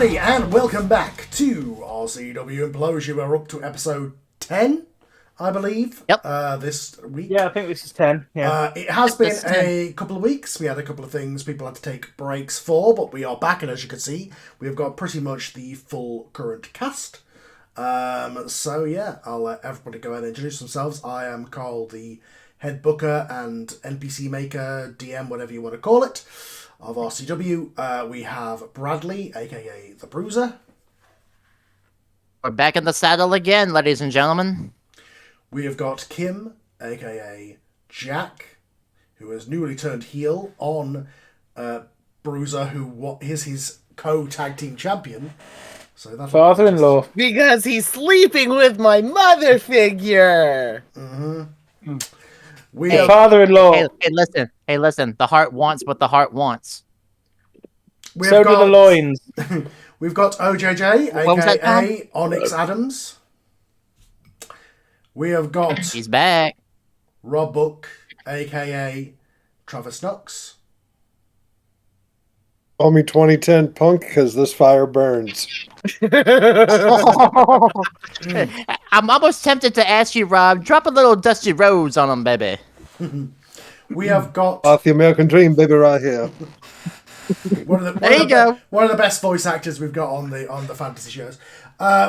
everybody, and welcome back to RCW Implosion. We're up to episode 10, I believe. Yep. This week. Yeah, I think this is 10. Yeah. It has been a couple of weeks. We had a couple of things people had to take breaks for, but we are back, and as you can see, we've got pretty much the full current cast. So yeah, I'll let everybody go ahead and introduce themselves. I am Carl, the head booker and NPC maker, DM, whatever you want to call it, of RCW. We have Bradley, aka the Bruiser. We're back in the saddle again, ladies and gentlemen. We have got Kim, aka Jack, who has newly turned heel on Bruiser, who is his co-tag team champion. So that's father-in-law. Because he's sleeping with my mother figure. Mm-hmm. Hey, father-in-law. Hey, listen. The heart wants what the heart wants. So do the loins. We've got OJJ, aka Onyx Adams. We have got He's back. Rob Book, aka Travis Knox. Call me 2010 punk because this fire burns. I'm almost tempted to ask you, Rob, drop a little Dusty Rose on him, baby. We have got The American Dream, baby, right here. one of the best voice actors we've got on the fantasy shows.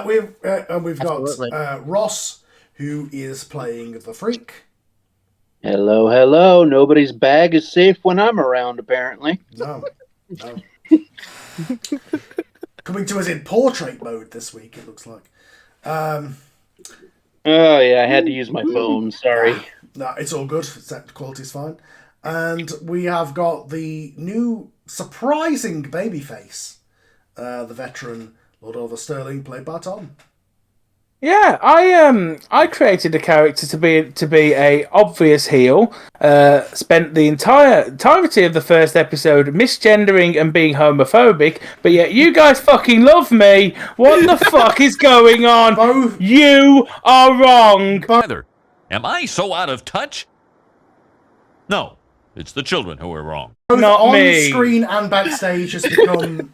We've got Ross, who is playing the Freak. Hello, hello. Nobody's bag is safe when I'm around, apparently. No. Coming to us in portrait mode this week, it looks like. Oh, yeah, I had to use my phone. Sorry. No, it's all good. The quality's fine. And we have got the new surprising babyface, the veteran Lord Oliver Sterling, played by Tom. Yeah, I created a character to be a obvious heel. Spent the entirety of the first episode misgendering and being homophobic, but yet you guys fucking love me. What the fuck is going on? You are wrong. Am I so out of touch? No, it's the children who are wrong. Both not on me. screen and backstage has become,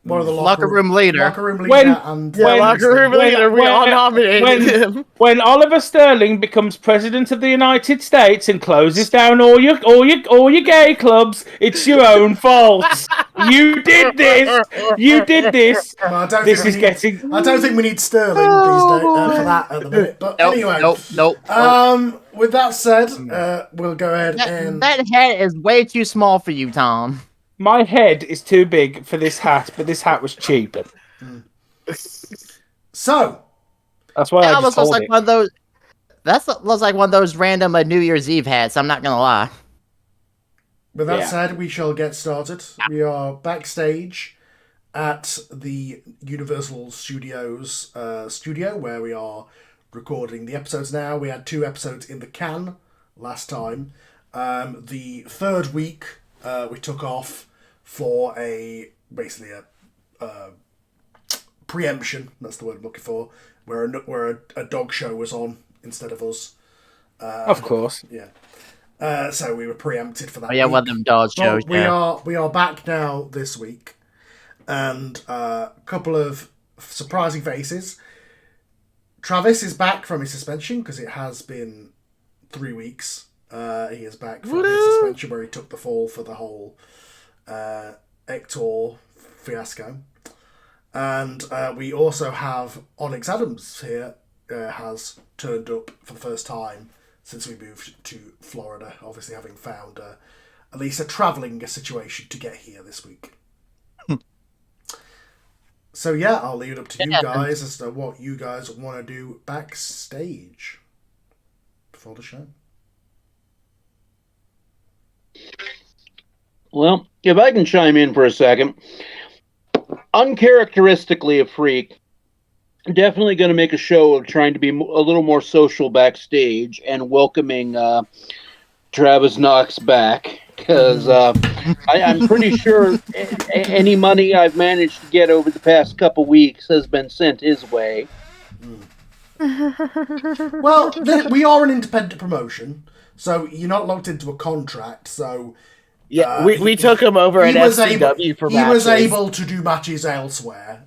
one of the locker room leader. Locker room leader Locker room leader. We all nominated him. When Oliver Sterling becomes president of the United States and closes down all your gay clubs, it's your own fault. You did this. You did this. Well, I don't think we need Sterling these days for that at the minute. But anyway, Nope. With that said, we'll go ahead and That head is way too small for you, Tom. My head is too big for this hat, but this hat was cheaper. So that's why I just hold it. One of those. That looks like one of those random New Year's Eve hats. I'm not gonna lie. With that said, we shall get started. We are backstage at the Universal Studios studio where we are recording the episodes now. We had 2 episodes in the can last time. The third week we took off for basically a preemption. That's the word I'm looking for. Where a dog show was on instead of us. Of course. Yeah. So we were preempted for that. Oh, yeah, week. one of them dog shows. We are back now this week, and a couple of surprising faces. Travis is back from his suspension because it has been 3 weeks. He is back from his suspension where he took the fall for the whole Ektor fiasco. And we also have Onyx Adams here, has turned up for the first time since we moved to Florida, obviously having found at least a travelling situation to get here this week. So yeah, I'll leave it up to you guys as to what you guys want to do backstage before the show. Well, if I can chime in for a second. Uncharacteristically a freak, definitely going to make a show of trying to be a little more social backstage and welcoming Travis Knox back. Because I'm pretty sure any money I've managed to get over the past couple weeks has been sent his way. Well, we are an independent promotion, so you're not locked into a contract, so Yeah, we took him over at FCW for he matches. was able to do matches elsewhere.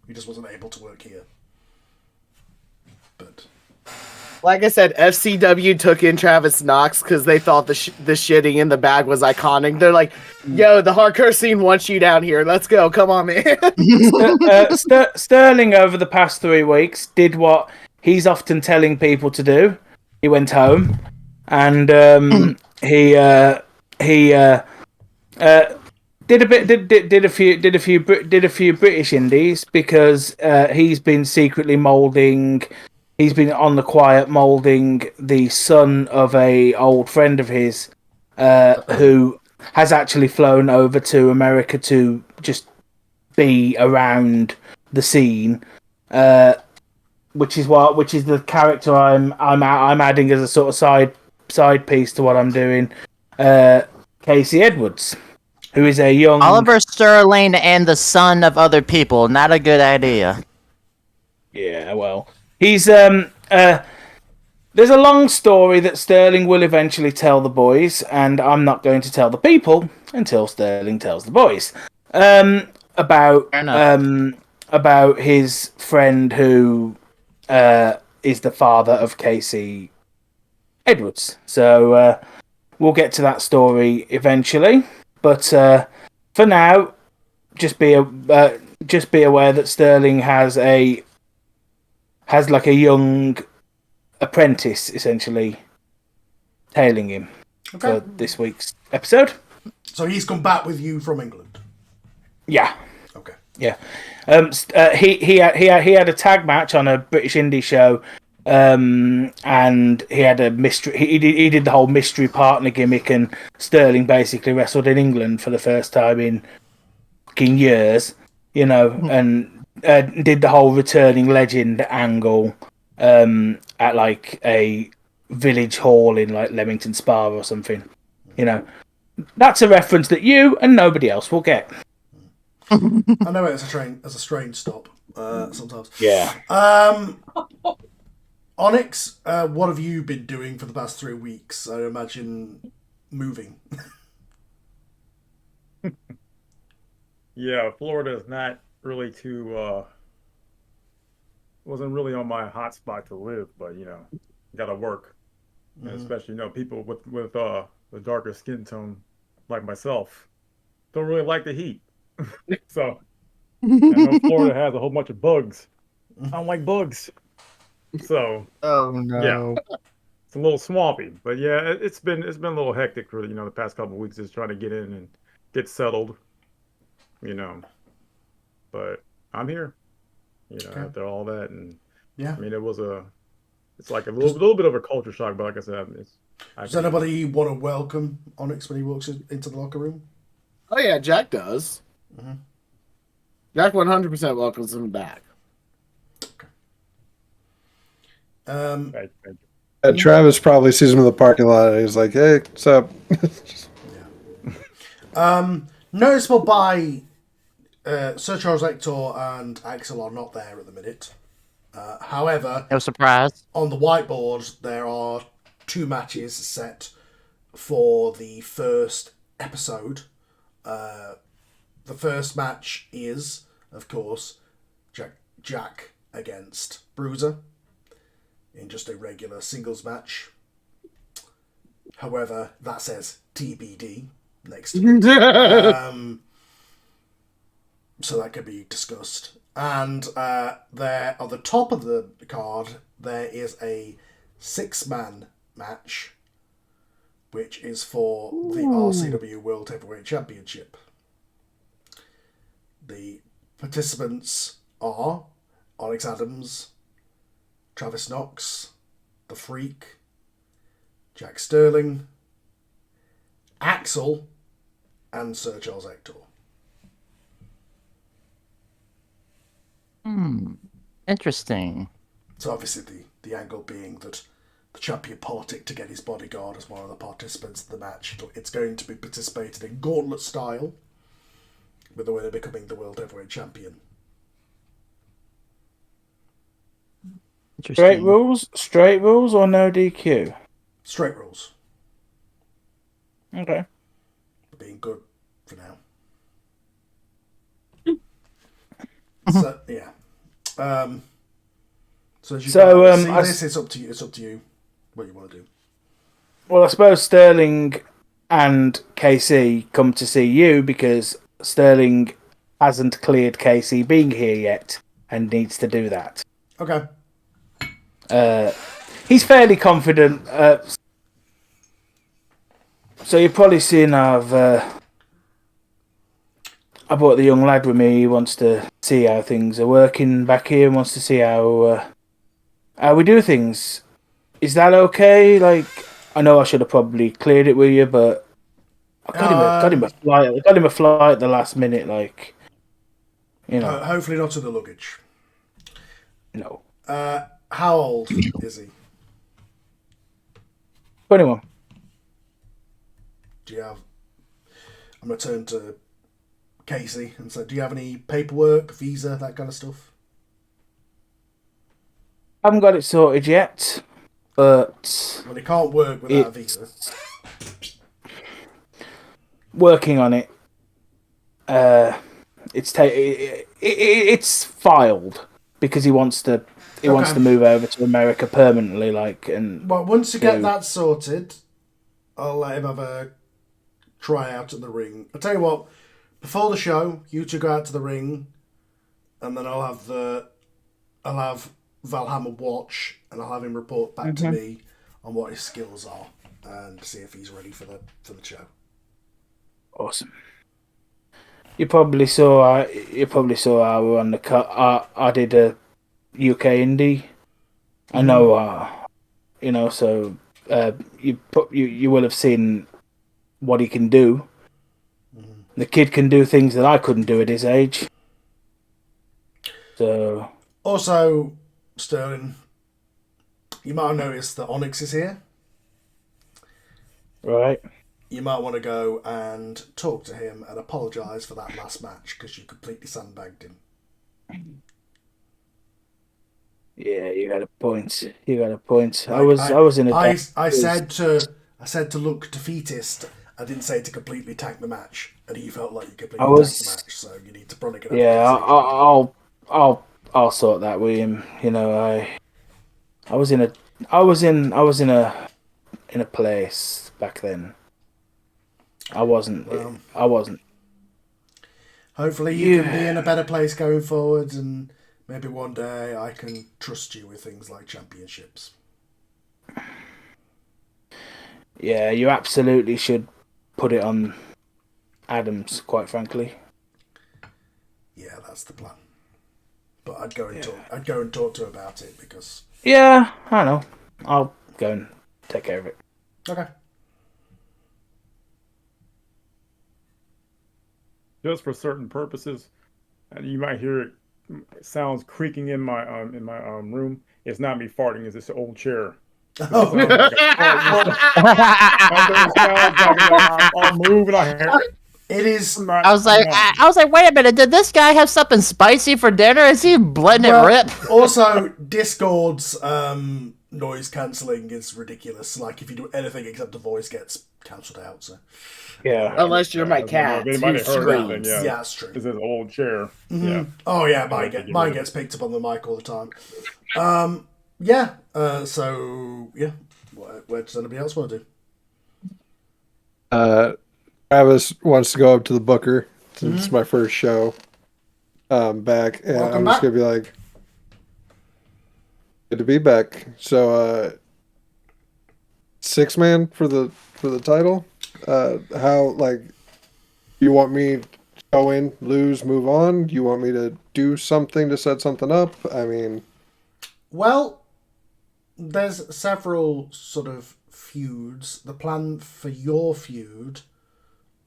He just wasn't able to work here. But Like I said, FCW took in Travis Knox because they thought the shitting in the bag was iconic. They're like, yo, the hardcore scene wants you down here. Let's go. Come on, man. Sterling, over the past 3 weeks, did what he's often telling people to do. He went home, and he did a few British indies because he's been secretly molding. He's been on the quiet molding the son of a old friend of his, who has actually flown over to America to just be around the scene, which is the character I'm adding as a sort of side piece to what I'm doing. Casey Edwards, who is a young Oliver Sterling and the son of other people. Not a good idea. Yeah, well, he's there's a long story that Sterling will eventually tell the boys, and I'm not going to tell the people until Sterling tells the boys. About his friend who is the father of Casey Edwards. So we'll get to that story eventually, but for now, just be aware that Sterling has like a young apprentice essentially tailing him for this week's episode. so he's come back with you from England. Yeah. Okay. Yeah. He had a tag match on a British indie show, and he had a mystery. He did the whole mystery partner gimmick, and Sterling basically wrestled in England for the first time in fucking years, and did the whole returning legend angle at like a village hall in like Leamington Spa or something. That's a reference that you and nobody else will get. I know it's a strange stop sometimes. Yeah. Onyx, what have you been doing for the past 3 weeks? I imagine moving. Yeah, Florida is not really wasn't really on my hot spot to live, but gotta work. And especially, people with the darker skin tone like myself don't really like the heat. So I know Florida has a whole bunch of bugs. I don't like bugs. So Oh no. yeah, it's a little swampy, but yeah, it's been a little hectic for the past couple of weeks, just trying to get in and get settled. But I'm here. After all that, and Yeah. I mean, it's like a little bit of a culture shock, but like I said, Does anybody want to welcome Onyx when he walks into the locker room? Oh yeah, Jack does. Jack 100% welcomes him back. Thank you. Travis probably sees him in the parking lot and he's like, hey, what's up? Noticeable by Sir Charles Ektor and Axel are not there at the minute. However, No surprise. on the whiteboard there are 2 matches set for the first episode. The first match is, of course, Jack against Bruiser in just a regular singles match. However, that says TBD next to it. So that could be discussed. And there, on the top of the card, there is a 6-man match, which is for the RCW World Heavyweight Championship. The participants are Onyx Adams, Travis Knox, The Freak, Jack Sterling, Axel, and Sir Charles Ektor. Interesting. So obviously the angle being that the champion politic to get his bodyguard as one of the participants in the match. It's going to be participated in Gauntlet style, with the winner becoming the World Heavyweight Champion. Interesting. Straight rules or no DQ? Straight rules. Okay. for now. So yeah. So as you guys see this, it's up to you. It's up to you what you want to do. Well, I suppose Sterling and KC come to see you because Sterling hasn't cleared KC being here yet and needs to do that. Okay. He's fairly confident. So you've probably seen I brought the young lad with me. He wants to see how things are working back here and wants to see how we do things. Is that okay? Like, I know I should have probably cleared it with you, but I got him a flight. I got him a flight at the last minute. Like, you know. Hopefully not to the luggage. No. How old is he? 21. Do you have? I'm gonna turn to Casey and say, do you have any paperwork, visa, that kind of stuff? Haven't got it sorted yet, but Well, he can't work without a visa. Working on it. It's filed because he wants to move over to America permanently. Like, and well, once you get that sorted, I'll let him have a try out at the ring. I'll tell you what. Before the show, you two go out to the ring, and then I'll have Valhammer watch, and I'll have him report back to me on what his skills are, and see if he's ready for the show. Awesome. You probably saw how we were on the cut. I did a UK indie. I know, so you will have seen what he can do. The kid can do things that I couldn't do at his age. So. Also, Sterling, you might have noticed that Onyx is here. Right. You might want to go and talk to him and apologise for that last match because you completely sandbagged him. Yeah, you got a point. I was in a. I said to look defeatort. I didn't say to completely tank the match, and he felt like you completely tanked the match. So you need to probably get. Yeah, I'll sort that with him. You know, I was in a place back then. I wasn't. Hopefully, you can be in a better place going forward, and maybe one day I can trust you with things like championships. Yeah, you absolutely should put it on Adams, quite frankly. Yeah, that's the plan. But I'd go and talk to her about it because. Yeah, I know. I'll go and take care of it. Okay. Just for certain purposes, and you might hear it sounds creaking in my room. It's not me farting; it's this old chair. Oh. I'll move and I hear. It is. I was like, wait a minute. Did this guy have something spicy for dinner? Is he letting it rip? Also, Discord's noise cancelling is ridiculous. Like, if you do anything except the voice gets cancelled out. So. Yeah. Unless you're my cat. Yeah, that's true. It's this old chair. Mm-hmm. Yeah. Oh yeah, mine gets picked up on the mic all the time. Yeah. So yeah, what does anybody else want to do? Travis wants to go up to the booker since it's my first show back, and I'm just gonna be like, "Good to be back." So, 6-man for the title. How, like, you want me to go in, lose, move on? You want me to do something to set something up? I mean, well, there's several sort of feuds. The plan for your feud,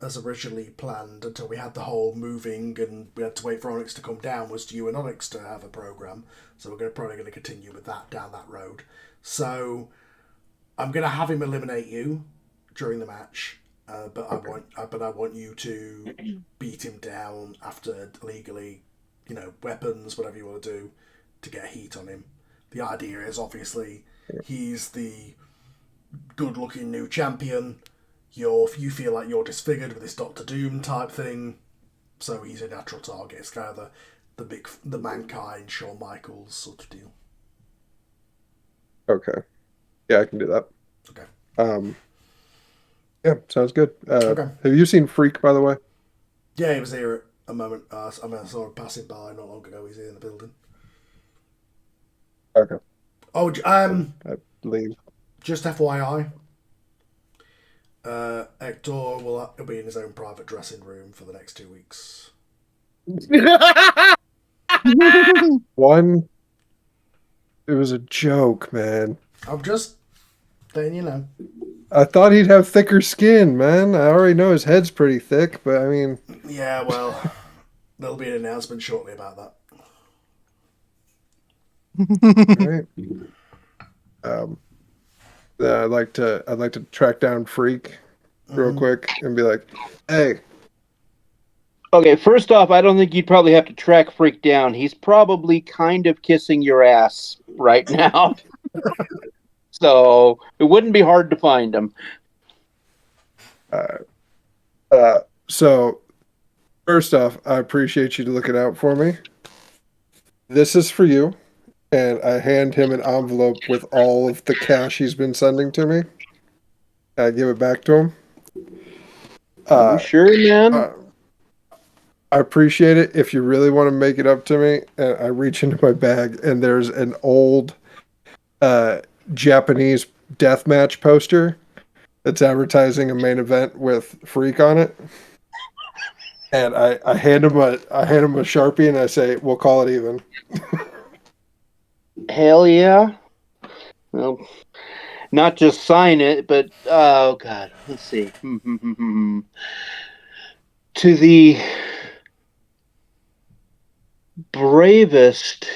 as originally planned, until we had the whole moving and we had to wait for Onyx to come down, was you and Onyx to have a program. So we're probably going to continue with that down that road. So I'm going to have him eliminate you during the match, but I want you to beat him down after legally, weapons, whatever you want to do, to get heat on him. The idea is obviously he's the good-looking new champion. you feel like you're disfigured with this Doctor Doom type thing, so he's a natural target. It's kind of the Mankind, Shawn Michaels sort of deal. Okay. Yeah, I can do that. Okay. Yeah, sounds good. Okay. Have you seen Freak, by the way? Yeah, he was here at a moment. I saw him passing by not long ago. He's here in the building. Okay. Oh, I believe. just FYI, Ektor will be in his own private dressing room for the next 2 weeks. One, it was a joke, man. I'm just letting you know. I thought he'd have thicker skin, man. I already know his head's pretty thick, but I mean... Yeah, well, there'll be an announcement shortly about that. Right. I'd like to track down Freak real quick and be like, hey. Okay, first off, I don't think you'd probably have to track Freak down. He's probably kind of kissing your ass right now. So it wouldn't be hard to find him. So, first off, I appreciate you looking out for me. This is for you. And I hand him an envelope with all of the cash he's been sending to me. I give it back to him. You sure, man? I appreciate it. If you really want to make it up to me, I reach into my bag and there's an old Japanese deathmatch poster that's advertising a main event with Freak on it. And I hand him a Sharpie and I say, we'll call it even. Hell yeah. Well, not just sign it, but oh god, let's see. To the bravest,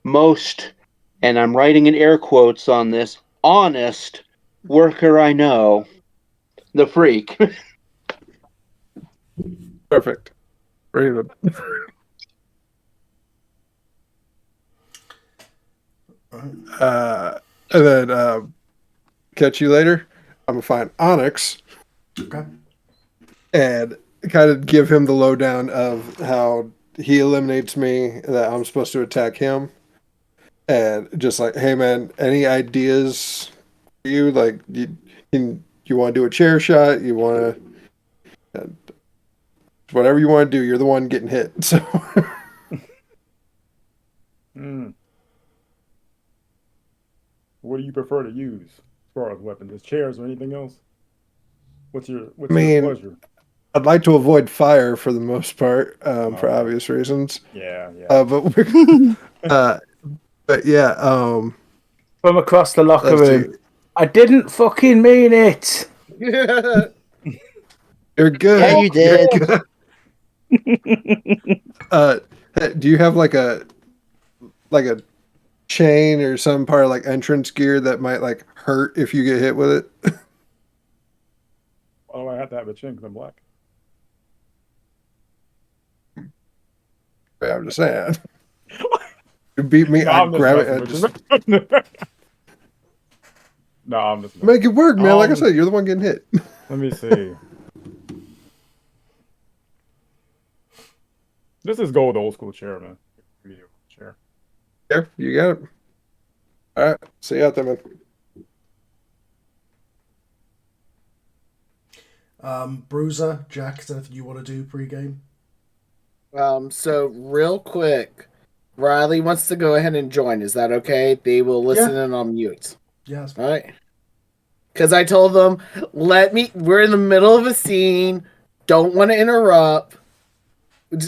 most, and I'm writing in air quotes on this, honest worker I know, the Freak. Perfect. Raven. And then catch you later. I'm gonna find Onyx. Okay. And kind of give him the lowdown of how he eliminates me, that I'm supposed to attack him. And just like, hey man, any ideas for you? Like, you want to do a chair shot? You want to whatever you want to do. You're the one getting hit. So. What do you prefer to use as far as weapons? Just chairs or anything else? What's your pleasure? I'd like to avoid fire for the most part, for obvious reasons. Yeah. But yeah, from across the locker room. I didn't fucking mean it. You're good. Yeah, you did. Do you have like a chain or some part of like entrance gear that might like hurt if you get hit with it? Oh, I have to have a chain because I'm black. I'm just saying. You beat me, I'd grab it and just... No, I'm just... Make it work, man. Like I said, you're the one getting hit. Let me see. This is go with the old school chair, man. Chair. Yeah, you got it. All right. See you out there, man. Bruiser, Jack, is there anything you want to do pre-game? So real quick, Riley wants to go ahead and join. Is that okay? They will listen in on mute. Yes. All right. Because I told them, we're in the middle of a scene. Don't want to interrupt.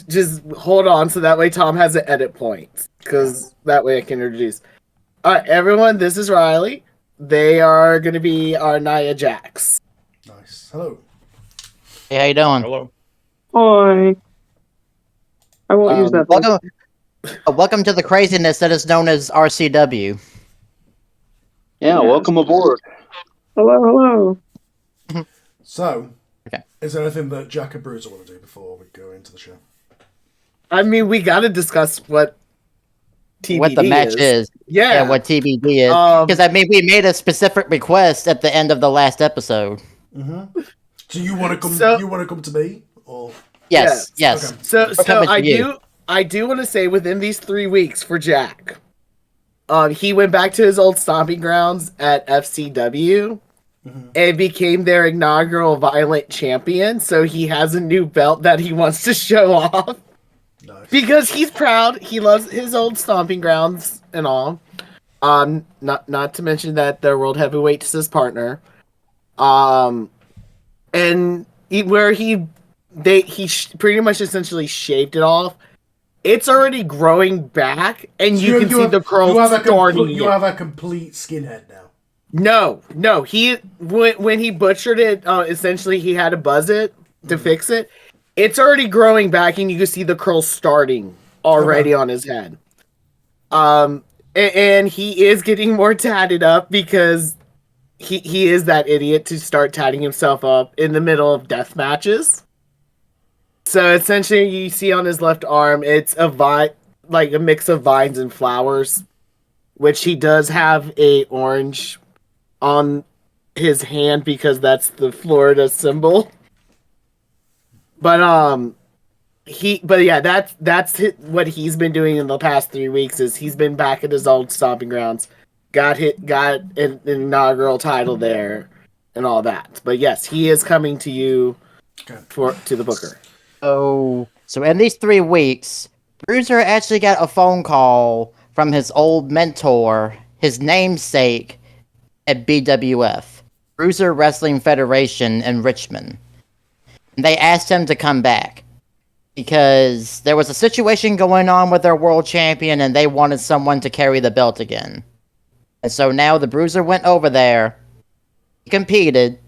Just hold on so that way Tom has an edit point. Because that way I can introduce. All right, everyone, this is Riley. They are going to be our Nia Jax. Nice. Hello. Hey, how you doing? Hello. Hi. I won't use that. Welcome to the craziness that is known as RCW. Yeah, welcome aboard. Hello. So, okay. Is there anything that Jack and Bruiser want to do before we go into the show? I mean, we got to discuss what TBD what the match is. Yeah. And what TBD is. Because, I mean, we made a specific request at the end of the last episode. Mm-hmm. So you want to come? So- you want to come to me? Or Yes. Okay. So We're coming I to you. do want to say within these 3 weeks for Jack, he went back to his old stomping grounds at FCW and became their inaugural Violent Champion. So he has a new belt that he wants to show off nice. because he's proud. He loves his old stomping grounds and all. Not to mention that their world heavyweight is his partner. And pretty much essentially shaved it off. It's already growing back, and you can see the curls starting. You have a complete skinhead now. No. He when he butchered it, essentially he had to buzz it to fix it. It's already growing back, and you can see the curls starting already on his head. And he is getting more tatted up because he is that idiot to start tatting himself up in the middle of death matches. So essentially, you see on his left arm, it's like a mix of vines and flowers, which he does have a orange on his hand because that's the Florida symbol. But that's what he's been doing in the past 3 weeks. Is he's been back at his old stomping grounds, got an inaugural title there, and all that. But yes, he is coming to you to the Booker. So in these 3 weeks, Bruiser actually got a phone call from his old mentor, his namesake at BWF, Bruiser Wrestling Federation in Richmond. And they asked him to come back because there was a situation going on with their world champion and they wanted someone to carry the belt again. And so now the Bruiser went over there, he competed,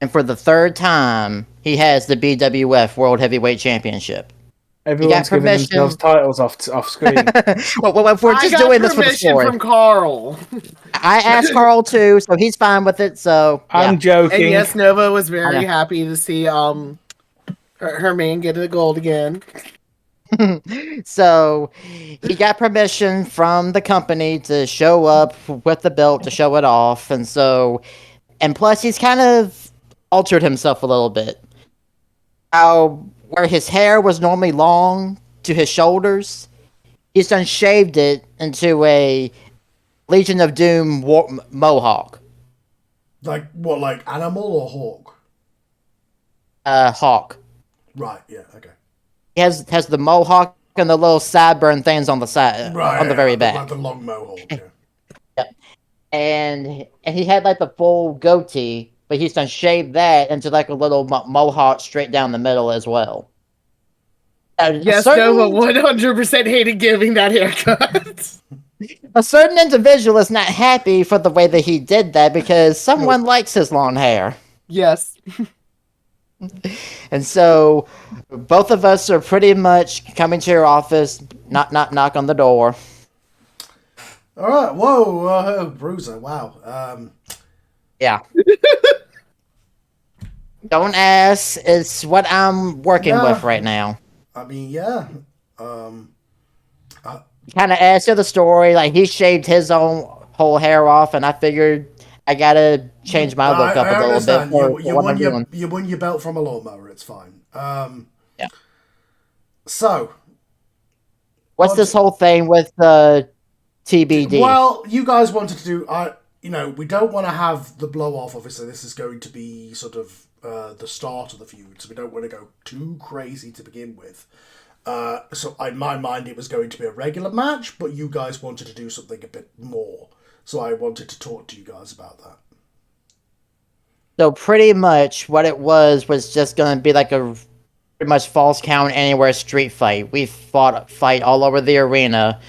and for the 3rd time, he has the BWF World Heavyweight Championship. Everyone's giving themselves titles off screen. well, if we're just doing this for the story. From Carl. I asked Carl too, so he's fine with it. So I'm joking. And yes, Nova was very happy to see her man get the gold again. So he got permission from the company to show up with the belt to show it off, and plus he's kind of altered himself a little bit. Where his hair was normally long to his shoulders, he's done shaved it into a Legion of Doom mohawk. Like what? Like animal or hawk? Hawk. Right. Yeah. Okay. He has the mohawk and the little sideburn things on the side, on the very back. Like the long mohawk. Yeah. Yep. And he had like the full goatee. But he's done shaved that into like a little mohawk straight down the middle as well. Yes, Nova 100% hated giving that haircut. A certain individual is not happy for the way that he did that because someone likes his long hair. Yes. And so both of us are pretty much coming to your office, knock on the door. All right. Whoa, Bruiser. Wow. Yeah. Don't ask. It's what I'm working with right now. I mean, yeah. Kind of asked you the story. Like, he shaved his own whole hair off, and I figured I gotta change my look up a little bit. You won your belt from a lawnmower. It's fine. Yeah. So, what's this whole thing with TBD? Well, you guys wanted to do. We don't want to have the blow off. Obviously, this is going to be sort of the start of the feud, so we don't want to go too crazy to begin with. So in my mind, it was going to be a regular match, but you guys wanted to do something a bit more. So I wanted to talk to you guys about that. So pretty much what it was just going to be like a pretty much false count anywhere street fight. We fight all over the arena,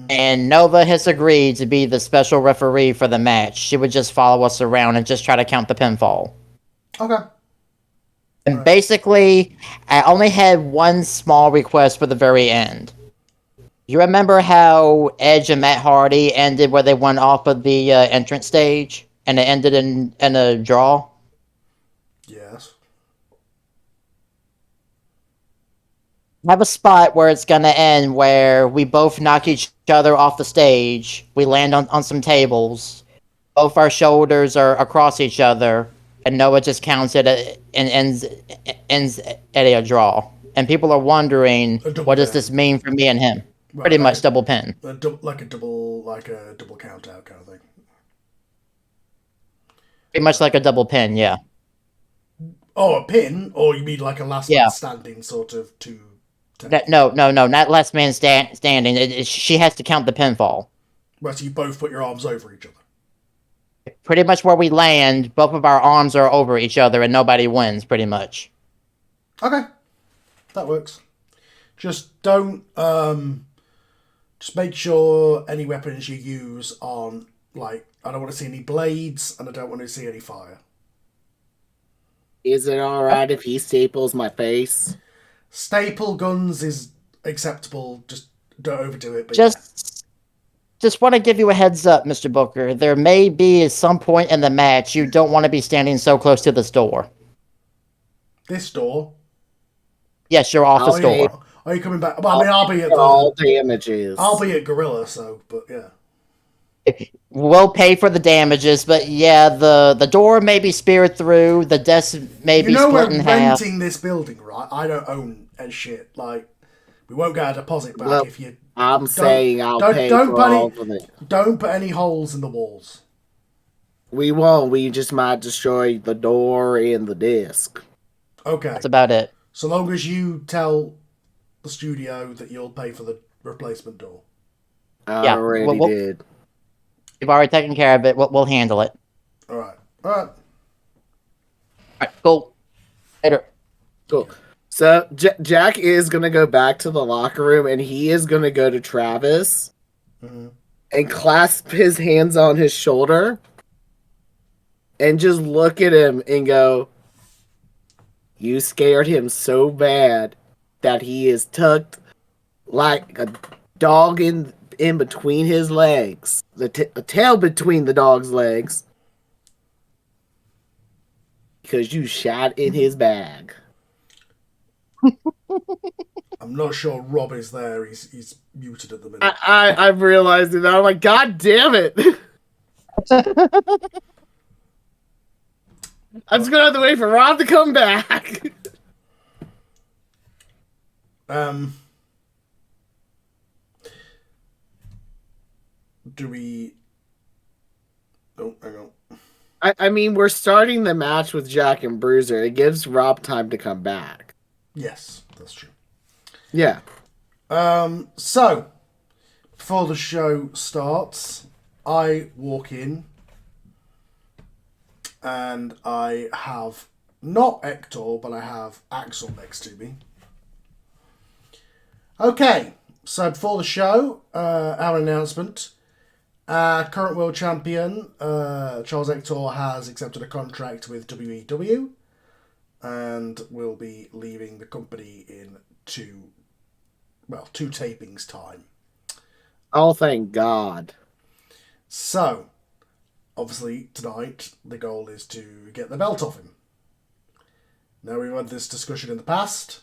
and Nova has agreed to be the special referee for the match. She would just follow us around and just try to count the pinfall. Okay. And basically, I only had one small request for the very end. You remember how Edge and Matt Hardy ended where they went off of the entrance stage, and it ended in a draw? Yes. Have a spot where it's gonna end where we both knock each other off the stage, we land on some tables, both our shoulders are across each other, and Noah just counts it and ends at a draw. And people are wondering, what does this mean for me and him? Right, Pretty like much double pin. Like a double count out kind of thing. Pretty much like a double pin, yeah. Oh, a pin? Or you mean like a last man standing sort of two? No, not last man standing. She has to count the pinfall. Right, so you both put your arms over each other. Pretty much where we land, both of our arms are over each other and nobody wins, pretty much. Okay. That works. Just don't, just make sure any weapons you use aren't, like, I don't want to see any blades, and I don't want to see any fire. Is it alright if he staples my face? Staple guns is acceptable, just don't overdo it. But just want to give you a heads up, Mr. Booker. There may be at some point in the match you don't want to be standing so close to this door. This door? Yes, you're off the door. Are you coming back? Well, I mean, I'll be at all damages. I'll be at Gorilla, so, but yeah. We'll pay for the damages, but yeah, the door may be speared through, the desk may be split in half. We're renting this building, right? I don't own a shit. Like, we won't get a deposit back if you... I'm saying I'll pay for all of it. Don't put any holes in the walls. We won't. We just might destroy the door and the desk. Okay. That's about it. So long as you tell the studio that you'll pay for the replacement door. I already did. We've already taken care of it. We'll handle it. All right. All right, cool. Later. Cool. So Jack is going to go back to the locker room, and he is going to go to Travis and clasp his hands on his shoulder and just look at him and go, "You scared him so bad that he is tucked like a dog in between his legs, the tail between the dog's legs, because you shot in his bag." I'm not sure Rob is there. He's muted at the minute. I'm realizing that. I'm like, God damn it! I'm just gonna have to wait for Rob to come back. Do we... Oh, hang on. I mean, we're starting the match with Jack and Bruiser. It gives Rob time to come back. Yes, that's true. Yeah. So, before the show starts, I walk in and I have not Ektor, but I have Axel next to me. Okay, so before the show, our announcement. Current world champion, Charles Ektor, has accepted a contract with WEW and will be leaving the company in two tapings time. Oh, thank God. So, obviously, tonight, the goal is to get the belt off him. Now, we've had this discussion in the past,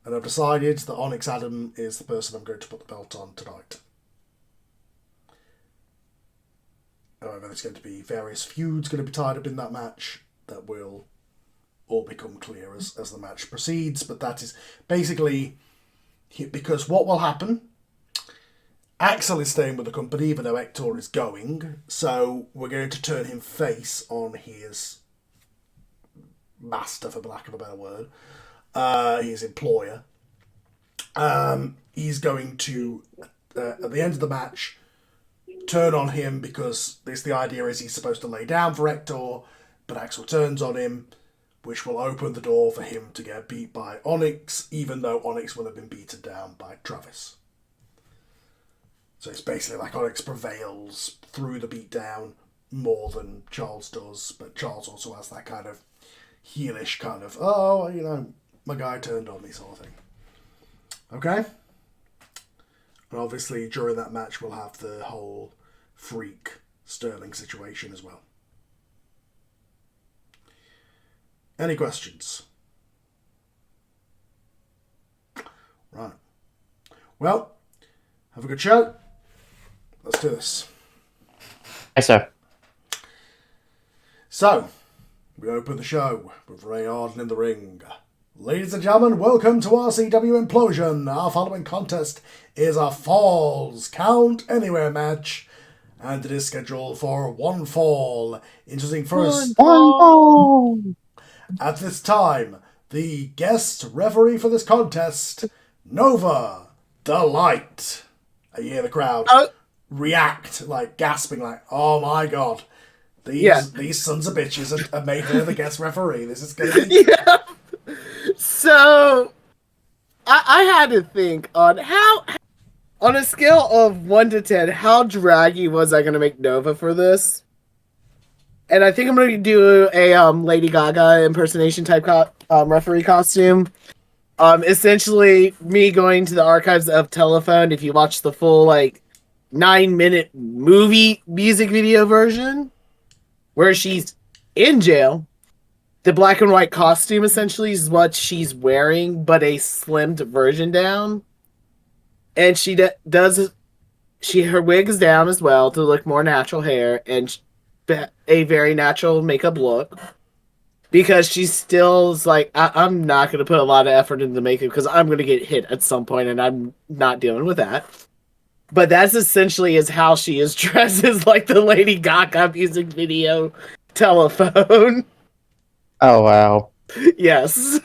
and I've decided that Onyx Adam is the person I'm going to put the belt on tonight. However, there's going to be various feuds going to be tied up in that match that will all become clear as the match proceeds. But that is basically because what will happen, Axel is staying with the company even though Ektor is going. So we're going to turn him face on his master, for lack of a better word, his employer. He's going to, at the end of the match, turn on him because the idea is he's supposed to lay down for Ektor, but Axel turns on him, which will open the door for him to get beat by Onyx, even though Onyx will have been beaten down by Travis. So it's basically like Onyx prevails through the beatdown more than Charles does, but Charles also has that kind of heelish kind of, oh, you know, my guy turned on me sort of thing. Okay? And obviously during that match we'll have the whole Freak Sterling situation as well. Any questions? Right. Well, have a good show. Let's do this. Yes, sir. So, we open the show with Ray Arden in the ring. Ladies and gentlemen, welcome to RCW Implosion. Our following contest is a Falls Count Anywhere match, and it is scheduled for one fall. Interesting first. One ball. At this time, the guest referee for this contest, Nova Delight. I hear the crowd react, like gasping, like, "Oh my god, these sons of bitches have made her the guest referee. This is gonna be." Yeah. So, I had to think on on a scale of 1 to 10, how draggy was I gonna make Nova for this? And I think I'm gonna do a Lady Gaga impersonation type referee costume. Essentially, me going to the archives of Telephone. If you watch the full 9-minute movie music video version, where she's in jail, the black and white costume essentially is what she's wearing, but a slimmed version down. And she her wig is down as well to look more natural hair and a very natural makeup look. Because she still is like, I'm not going to put a lot of effort into makeup because I'm going to get hit at some point and I'm not dealing with that. But that's essentially is how she is dressed, as like the Lady Gaga music video Telephone. Oh, wow. Yes.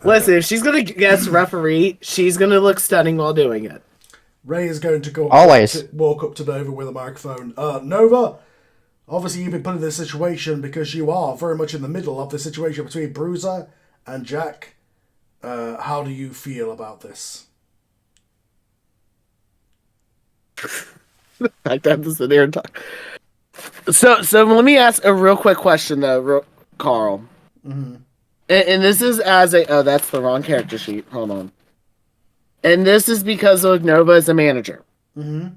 Listen, if she's going to guest referee, she's going to look stunning while doing it. Ray is going to walk up to Nova with a microphone. Nova, obviously you've been put in this situation because you are very much in the middle of the situation between Bruiser and Jack. How do you feel about this? I have to sit there and talk. So let me ask a real quick question though, Carl. Mm-hmm. And this is as a... Oh, that's the wrong character sheet. Hold on. And this is because of Nova as a manager. Mm-hmm.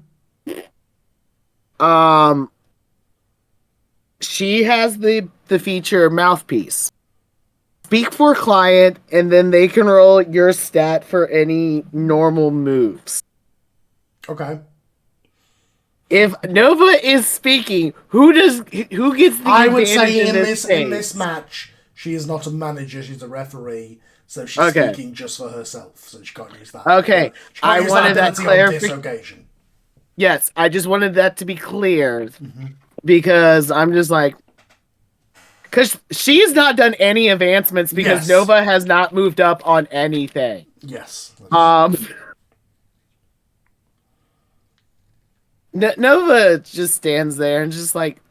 She has the feature Mouthpiece. Speak for client, and then they can roll your stat for any normal moves. Okay. If Nova is speaking, who gets the I would say advantage in this match, she is not a manager, she's a referee, so she's speaking just for herself, so she can't use that. Okay, I wanted that clarification. On this occasion. Yes, I just wanted that to be clear, because I'm just like, because she's not done any advancements because Nova has not moved up on anything. Yes. Nova just stands there and just like,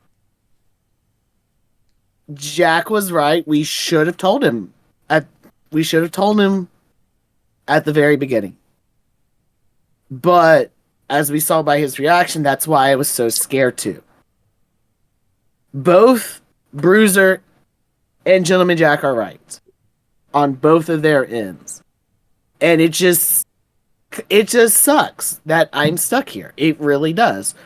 Jack was right. We should have told him at the very beginning. But as we saw by his reaction, that's why I was so scared too. Both Bruiser and Gentleman Jack are right on both of their ends. And it just sucks that I'm stuck here. It really does.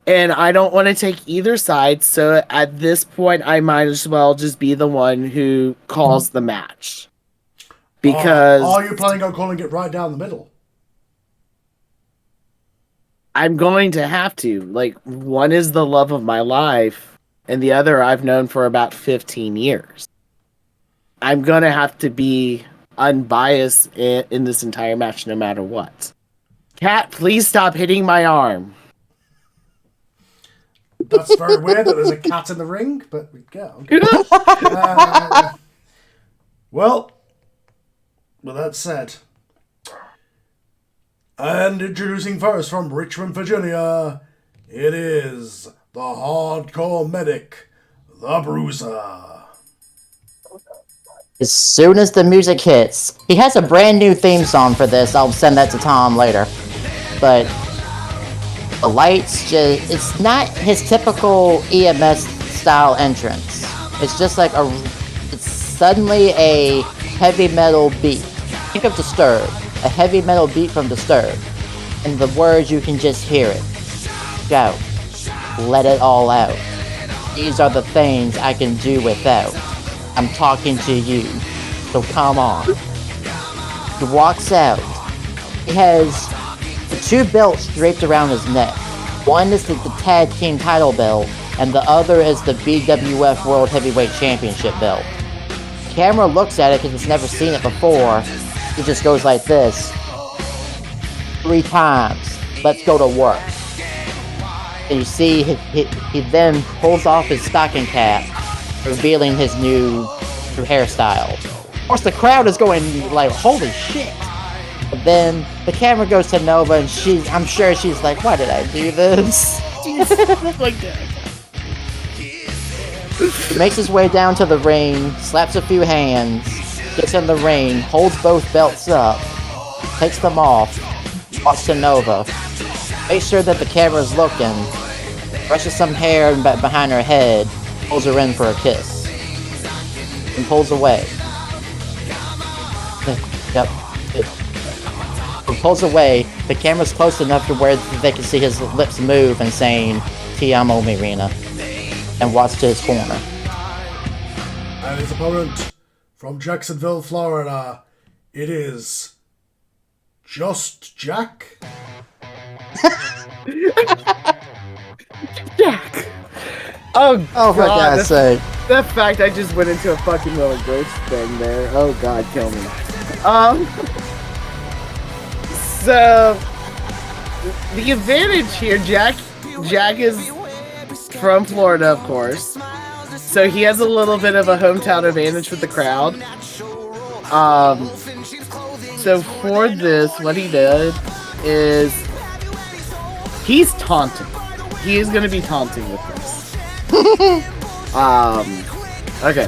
And I don't want to take either side, so at this point, I might as well just be the one who calls the match. Because... Are you planning on calling it right down the middle? I'm going to have to. Like, one is the love of my life, and the other I've known for about 15 years. I'm going to have to be unbiased in this entire match no matter what. Cat, please stop hitting my arm. That's very weird that there's a cat in the ring, but yeah. Okay. Well, with that said, and introducing first from Richmond, Virginia, it is the hardcore medic, the Bruiser. As soon as the music hits, he has a brand new theme song for this. I'll send that to Tom later. But the lights it's not his typical EMS style entrance. It's just like it's suddenly a heavy metal beat. Think of Disturbed, a heavy metal beat from Disturbed. And the words, you can just hear it. Go. Let it all out. These are the things I can do without. I'm talking to you, so come on. He walks out. He has the 2 belts draped around his neck. One is the tag team title belt, and the other is the BWF World Heavyweight Championship belt. The camera looks at it because it's never seen it before. It just goes like this 3 times. Let's go to work. And you see he then pulls off his stocking cap, revealing his new hairstyle. Of course, the crowd is going like, holy shit. But then the camera goes to Nova, and I'm sure she's like, why did I do this? Like that. He makes his way down to the ring, slaps a few hands, gets in the ring, holds both belts up, takes them off, walks to Nova, makes sure that the camera's looking, brushes some hair behind her head, pulls her in for a kiss, and pulls away. Yep. Pulls away, the camera's close enough to where they can see his lips move and saying, Ti amo, Marina, and walks to his corner. And his opponent from Jacksonville, Florida, it is just Jack. Jack! Oh for God, God's sake. the fact I just went into a fucking little ghost thing there. Oh God, kill me. So the advantage here, Jack is from Florida, of course. So he has a little bit of a hometown advantage with the crowd. So for this, what he did is he's taunting. He is going to be taunting with this. Okay.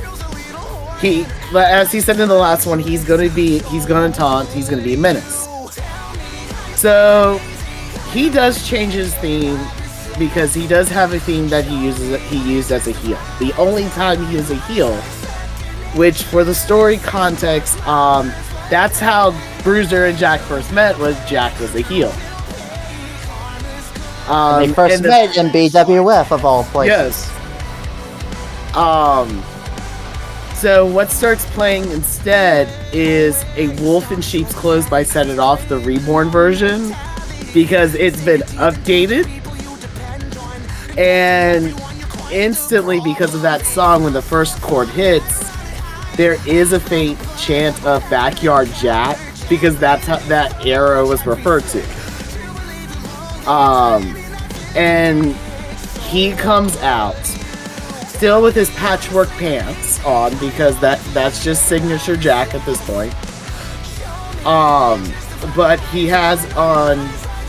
As he said in the last one, he's going to taunt. He's going to be a menace. So he does change his theme because he does have a theme that he used as a heel. The only time he is a heel, which for the story context, that's how Bruiser and Jack first met. Was Jack was a heel. They first met in BWF of all places. Yes. So what starts playing instead is a Wolf in Sheep's Clothes by Set It Off, the Reborn version, because it's been updated. And instantly, because of that song, when the first chord hits, there is a faint chant of Backyard Jack, because that's how that era was referred to. And he comes out still with his patchwork pants on, because that's just signature Jack at this point. But he has on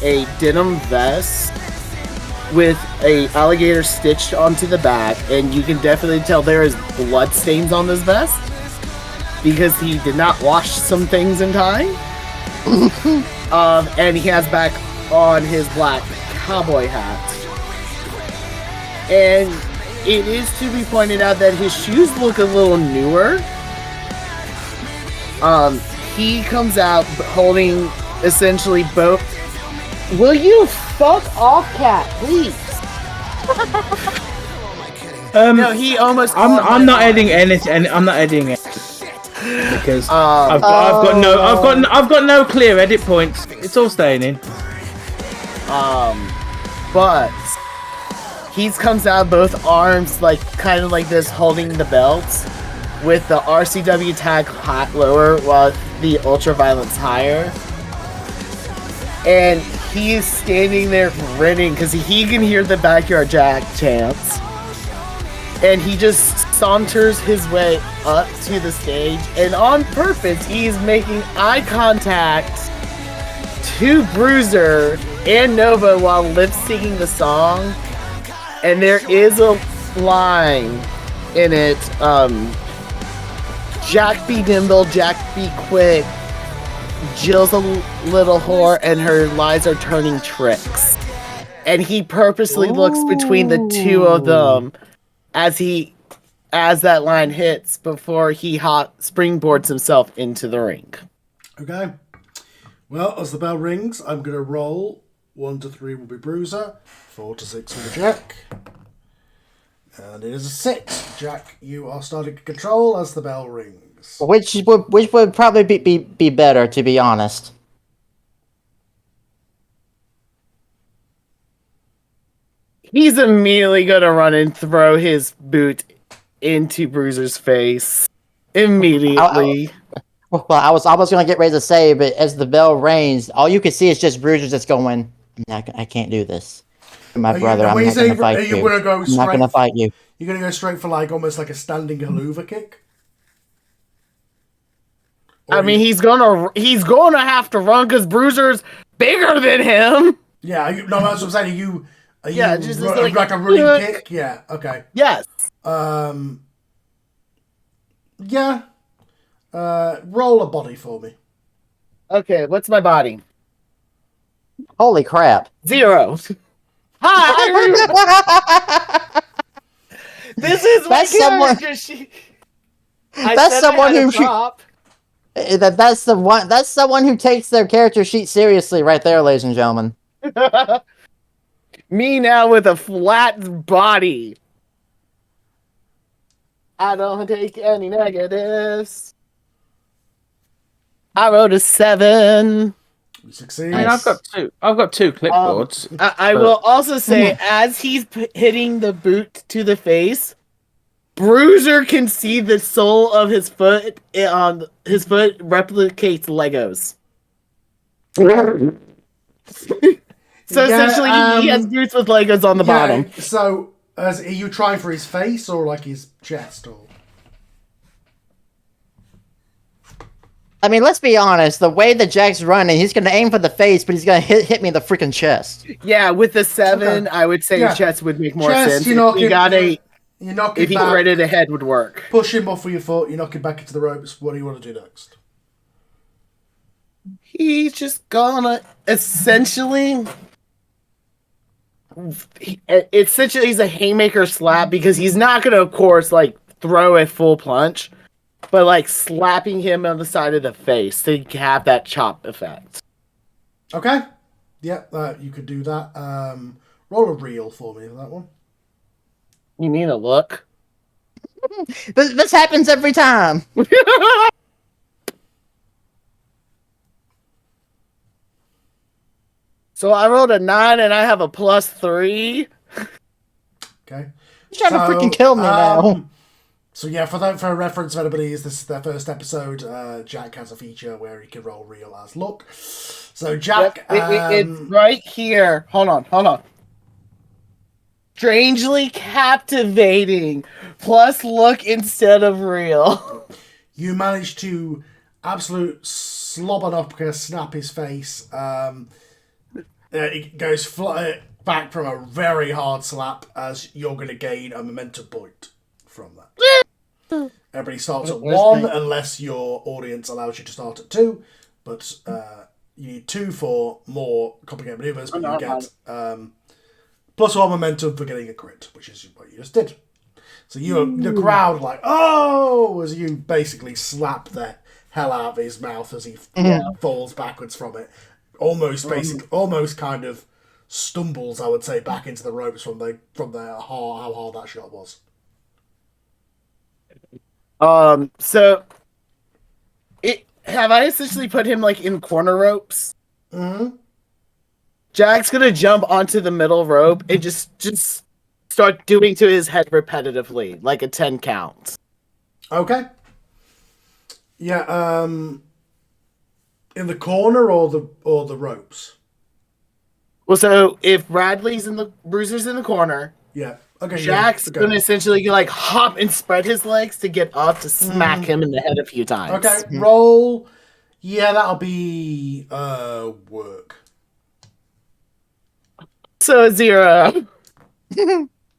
a denim vest with a alligator stitched onto the back, and you can definitely tell there is blood stains on this vest because he did not wash some things in time. And he has back on his black cowboy hat. And it is to be pointed out that his shoes look a little newer. He comes out holding essentially both. Will you fuck off, cat, please? No, he almost. I'm not editing anything. I'm not editing it because I've got no clear edit points. It's all staying in. But he comes out both arms, like kind of like this, holding the belts, with the RCW tag hot lower while the ultraviolence higher. And he is standing there grinning because he can hear the Backyard Jack chants. And he just saunters his way up to the stage, and on purpose, he's making eye contact to Bruiser and Nova while lip-syncing the song. And there is a line in it, Jack be nimble, Jack be quick, Jill's a little whore, and her lies are turning tricks. And he purposely looks between the two of them as that line hits before he springboards himself into the ring. Okay. Well, as the bell rings, I'm going to roll. 1 to 3 will be Bruiser. 4 to 6 will be Jack. And it is a 6. Jack, you are starting to control as the bell rings. Which would probably be better, to be honest. He's immediately gonna run and throw his boot into Bruiser's face. Immediately. Well, I was gonna get ready to say, but as the bell rings, all you can see is just Bruiser just going, I can't do this. My brother, I'm not gonna fight you. I'm not gonna fight you. You're gonna go straight for like almost like a standing haluva kick? I mean, he's gonna have to run because Bruiser's bigger than him. Yeah, no, that's what I'm saying. Are you just like a running kick? Yeah, okay. Yes. Yeah. Roll a body for me. Okay, what's my body? Holy crap. 0. Hi! This is my character sheet. That's someone who that's someone who takes their character sheet seriously right there, ladies and gentlemen. Me now with a flat body. I don't take any negatives. I wrote a 7. You succeed. I mean, I've got two clipboards. I will also say, as he's hitting the boot to the face, Bruiser can see the sole of his foot. His foot replicates Legos. So essentially, he has boots with Legos on the bottom. So, are you trying for his face or like his chest? Or I mean, let's be honest. The way that Jack's running, he's going to aim for the face, but he's going to hit me in the freaking chest. Yeah, with the 7, I would say chest would make more sense. You knock if he threaded ahead would work. Push him off with your foot. You knock him back into the ropes. What do you want to do next? He's just gonna essentially. He's a haymaker slap because he's not gonna, of course, like throw a full punch, but like slapping him on the side of the face to have that chop effect. Okay. Yeah, you could do that. Roll a reel for me for that one. You mean a look? This happens every time. So I rolled a 9 and I have a +3. Okay. You're trying to freaking kill me now. So yeah, for reference, if anybody is this is their first episode, Jack has a feature where he can roll real as look. So Jack, it's right here. Hold on. Strangely captivating, plus look instead of real. You manage to absolute slob an uppercut, snap his face. It goes back from a very hard slap as you're going to gain a momentum point from that. Everybody starts at 1 unless your audience allows you to start at 2, but you need 2 for more complicated maneuvers, but you get +1 momentum for getting a crit, which is what you just did. So the crowd like, oh, as you basically slap the hell out of his mouth as he falls backwards from it. Almost kind of stumbles, I would say, back into the ropes from how hard that shot was. So have I essentially put him like in corner ropes? Mm-hmm. Jack's gonna jump onto the middle rope and just start doing to his head repetitively, like a 10 count. Okay. Yeah, in the corner or the ropes? Well, so if Bruiser's in the corner, yeah, okay. Jack's gonna essentially like hop and spread his legs to get up to smack him in the head a few times. Okay, roll. Yeah, that'll be work. So 0.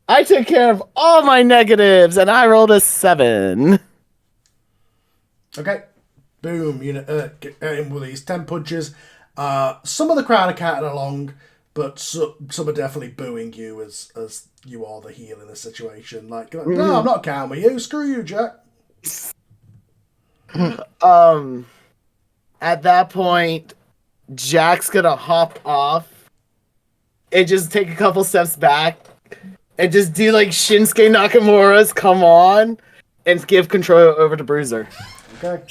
I took care of all my negatives and I rolled a 7. Okay. Boom, in with these 10 punches. Some of the crowd are catting along, but some are definitely booing you as you are the heel in this situation. Like, no, I'm not counting with you. Screw you, Jack. At that point, Jack's gonna hop off and just take a couple steps back and just do like Shinsuke Nakamura's come on and give control over to Bruiser. Okay.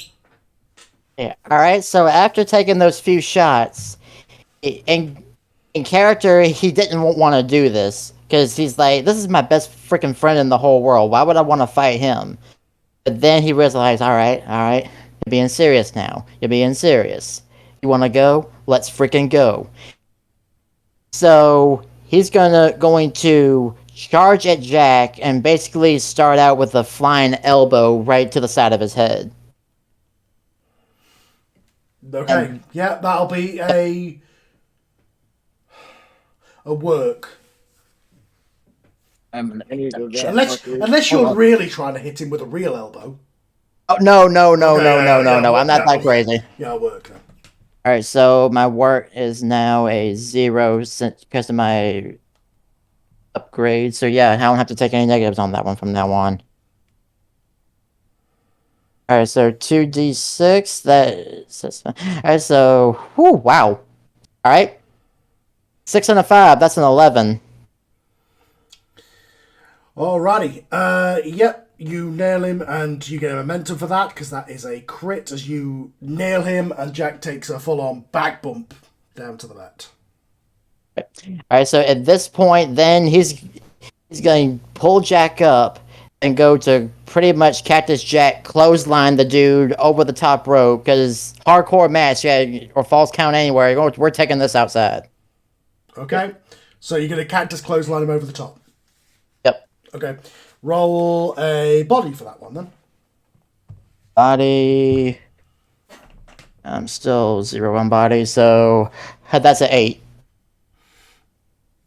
Yeah. All right. So after taking those few shots, in character, he didn't want to do this, because he's like, this is my best freaking friend in the whole world. Why would I want to fight him? But then he realized, all right, you're being serious now. You're being serious. You want to go? Let's freaking go. So he's going to charge at Jack and basically start out with a flying elbow right to the side of his head. Okay, yeah, that'll be a work. Unless you're really trying to hit him with a real elbow. Oh no! I'm not that crazy. Yeah, I'll work then. All right, so my work is now a 0 because of my upgrade. So yeah, I don't have to take any negatives on that one from now on. All right, so 2d6. All right, so wow. All right, 6 and a 5. That's an 11. Alrighty. Yep. You nail him and you get a momentum for that because that is a crit as you nail him and Jack takes a full-on back bump down to the mat. Alright, so at this point then he's going to pull Jack up and go to pretty much Cactus Jack clothesline the dude over the top rope because hardcore match, yeah, or false count anywhere. We're taking this outside. Okay. So you're going to Cactus clothesline him over the top. Yep. Okay. Roll a body for that one, then. Body. I'm still 0 on body, so that's an 8.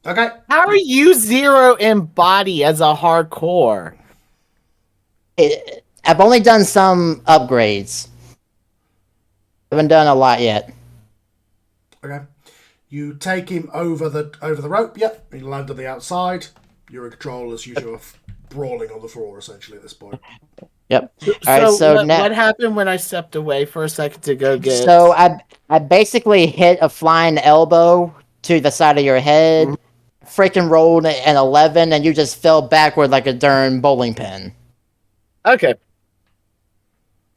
Okay. How are you 0 in body as a hardcore? I've only done some upgrades. I haven't done a lot yet. Okay. You take him over the rope. Yep. You land on the outside. You're in control as usual. Brawling on the floor essentially at this point. Yep. All right, so what happened when I stepped away for a second to go get? So I basically hit a flying elbow to the side of your head, freaking rolled an 11, and you just fell backward like a darn bowling pin. Okay.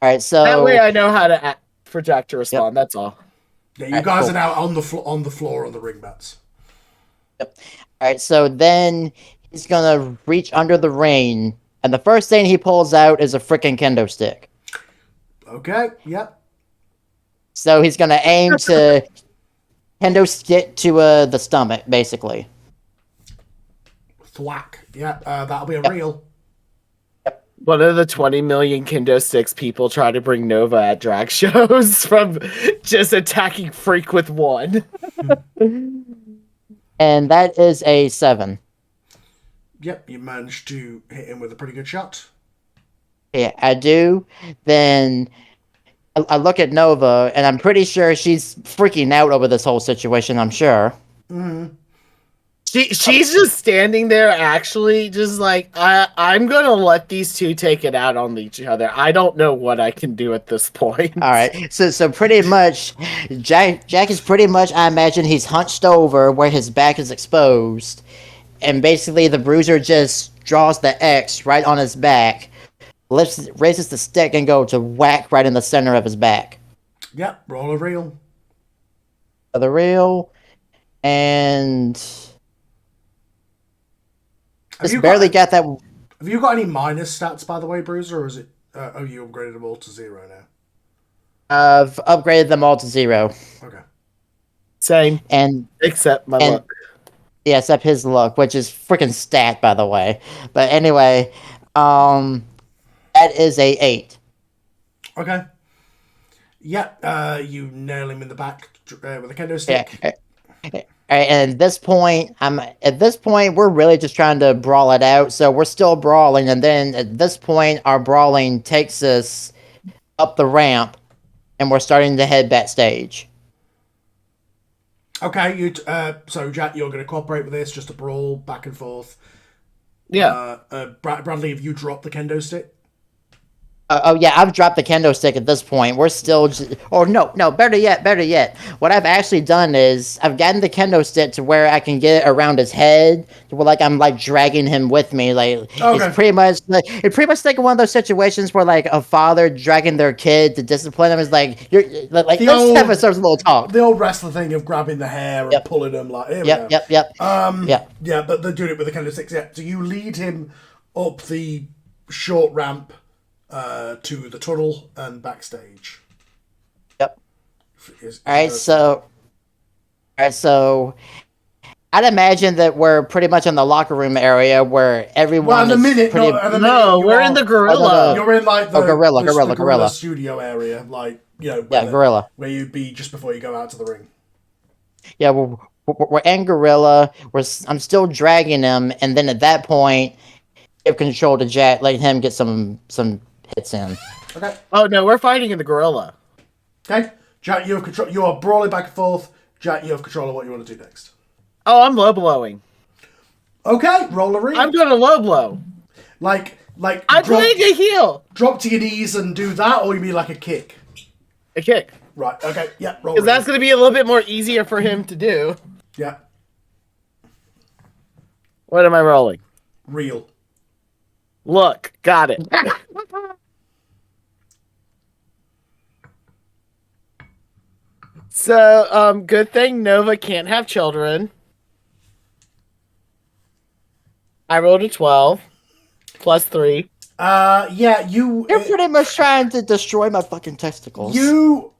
All right, so that way I know how to for Jack to respond. Yep. That's all. Yeah, you guys are now on the floor on the ring mats. Yep. All right, so then he's gonna reach under the ring, and the first thing he pulls out is a freaking kendo stick. Okay, yep. So he's gonna aim to kendo stick to the stomach, basically. Thwack. Yeah, that'll be a reel. Yep. One of the 20 million kendo sticks people try to bring Nova at drag shows from just attacking Freak with one. And that is a 7. Yep, you managed to hit him with a pretty good shot. Yeah, I do. Then I look at Nova, and I'm pretty sure she's freaking out over this whole situation, I'm sure. Mm-hmm. She's just standing there, actually, just like, I'm going to let these two take it out on each other. I don't know what I can do at this point. All right, so pretty much, Jack is pretty much, I imagine he's hunched over where his back is exposed. And basically, the Bruiser just draws the X right on his back, raises the stick, and go to whack right in the center of his back. Yep, roll a reel. The reel, and just barely got that. Have you got any minus stats, by the way, Bruiser, or is it? You upgraded them all to 0 now. I've upgraded them all to 0. Okay. Same, and except my luck. Yeah, except his luck, which is freaking stat, by the way. But anyway, that is a 8. Okay. Yeah, you nail him in the back with a kendo stick. Yeah. And at this point, we're really just trying to brawl it out. So we're still brawling, and then at this point, our brawling takes us up the ramp, and we're starting to head backstage. Okay, so Jack, you're going to cooperate with this, just a brawl back and forth. Yeah. Bradley, have you dropped the kendo stick? Oh yeah, I've dropped the kendo stick at this point. We're still, no, better yet. What I've actually done is I've gotten the kendo stick to where I can get it around his head, to where like I'm like dragging him with me. Like it's pretty much like one of those situations where like a father dragging their kid to discipline him is like you're like let's have a little talk. The old wrestler thing of grabbing the hair and pulling them like here we go. Yep. But they're doing it with the kendo sticks. Yeah, so you lead him up the short ramp. To the tunnel and backstage. Yep. All right, so I'd imagine that we're pretty much in the locker room area where everyone. Well, in a minute, we're in the gorilla. You're in like the gorilla studio area, like gorilla, where you'd be just before you go out to the ring. Yeah, we're in gorilla. I'm still dragging him, and then at that point, give control to Jack, let him get some hits in. Okay. Oh no, we're fighting in the gorilla. Okay, Jack, you have control. You are brawling back and forth. Jack, you have control of what you want to do next. Oh, I'm low blowing. Okay, roll a ring. I'm doing a low blow. Like I'm playing a heel. Drop to your knees and do that, or you mean like a kick? A kick. Right. Okay. Yeah. Roll. Because that's going to be a little bit more easier for him to do. Yeah. What am I rolling? Real. Look, got it. So, good thing Nova can't have children. I rolled a 12 plus 3. Yeah, you're pretty much trying to destroy my fucking testicles. You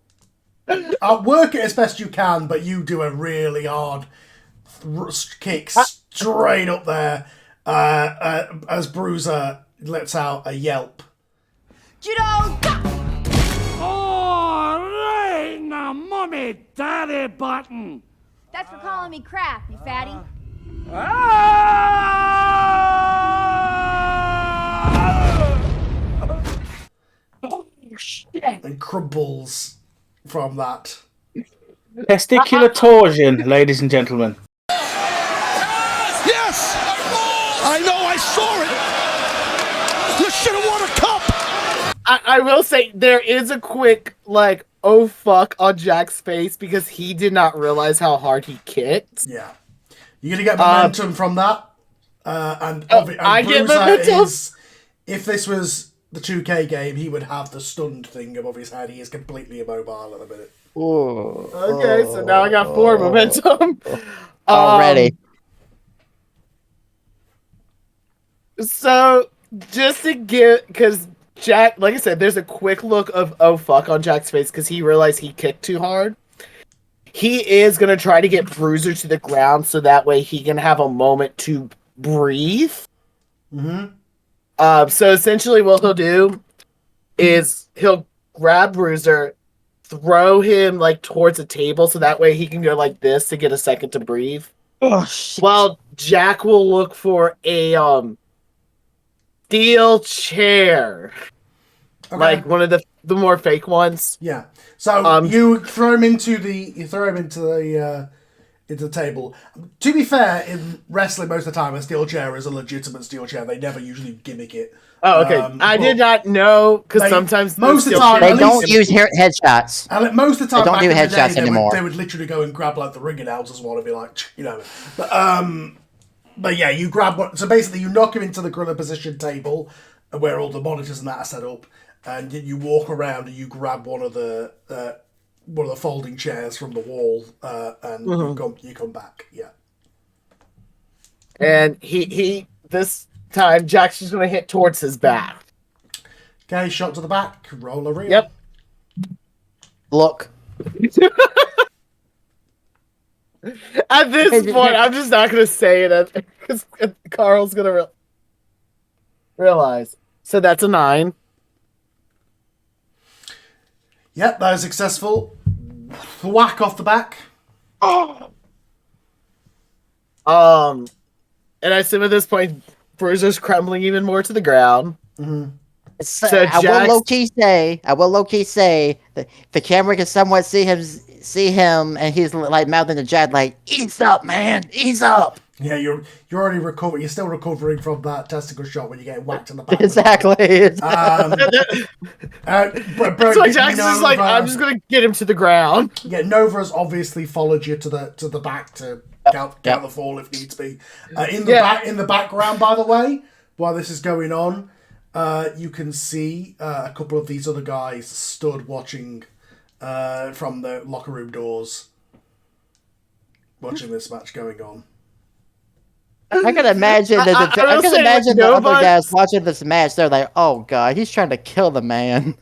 work it as best you can, but you do a really hard kick straight up there as Bruiser lets out a yelp. Judo! Oh, now, mommy, daddy button. That's for calling me crap, you fatty. And crumbles from that. Testicular torsion, ladies and gentlemen. Yes! I know, I saw it! You should have won a cup! I will say, there is a quick, like, oh fuck on Jack's face because he did not realize how hard he kicked. Yeah. You're going to get momentum from that. And I get Bruiser momentum. If this was the 2K game, he would have the stunned thing above his head. He is completely immobile at the minute. Okay, so now I got 4 momentum. Already. So, just to get, because Jack, like I said, there's a quick look of, oh fuck on Jack's face because he realized he kicked too hard. He is going to try to get Bruiser to the ground so that way he can have a moment to breathe. Mm-hmm. So essentially what he'll do is he'll grab Bruiser, throw him like towards a table so that way he can go like this to get a second to breathe. Oh, shit. Well, Jack will look for a steel chair. Okay. Like one of the more fake ones. Yeah. So you throw him into the table. To be fair, in wrestling, most of the time, a steel chair is a legitimate steel chair. They never usually gimmick it. Oh, okay. I did not know because sometimes most of the time they don't use headshots. And most of the time, they don't do headshots anymore. They would literally go and grab like the ring announcers one and be like, you know. But yeah, you grab one. So basically, you knock him into the gorilla position table where all the monitors and that are set up, and you walk around and you grab one of the folding chairs from the wall, and you come back. Yeah. And he this time Jack's just gonna hit towards his back. Okay, shot to the back. Roll a reel. Yep. Look. At this point, I'm just not gonna say it because Carl's gonna realize. So that's a 9. Yep, that is successful. Whack off the back. And I assume at this point, Bruiser's crumbling even more to the ground. Mm-hmm. So I will low key say that the camera can somewhat see him, and he's like mouthing to Jack like, "Ease up, man, ease up." Yeah, you're already recovering. You're still recovering from that testicle shot when you get whacked in the back. Exactly. That's why Jackson's like, I'm just gonna get him to the ground. Yeah, Nova's obviously followed you to the back to count the fall if needs be. In the background, by the way, while this is going on, you can see a couple of these other guys stood watching from the locker room doors, watching this match going on. I can imagine the other guys watching this match. They're like, "Oh God, he's trying to kill the man."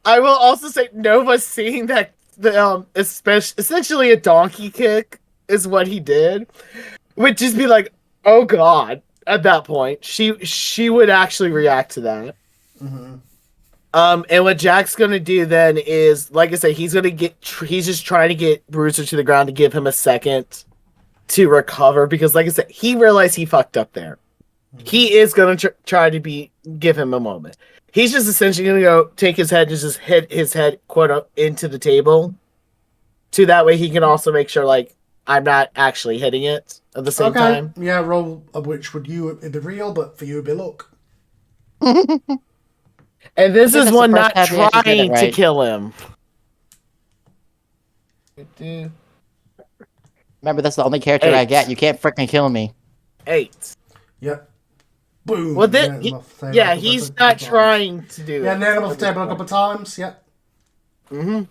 I will also say Nova seeing that essentially a donkey kick is what he did, would just be like, "Oh God!" At that point, she would actually react to that. Mm-hmm. And what Jack's gonna do then is, like I say, he's just trying to get Bruiser to the ground to give him a second to recover, because like I said, he realized he fucked up there. He is going to try to give him a moment. He's just essentially going to go take his head and just hit his head quote into the table, to that way he can also make sure like I'm not actually hitting it at the same time. Yeah, roll of which would you it'd be real, but for you it'd be luck. And this is one not trying to kill him. Remember, that's the only character I get. You can't freaking kill me. 8. Yep. Boom. Well, he's not trying to do it. Yeah, nail him off the table a couple of times. Yep. Mm-hmm.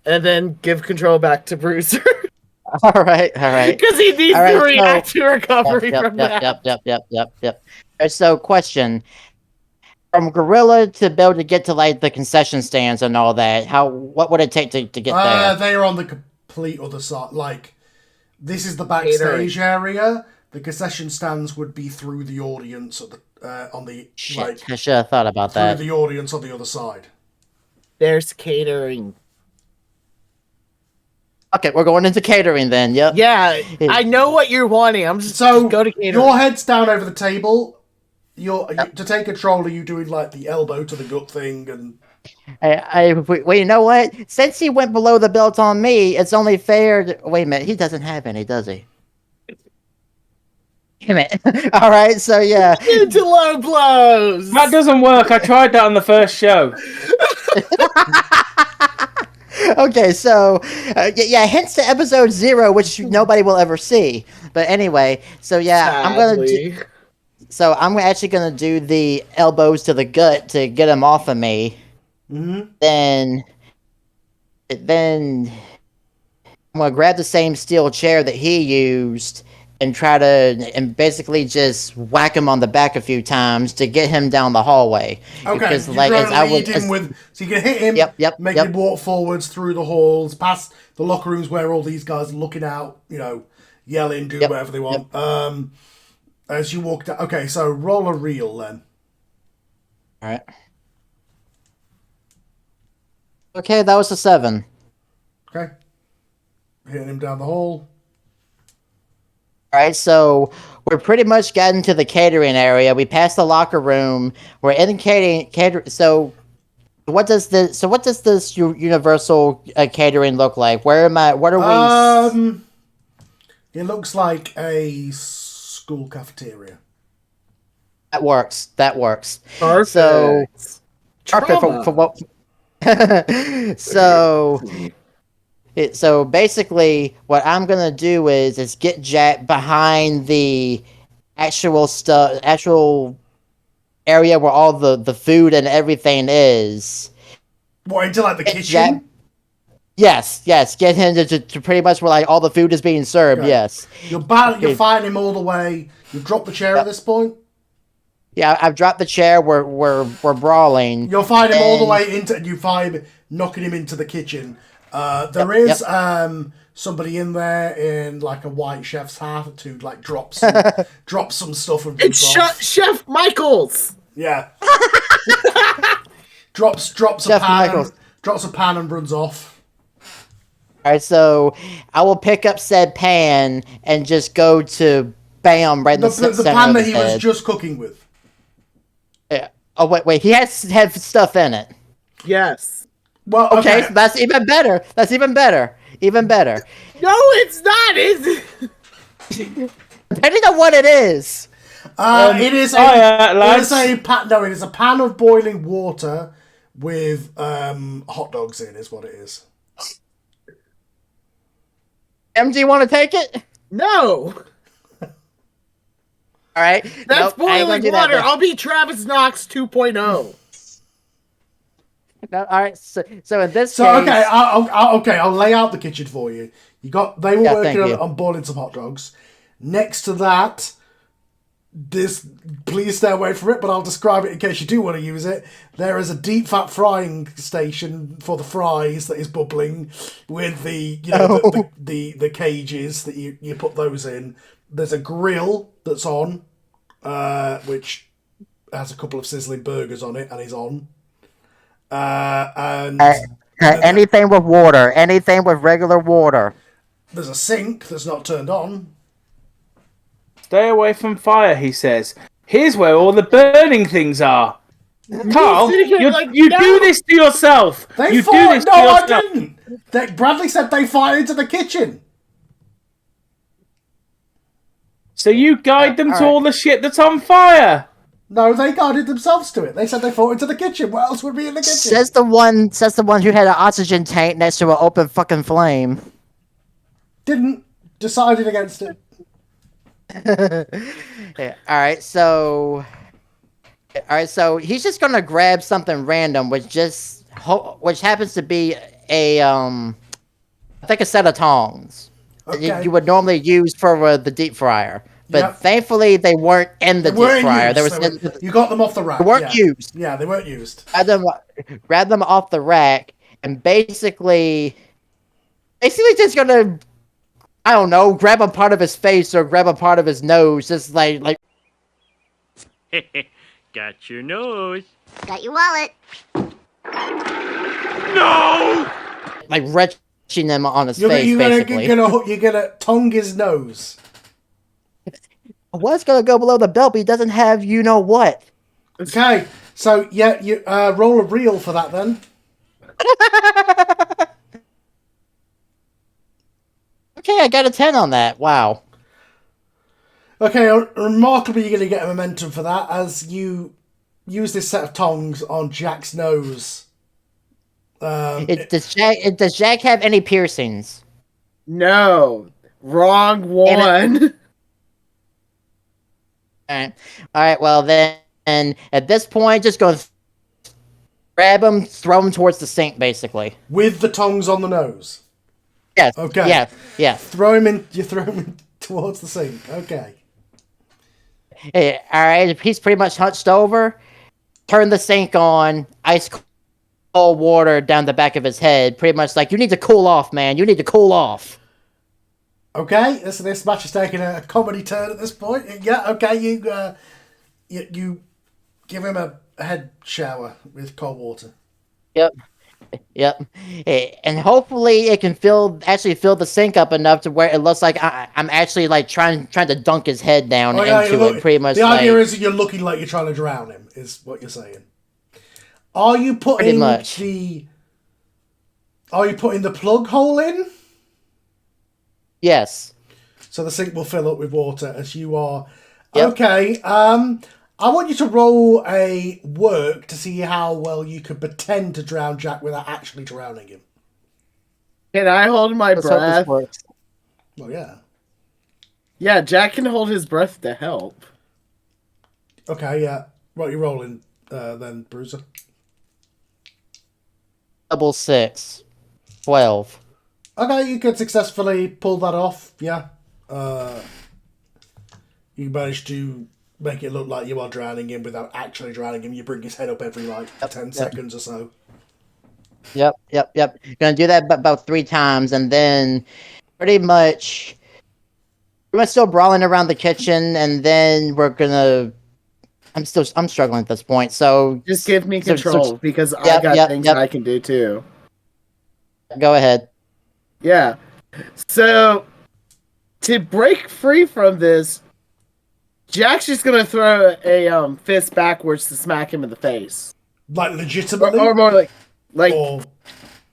And then give control back to Bruiser. All right. Because he needs to react to recovery from that. Yep. So, question. From Gorilla to be able to get to like the concession stands and all that, what would it take to get there? They are on the complete other side. Like, this is the backstage area. The concession stands would be through the audience on the Shit, I should have thought about that. Through the audience on the other side. There's catering. Okay, we're going into catering then. Yep. Yeah, I know what you're wanting. I'm just go to catering. Your head's down over the table. To take control, are you doing like the elbow to the gut thing and? Well, you know what? Since he went below the belt on me, it's only fair. Wait a minute, he doesn't have any, does he? Damn it! All right, so yeah. Into low blows. That doesn't work. I tried that on the first show. Okay, so hence to episode 0, which nobody will ever see. But anyway, so yeah, Sadly. I'm actually gonna do the elbows to the gut to get him off of me. Mm-hmm. Then I'm gonna grab the same steel chair that he used and basically just whack him on the back a few times to get him down the hallway. Okay, because, so you can hit him, make him walk forwards through the halls, past the locker rooms where all these guys are looking out, yelling, do whatever they want. As you walk down. Okay, so roll a reel then. All right. Okay, that was a 7. Okay. Hitting him down the hall. All right, so we're pretty much gotten to the catering area. We passed the locker room. We're in catering. So, what does this universal catering look like? What are we? It looks like a school cafeteria. That works. Perfect. So, perfect for what? So basically, what I'm gonna do is get Jack behind the actual area where all the food and everything is. What, into like the kitchen? Yes. Get him to pretty much where like all the food is being served. Okay. Yes. You're fighting him all the way. You've dropped the chair at this point. Yeah, I've dropped the chair. We're brawling. You'll find him all the way into. You find him knocking him into the kitchen. There is somebody in there in like a white chef's hat to like drop some stuff and it's Chef Michaels. Yeah. drops a pan and runs off. All right, so I will pick up said pan and just go to bam right in the center of his head. The pan that he was just cooking with. Yeah. Oh wait, he has stuff in it. Yes. Well, okay, so that's even better. Even better. No, it's not, is it? Depending on what it is. It is a pan of boiling water with hot dogs in, is what it is. Do you want to take it? No. All right. That's boiling water. That, I'll be Travis Knox 2.0. No, all right. So in this case, okay, I'll lay out the kitchen for you. They were working on boiling some hot dogs. Next to that, please stay away from it, but I'll describe it in case you do want to use it. There is a deep fat frying station for the fries that is bubbling with the cages that you put those in. There's a grill that's on, which has a couple of sizzling burgers on it and is on. And anything with water, anything with regular water. There's a sink that's not turned on. Stay away from fire, he says. Here's where all the burning things are. Carl, you do this to yourself. I didn't. Bradley said they fired into the kitchen. So you guide them to all the shit that's on fire. No, they guided themselves to it. They said they fought into the kitchen. What else would be in the kitchen? Says the one who had an oxygen tank next to an open fucking flame. Decided against it. Yeah, all right, so he's just gonna grab something random, which happens to be I think a set of tongs you would normally use for the deep fryer. But thankfully, they weren't in the deep fryer. You got them off the rack. They weren't used. Yeah, they weren't used. Grab them off the rack, and basically just gonna, I don't know, grab a part of his face or grab a part of his nose, just like. Got your nose. Got your wallet. No! Like retching them on his face, basically. You're gonna tongue his nose. I was gonna go below the belt, but he doesn't have you know what. Okay, so yeah, you roll a reel for that then. Okay, I got a 10 on that. Wow. Okay, remarkably, you're going to get a momentum for that as you use this set of tongs on Jack's nose. Does Jack have any piercings? No. Wrong one. All right. Well, then at this point, just go grab him, throw him towards the sink, basically. With the tongs on the nose? Yes. Okay. Yeah. You throw him in towards the sink. Okay. Hey, all right. He's pretty much hunched over. Turn the sink on. Ice cold water down the back of his head. Pretty much like, you need to cool off, man. You need to cool off. Okay. This match is taking a comedy turn at this point. Yeah. Okay. You give him a head shower with cold water. Yep. And hopefully it can actually fill the sink up enough to where it looks like I'm actually like trying to dunk his head down into it, pretty much. The idea is that you're looking like you're trying to drown him, is what you're saying. Are you putting the plug hole in? Yes. So the sink will fill up with water as you are. Yep. Okay. I want you to roll a work to see how well you could pretend to drown Jack without actually drowning him. Can I hold my breath? Well, yeah. Yeah, Jack can hold his breath to help. Okay, yeah. What are you rolling then, Bruiser? Double 6. 12. Okay, you could successfully pull that off, yeah. You managed to make it look like you are drowning him without actually drowning him. You bring his head up every 10 seconds or so. Yep. Gonna do that about 3 times, and then pretty much still brawling around the kitchen, and then we're gonna. I'm struggling at this point, so just give me control because I got things I can do too. Go ahead. Yeah. So to break free from this, Jack's just gonna throw a fist backwards to smack him in the face. Like legitimately? Or more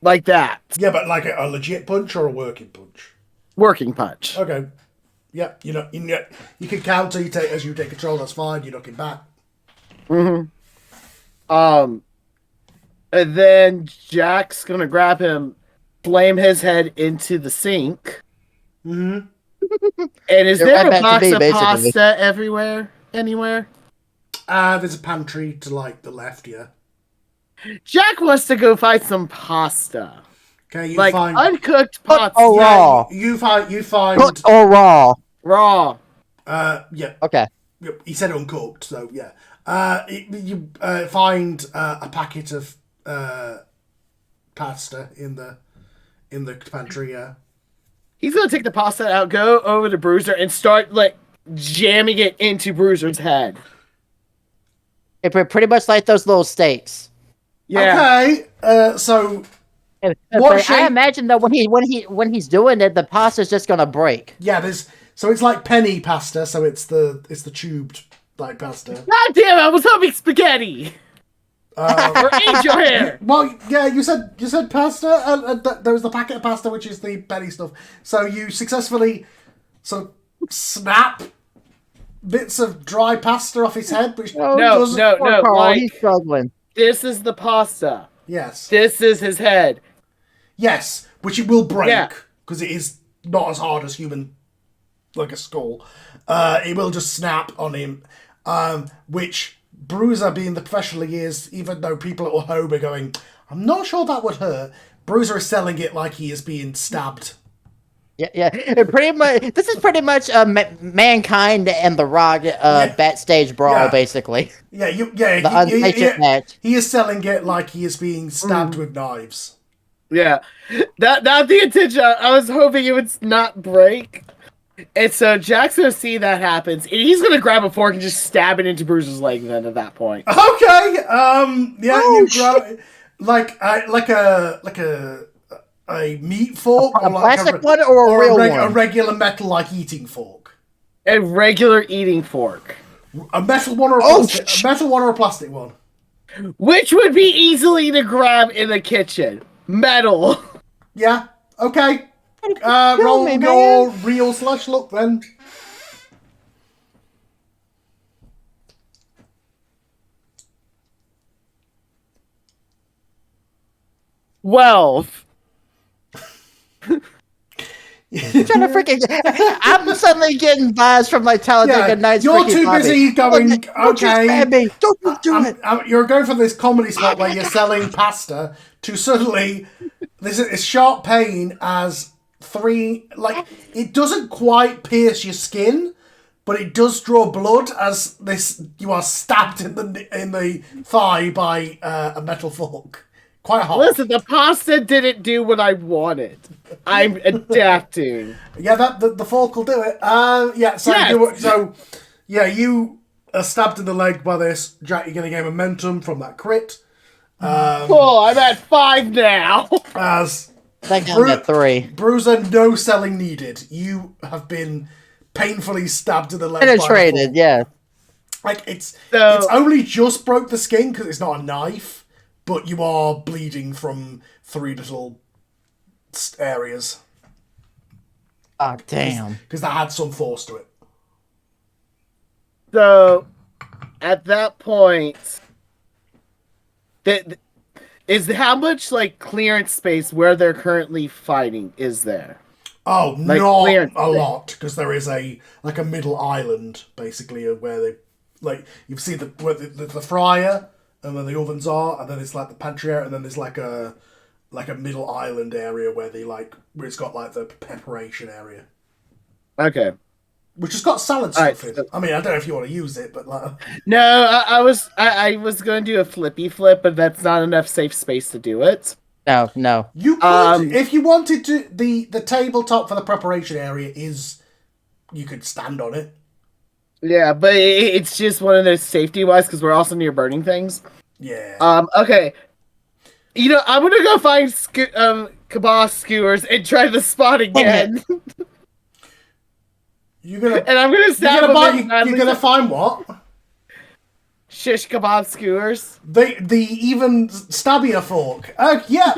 like that. Yeah, but like a legit punch or a working punch? Working punch. Okay. Yep. You can counter. As you take control. That's fine. You're knocking back. And then Jack's gonna grab him, flame his head into the sink. Mm-hmm. And is You're there right a back to box me, of basically. pasta anywhere? There's a pantry to the left. Yeah. Jack wants to go find some pasta. Okay. You Like find uncooked Cooked pasta. or raw? You find. Cooked or raw? Raw. Yeah. Okay. He said uncooked, so yeah. You find a packet of pasta in the pantry. Yeah. He's gonna take the pasta out, go over to Bruiser, and start jamming it into Bruiser's head. Pretty much like those little steaks. Yeah. Okay. So But shape? I imagine that when he's doing it, the pasta's just gonna break. yeah, it's like penny pasta, so it's the tubed like pasta. God damn it! I was hoping spaghetti. Or angel hair. Well, yeah, you said pasta. There was the packet of pasta, which is the penny stuff. So you successfully snap bits of dry pasta off his head, which No. Carl, Like, he's struggling. this is the pasta. yes, This is his head. yes, which it will break Yeah. because it is not as hard as human, like a skull. It will just snap on him, which Bruiser, being the professional he is, even though people at home are going, I'm not sure that would hurt. Bruiser is selling it like he is being stabbed. Yeah. Pretty much. This is pretty much Mankind and The Rock backstage brawl, Yeah. basically. Yeah, The unsanctioned match. He is selling it like he is being stabbed with knives. Yeah. Not the intention. I was hoping it would not break. And so Jack's gonna see that happens, and he's gonna grab a fork and just stab it into Bruiser's leg. Then at that point, Okay. Yeah, you grab it like a meat fork, A plastic one or a real one? a regular metal like eating fork. a regular eating fork, A metal one or a plastic one. which would be easily to grab in the kitchen. Metal. Yeah. Okay. Kill Roll me, your real / luck then. Well, I'm trying to freaking. I'm suddenly getting vibes from Talladega Nights. You're Ricky too Bobby. busy going. Don't you Okay. stab me. Don't you do it. You're going for this comedy slot where you're selling pasta to suddenly this sharp pain as it doesn't quite pierce your skin, but it does draw blood as you are stabbed in the thigh by a metal fork. Quite hard. listen, the pasta didn't do what I wanted. I'm adapting. Yeah, the fork will do it. Yeah, so Yes. you are stabbed in the leg by this. Jack, you're going to gain momentum from that crit. Cool, I'm at 5 now. As I think I'm at 3. Bruiser, no selling needed. You have been painfully stabbed in the leg. Penetrated, yeah. Like it's So- only just broke the skin because it's not a knife, but you are bleeding from 3 little areas Oh, damn. because that had some force to it. So, at that point, is how much clearance space where they're currently fighting is there? Oh, Like, not clearance a space. lot because there is a middle island basically of where they you see the fryer and then the ovens are, and then it's like the pantry area, and then there's like a middle island area where where it's got the preparation area, Okay. which has got salad Alright, stuff in. I mean, I don't know if you want to use it, but No, I was going to do a flippy flip, but that's not enough safe space to do it. No. you could if you wanted to. The tabletop for the preparation area you could stand on it. Yeah, but it's just one of those safety-wise because we're also near burning things. Yeah. Okay. I'm gonna go find Kabas skewers and try the spot again. You're gonna And I'm gonna stab him. you're gonna find what? shish kebab skewers. The even stabbier fork. Yeah.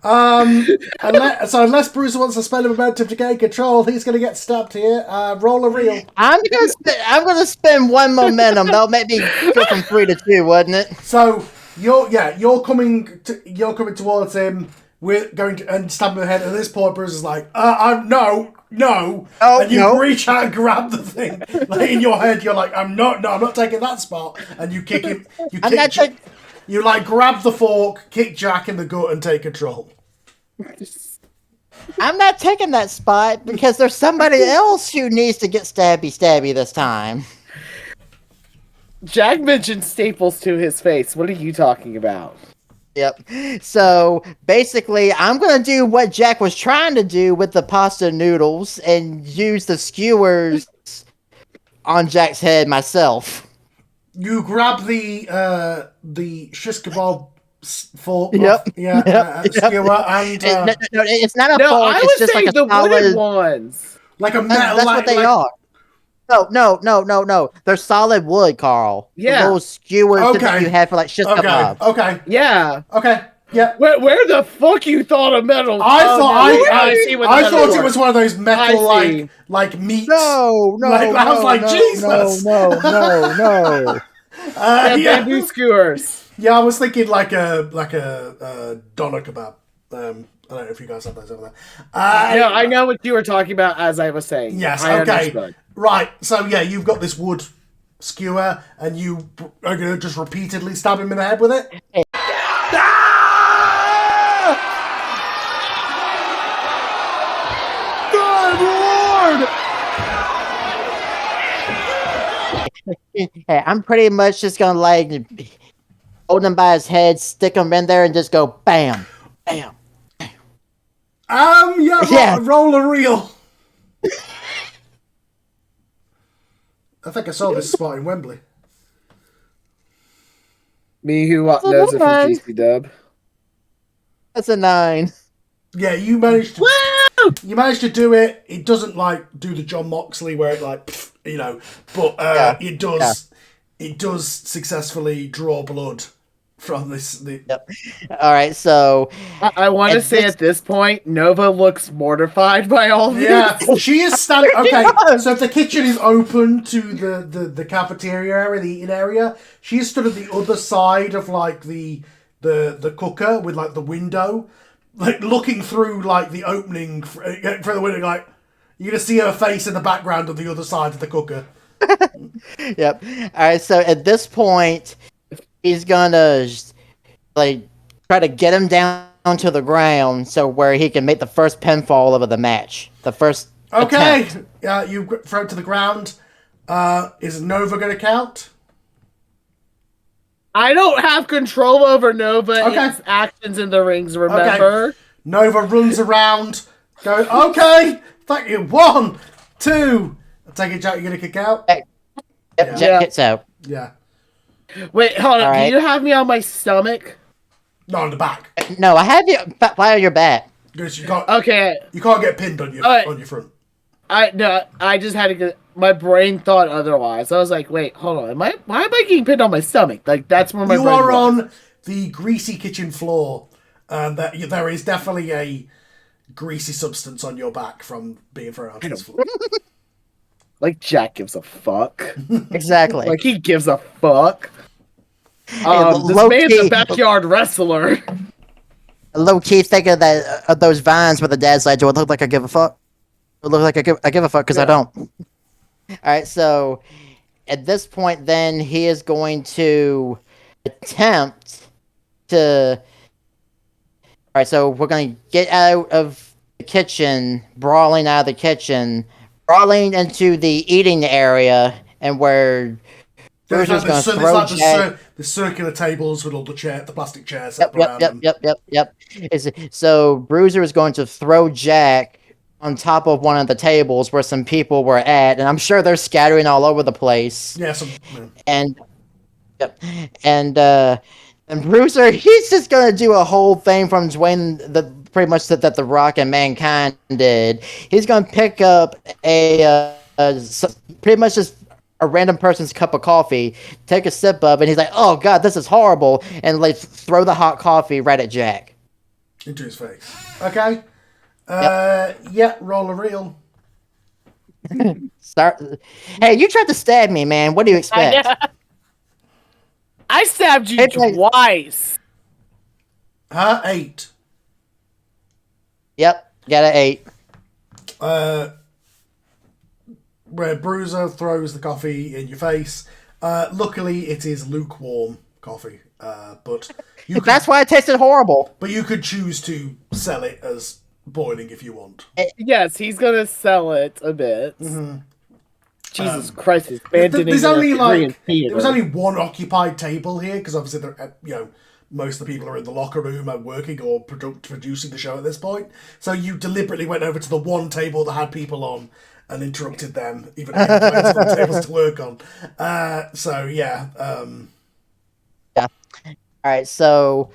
So unless Bruiser wants to spend a momentum to gain control, he's going to get stabbed here. Roll a reel. I'm gonna spend one momentum. That'll make me go from 3 to 2, wouldn't it? So you're coming towards him. We're going to and stab him in the head. At this point, Bruce is like, no, and you reach out and grab the thing. Like in your head, you're like, I'm not taking that spot, and you kick him. You like grab the fork, kick Jack in the gut, and take control. I'm not taking that spot because there's somebody else who needs to get stabby this time. Jack mentioned staples to his face. What are you talking about? Yep. So basically, I'm going to do what Jack was trying to do with the pasta noodles and use the skewers on Jack's head myself. You grab the shish kebab fork. Yep. Skewer and. No, it's not a fork. It's just like a the solid wooden ones. Like a metal. That's what they are. No. They're solid wood, Carl. Yeah. Those skewers that you have for like shish kebab. Okay. Yeah. Okay. Yeah. Where the fuck you thought of metal? I thought it was one of those metal like meats. No. I was like, Jesus. No. Bamboo skewers. Yeah, I was thinking like a doner kebab. I don't know if you guys have those over there. I know what you were talking about as I was saying. Yes, I okay. understood. Right, so yeah, you've got this wood skewer, and you are going to just repeatedly stab him in the head with it? Hey, I'm pretty much just going to like hold him by his head, stick him in there, and just go bam, bam. Roll a reel. I think I saw this spot in Wembley. Me who knows it from GC Dub. That's a 9. Yeah, you managed to do it. It doesn't like do the John Moxley where it like but it does successfully draw blood from this. Yep. All right, so I want to say at this point, Nova looks mortified by all this. Yeah, she is standing. Okay, so if the kitchen is open to the cafeteria area, the eating area, she is stood at the other side of like the cooker with like the window, like looking through like the opening for the window. Like you're gonna see her face in the background of the other side of the cooker. Yep. All right, so at this point, he's gonna like try to get him down to the ground so where he can make the first pinfall of the match. The first attempt. You throw it to the ground. Is Nova going to count? I don't have control over Nova's actions in the rings, remember? Okay. Nova runs around, goes, okay, thank you. 1, 2. I take it, Jack, you're going to kick out? Yep, Jack kicks out. Yeah. Wait, hold on. Right. Do you have me on my stomach? No, on the back. No, I have you. Why on your back? Because you can't. Okay. You can't get pinned on your front. I just had to get. My brain thought otherwise. I was like, wait, hold on. Why am I getting pinned on my stomach? Like that's where my brain You are was. on the greasy kitchen floor, and there is definitely a greasy substance on your back from being thrown onto this floor. Like Jack gives a fuck. Exactly. Like he gives a fuck. This man's a backyard wrestler. Low key think of that of those vines where the dad's like, "Do I look like I give a fuck? I look like I give a fuck because I don't." All right, so at this point, then he is going to attempt to. All right, so we're going to get out of the kitchen, brawling out of the kitchen, brawling into the eating area, and where Bruiser's going to throw Jack. The circular tables with all the plastic chairs set around them. Yep. So Bruiser is going to throw Jack on top of one of the tables where some people were at, and I'm sure they're scattering all over the place. Yeah, and Bruiser, he's just gonna do a whole thing from Dwayne, pretty much that The Rock and Mankind did. He's gonna pick up pretty much just a random person's cup of coffee, take a sip of it, and he's like, "Oh God, this is horrible," and like throw the hot coffee right at Jack. Into his face. Okay. Yeah, roll a reel. Hey, you tried to stab me, man. What do you expect? I stabbed you twice. 8. Yep, got an 8. Where Bruiser throws the coffee in your face. Luckily, it is lukewarm coffee. But that's why it tasted horrible. But you could choose to sell it as boiling if you want. Yes, he's gonna sell it a bit. Mm-hmm. Jesus Christ, this man didn't there's even only have a degree in like theater. there was only one occupied table here because obviously most of the people are in the locker room and working or producing the show at this point. So you deliberately went over to the one table that had people on and interrupted them, even though they had other tables to work on. So yeah. Yeah. All right. So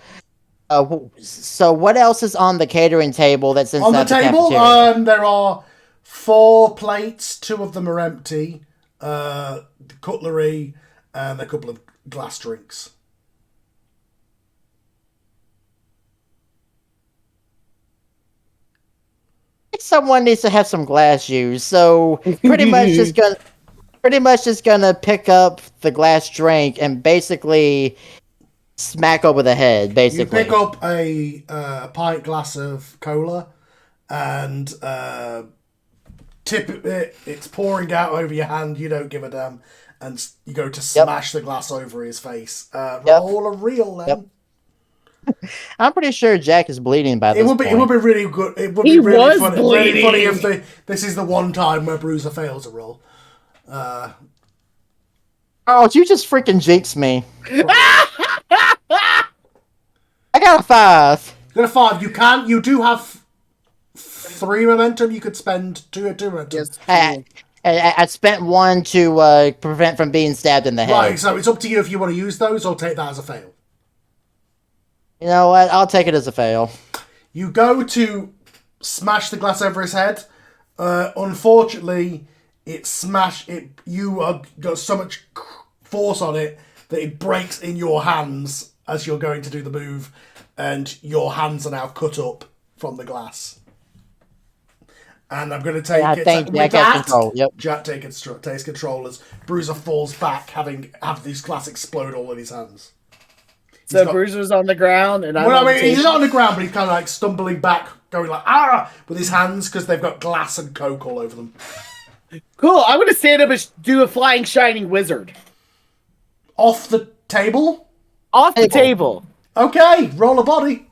what else is on the catering table that's inside on the table? cafeteria? There are 4 plates. 2 of them are empty. The cutlery and a couple of glass drinks. Someone needs to have some glass used, so pretty much just gonna pick up the glass drink and basically smack over the head. Basically, you pick up a pint glass of cola and tip it. It's pouring out over your hand. You don't give a damn, and you go to smash the glass over his face. Roll a reel then. Yep. I'm pretty sure Jack is bleeding by this point. It would be really good. It would He be really was funny, bleeding. really funny if this is the one time where Bruiser fails a roll. Oh, you just freaking jinxed me. I got a 5. You got a 5. You do have 3 momentum. You could spend 2 momentum. Yes. I spent 1 to prevent from being stabbed in the head. Right, so it's up to you if you want to use those or take that as a fail. You know what? I'll take it as a fail. You go to smash the glass over his head. Unfortunately, you got so much force on it that it breaks in your hands as you're going to do the move, and your hands are now cut up from the glass. And I'm going to take it. Jack With has that, control. Yep. Jack takes control as Bruiser falls back, having these glass explode all in his hands. So Bruiser's on the ground, and he's not on the ground, but he's kind of like stumbling back, going like with his hands because they've got glass and coke all over them. Cool. I'm gonna stand up and do a flying shining wizard Off the table. off the table. Okay, roll a body.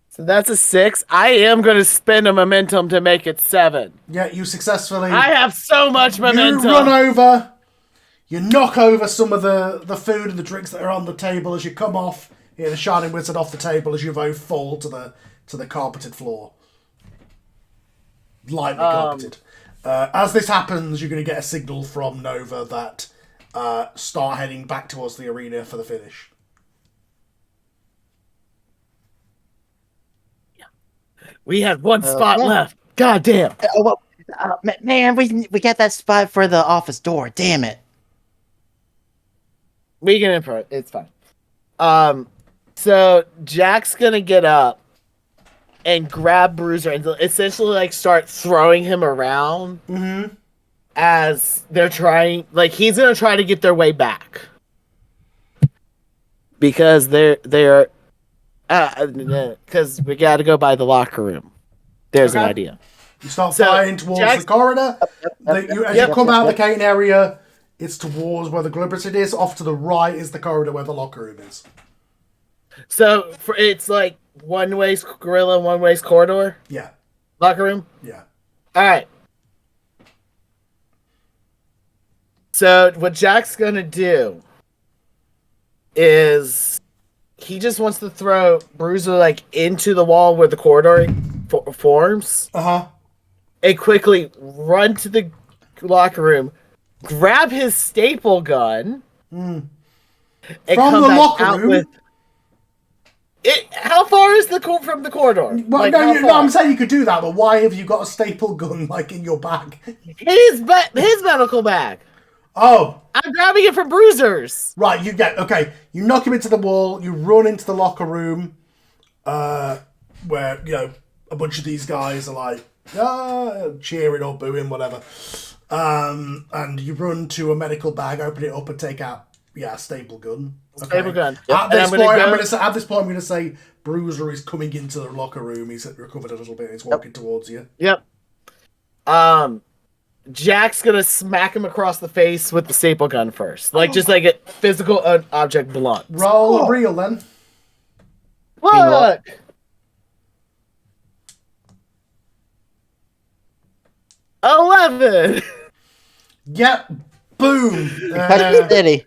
So that's a 6. I am gonna spend a momentum to make it 7. Yeah, you successfully. I have so much momentum. You run over. You knock over some of the food and the drinks that are on the table as you come off. You hear the shining wizard off the table as you both fall to the carpeted floor. Lightly carpeted. As this happens, you're going to get a signal from Nova that start heading back towards the arena for the finish. We have 1 spot left. God damn. Man, we got that spot for the office door. Damn it. We can improv. It's fine. So Jack's gonna get up and grab Bruiser and essentially like start throwing him around as they're trying. Like he's gonna try to get their way back because they're because we got to go by the locker room. There's an idea. You start flying towards the corridor. As you come out the cane area, it's towards where the glibberton is. Off to the right is the corridor where the locker room is. So it's like one way gorilla, one way corridor. Yeah. Locker room. Yeah. All right. So what Jack's gonna do is he just wants to throw Bruiser like into the wall where the corridor forms. And quickly run to the locker room, grab his staple gun, and From come the back locker out room? with it. How far is the from the corridor. Well, Like, no, how far? I'm saying you could do that, but why have you got a staple gun like in your bag? His medical bag. Oh, I'm grabbing it from Bruiser's. right. You knock him into the wall. You run into the locker room, where a bunch of these guys are like cheering or booing, whatever. And you run to a medical bag, open it up, and take out a staple gun. Okay. Staple gun. At this point, I'm going to say Bruiser is coming into the locker room. He's recovered a little bit. He's walking towards you. Yep. Jack's gonna smack him across the face with the staple gun first, just like a physical object blunt. Roll a reel then. Fuck. $11. Yep. Boom. Steady.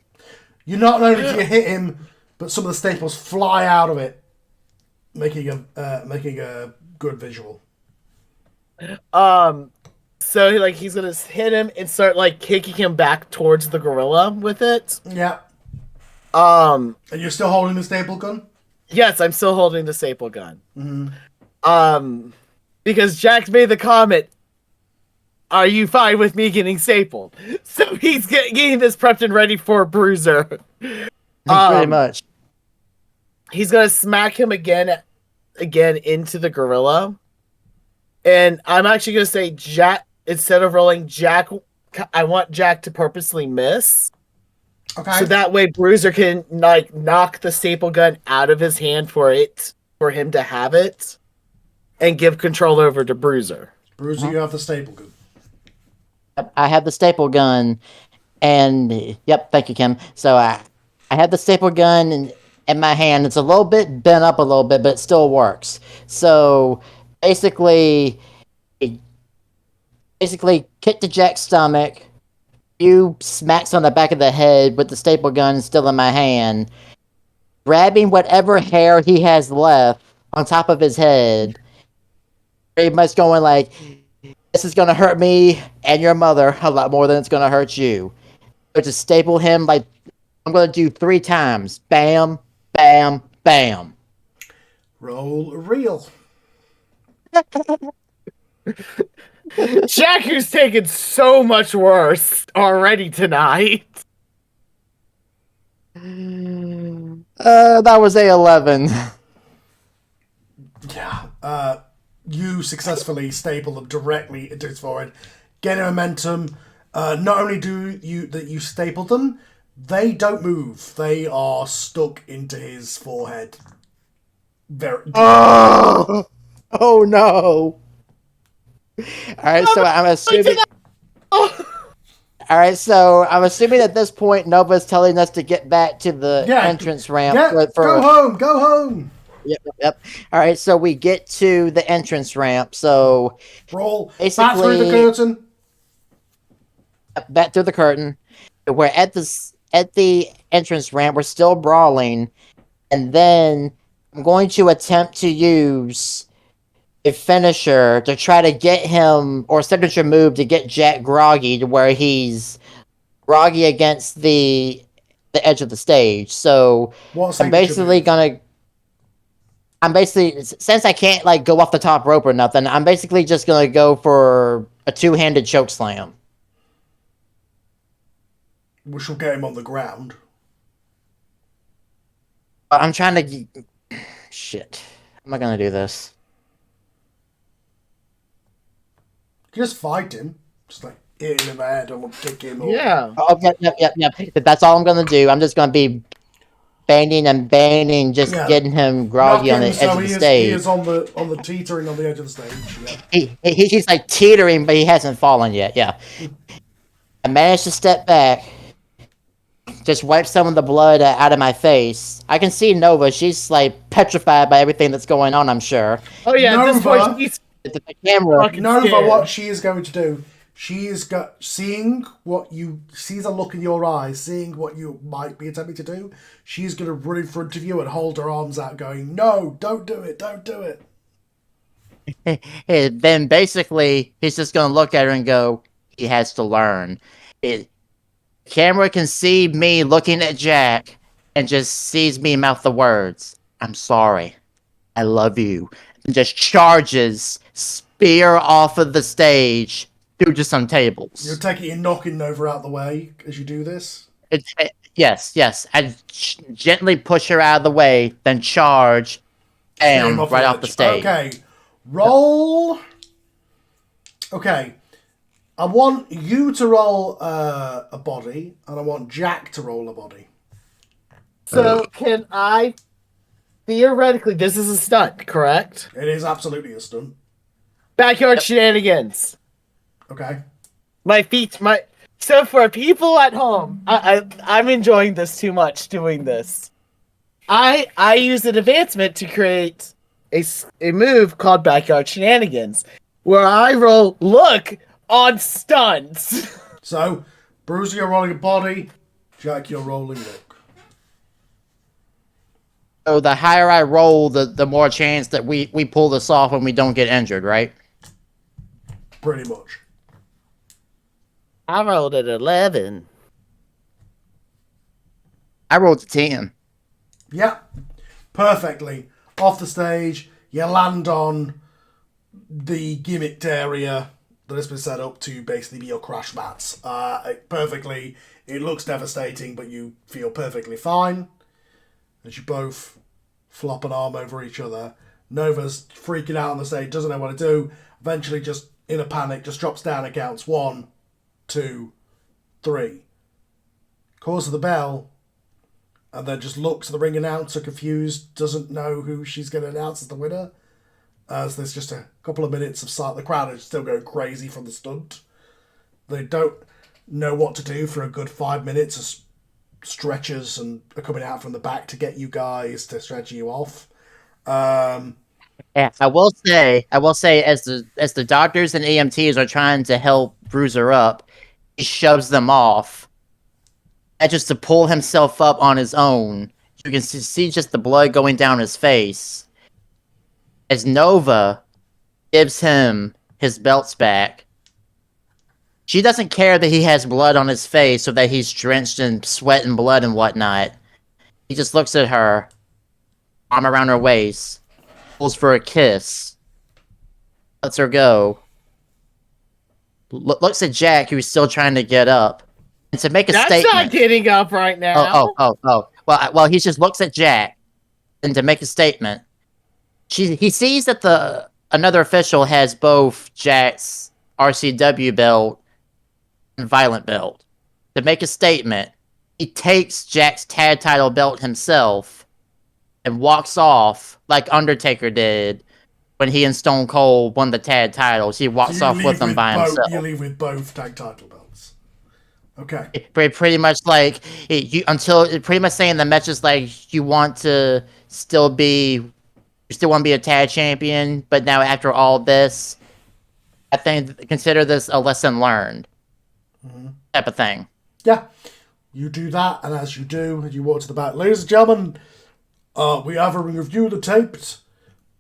You not only do you hit him, but some of the staples fly out of it, making a good visual. So he's gonna hit him and start kicking him back towards the gorilla with it. Yeah. And you're still holding the staple gun? Yes, I'm still holding the staple gun. Mm-hmm. Because Jack made the comment, "Are you fine with me getting stapled?" So he's getting this prepped and ready for Bruiser. Pretty much. He's gonna smack him again into the gorilla. And I'm actually gonna say Jack, instead of rolling Jack, I want Jack to purposely miss. Okay. So that way Bruiser can knock the staple gun out of his hand for him to have it and give control over to Bruiser. Bruiser, you have the staple gun. I have the staple gun, and thank you, Kim. So I have the staple gun in my hand. It's a little bit bent up a little bit, but it still works. So basically kick to Jack's stomach, few smacks on the back of the head with the staple gun still in my hand, grabbing whatever hair he has left on top of his head, pretty much going like, "This is going to hurt me and your mother a lot more than it's going to hurt you." But to staple him, I'm going to do 3 times. Bam, bam, bam. Roll a reel. Jack, who's taken so much worse already tonight. That was a 11. Yeah. You successfully staple them directly into his forehead, getting momentum. Not only do you staple them, they don't move. They are stuck into his forehead. Oh no! Alright, so I'm assuming. Alright, so I'm assuming at this point Nova's telling us to get back to the entrance ramp. Go home! Yep. Alright, so we get to the entrance ramp, so roll basically back through the curtain. Back through the curtain. We're at the entrance ramp, we're still brawling, and then I'm going to attempt to use a finisher to try to get him, or a signature move to get Jack groggy to where he's groggy against the edge of the stage. So I'm basically, since I can't go off the top rope or nothing, I'm basically just gonna go for a 2-handed choke slam. Which will get him on the ground. I'm trying to... Shit. How am I gonna do this? Just fight him. Just hit him in the head and we'll kick him off. Yeah. Oh, yep. That's all I'm gonna do. I'm just gonna be banging, just getting him groggy on the edge of the stage. He is on the teetering on the edge of the stage. Yeah. He's teetering, but he hasn't fallen yet. Yeah. I managed to step back, just wipe some of the blood out of my face. I can see Nova. She's petrified by everything that's going on, I'm sure. Oh yeah, at this point he's the camera. Nova, what she is going to do, she is seeing a look in your eyes, seeing what you might be attempting to do. She's going to run in front of you and hold her arms out, going, "No, don't do it, don't do it." Then basically, he's just going to look at her and go, "He has to learn." Camera can see me looking at Jack and just sees me mouth the words, "I'm sorry. I love you. And just charges, spear off of the stage through to some tables. You're taking and knocking Nova out the way as you do this? Yes. I gently push her out of the way, then charge, bam, right off the stage. Okay, roll. Okay, I want you to roll a body, and I want Jack to roll a body. So can I... Theoretically, this is a stunt, correct? It is absolutely a stunt. Backyard shenanigans. Okay. So for people at home, I'm enjoying this too much doing this. I use an advancement to create a move called Backyard Shenanigans, where I roll look on stunts. So, Bruiser, you're rolling a body. Jack, you're rolling look. So the higher I roll, the more chance that we pull this off when we don't get injured, right? Pretty much. I rolled at 11. I rolled a 10. Yeah, perfectly. Off the stage, you land on the gimmicked area that has been set up to basically be your crash mats. Perfectly. It looks devastating, but you feel perfectly fine. As you both flop an arm over each other. Nova's freaking out on the stage, doesn't know what to do. Eventually, just in a panic, just drops down and counts 1, 2, 3. Calls for the bell, and then just looks at the ring announcer confused, doesn't know who she's going to announce as the winner. As there's just a couple of minutes of silence. The crowd is still going crazy from the stunt. They don't know what to do for a good 5 minutes as stretchers and are coming out from the back to get you guys to stretch you off. Yeah, I will say, as the doctors and EMTs are trying to help Bruiser up, he shoves them off, and just to pull himself up on his own. You can see just the blood going down his face. As Nova gives him his belts back, she doesn't care that he has blood on his face or that he's drenched in sweat and blood and whatnot. He just looks at her, arm around her waist, pulls for a kiss, lets her go, looks at Jack, who's still trying to get up, and to make a statement. That's not getting up right now. Oh. Well, he just looks at Jack, and to make a statement. He sees that another official has both Jack's RCW belt and Violent belt. To make a statement, he takes Jack's tag title belt himself and walks off like Undertaker did when he and Stone Cold won the tag titles. He walks off with them by himself. You leave with both tag title belts. Okay. Pretty much like pretty much saying the match is like you want to still be a tag champion, but now after all this, I think consider this a lesson learned. Type of thing. Yeah. You do that, and as you do, you walk to the back. Ladies and gentlemen, we have a review of the tapes.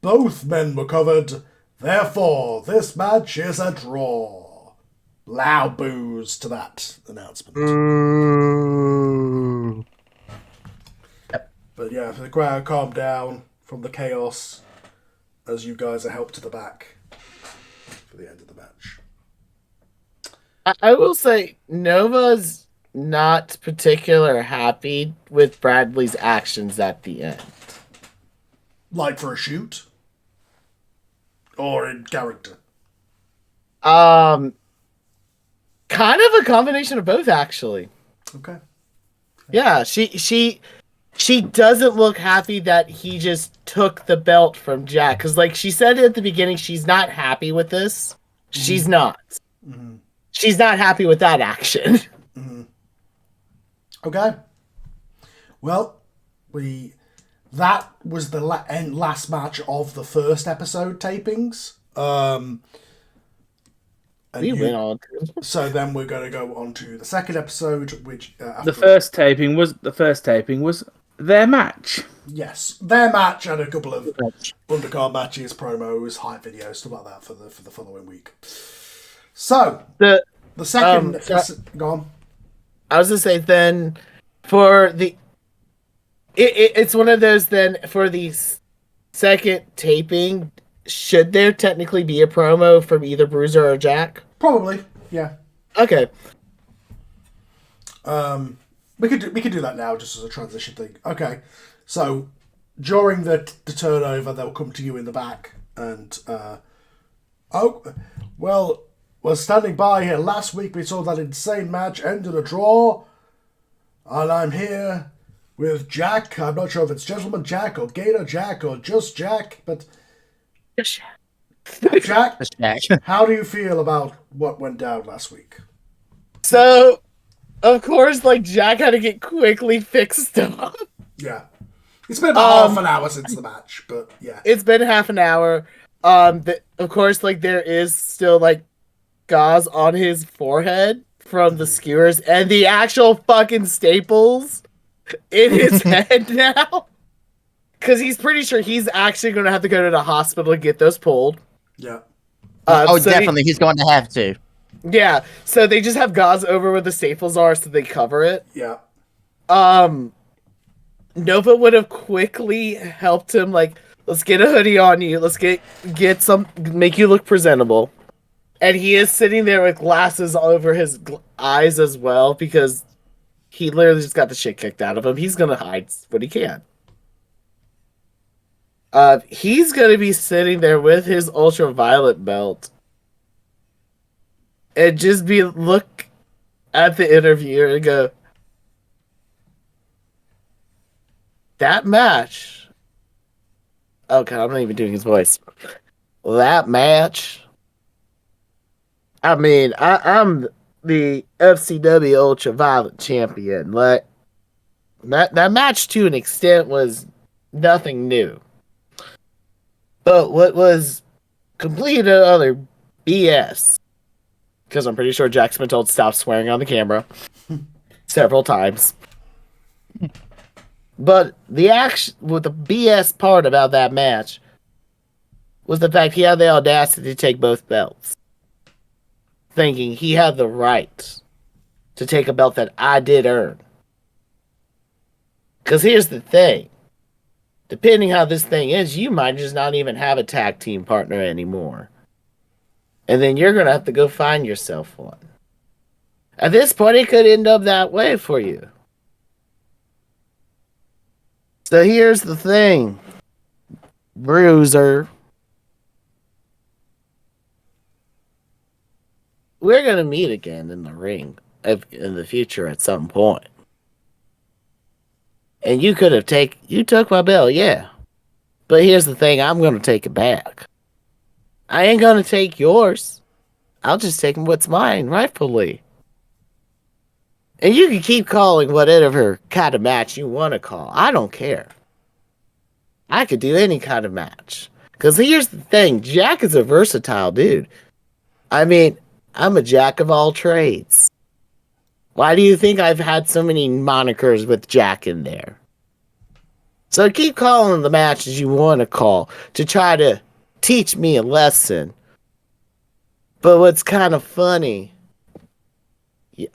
Both men were covered. Therefore, this match is a draw. Loud boos to that announcement. But yeah, the crowd calmed down from the chaos as you guys are helped to the back for the end of the match. I will say, Nova's not particularly happy with Bradley's actions at the end. Like for a shoot? Or in character? Kind of a combination of both, actually. Okay. Yeah, she doesn't look happy that he just took the belt from Jack. Because, like she said at the beginning, she's not happy with this. Mm-hmm. She's not. Mm-hmm. She's not happy with that action. Mm-hmm. Okay. Well, that was the last match of the first episode tapings. We went on. So then we're going to go on to the second episode, which the first taping was their match. Yes, their match and a couple of undercard matches, promos, hype videos, stuff like that for the following week. So the second, go on. I was gonna say then for the it's one of those then for the second taping, should there technically be a promo from either Bruiser or Jack? Probably, yeah. Okay. We could do that now just as a transition thing. Okay, so during the turnover, they'll come to you in the back and we're standing by here. Last week we saw that insane match end in a draw, and I'm here with Jack. I'm not sure if it's Gentleman Jack or Gator Jack or just Jack, but Jack, how do you feel about what went down last week? So, of course, like, Jack had to get quickly fixed up. Yeah. It's been about half an hour since the match, but yeah. It's been half an hour. Of course, like, there is still, like, gauze on his forehead from the skewers and the actual fucking staples in his head now. Because he's pretty sure he's actually going to have to go to the hospital to get those pulled. Yeah. Definitely. He's going to have to. Yeah. So they just have gauze over where the staples are so they cover it. Yeah. Nova would have quickly helped him, like, let's get a hoodie on you. Let's get some, make you look presentable. And he is sitting there with glasses all over his eyes as well because he literally just got the shit kicked out of him. He's going to hide what he can. He's going to be sitting there with his ultraviolet belt and just look at the interviewer and go, that match. Okay, I'm not even doing his voice. That match. I mean, I'm the FCW Ultraviolet champion. Like, that match to an extent was nothing new. But what was complete other BS, because I'm pretty sure Jack's been told to stop swearing on the camera several times. But the BS part about that match was the fact he had the audacity to take both belts, thinking he had the right to take a belt that I did earn. Because here's the thing. Depending how this thing is, you might just not even have a tag team partner anymore. And then you're going to have to go find yourself one. At this point, it could end up that way for you. So here's the thing. Bruiser. We're going to meet again in the ring in the future at some point. And you could have you took my belt, yeah. But here's the thing, I'm going to take it back. I ain't going to take yours. I'll just take what's mine, rightfully. And you can keep calling whatever kind of match you want to call. I don't care. I could do any kind of match. Because here's the thing, Jack is a versatile dude. I mean, I'm a jack of all trades. Why do you think I've had so many monikers with Jack in there? So keep calling the matches you want to call to try to teach me a lesson. But what's kind of funny,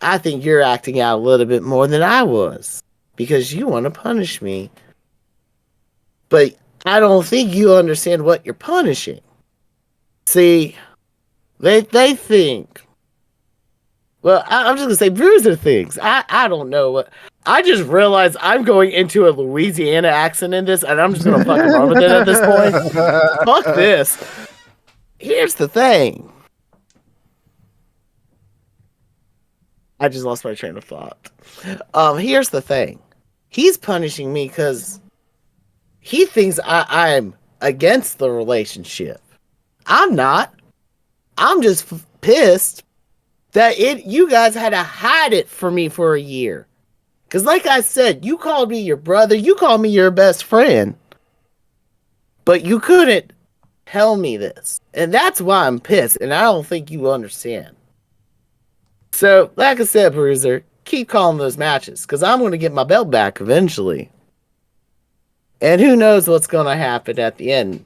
I think you're acting out a little bit more than I was. Because you want to punish me. But I don't think you understand what you're punishing. See, they think... Well, I'm just going to say Bruiser thinks. I don't know what... I just realized I'm going into a Louisiana accent in this, and I'm just going to fucking run with it at this point. Fuck this. Here's the thing. I just lost my train of thought. Here's the thing. He's punishing me because he thinks I'm against the relationship. I'm not. I'm just pissed that you guys had to hide it from me for a year. Because like I said, you called me your brother, you called me your best friend. But you couldn't tell me this. And that's why I'm pissed, and I don't think you understand. So, like I said, Bruiser, keep calling those matches, because I'm going to get my belt back eventually. And who knows what's going to happen at the end.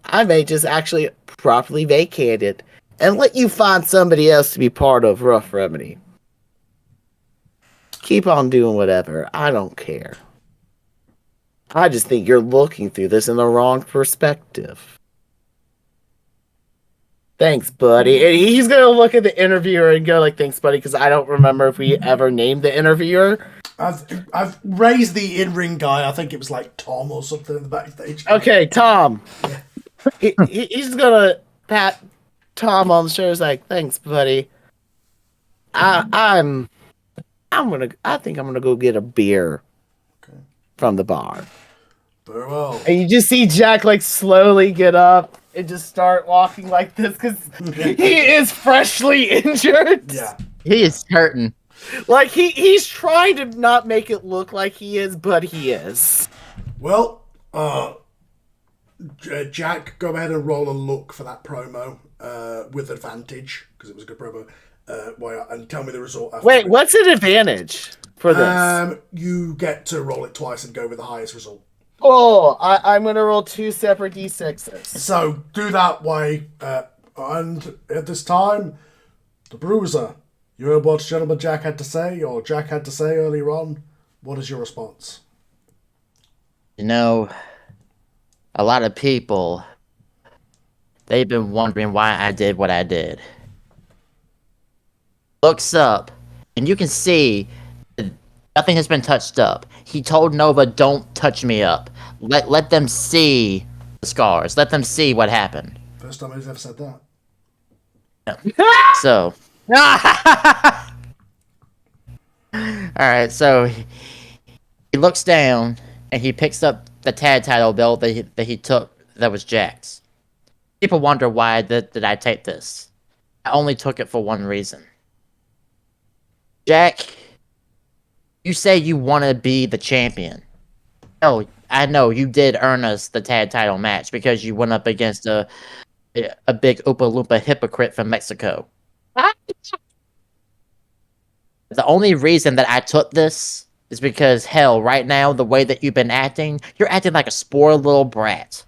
I may just actually properly vacate it and let you find somebody else to be part of Rough Remedy. Keep on doing whatever. I don't care. I just think you're looking through this in the wrong perspective. Thanks, buddy. And he's gonna look at the interviewer and go like, "Thanks, buddy," because I don't remember if we ever named the interviewer. I've raised the in-ring guy. I think it was like Tom or something in the backstage. Okay, Tom. He's gonna pat Tom on the shoulder. He's like, "Thanks, buddy. I think I'm gonna go get a beer from the bar." Very well. And you just see Jack like slowly get up and just start walking like this because he is freshly injured. Yeah. He is hurting. Like he's trying to not make it look like he is, but he is. Well, Jack, go ahead and roll a look for that promo with advantage because it was a good promo. And tell me the result. Wait, what's an advantage for this? You get to roll it twice and go with the highest result. Oh, I'm gonna roll 2 separate d6s. So do that way. And at this time, the Bruiser. You heard what Gentleman Jack had to say, or Jack had to say earlier on. What is your response? You know, a lot of people, they've been wondering why I did what I did. Looks up, and you can see nothing has been touched up. He told Nova, "Don't touch me up. Let them see the scars. Let them see what happened." First time he's ever said that. So, alright, so he looks down and he picks up the tag title belt that he took that was Jack's. People wonder why did I take this. I only took it for one reason. Jack, you say you want to be the champion. Oh, I know you did earn us the tag title match because you went up against a big Oompa Loompa hypocrite from Mexico. The only reason that I took this is because, hell, right now, the way that you've been acting, you're acting like a spoiled little brat.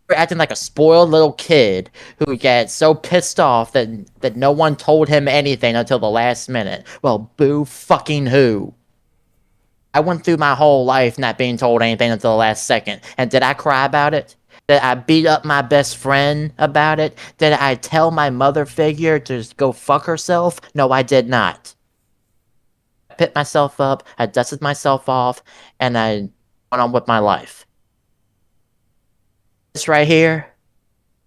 You're acting like a spoiled little kid who gets so pissed off that no one told him anything until the last minute. Well, boo fucking who? I went through my whole life not being told anything until the last second. And did I cry about it? Did I beat up my best friend about it? Did I tell my mother figure to go fuck herself? No, I did not. I picked myself up, I dusted myself off, and I went on with my life. This right here,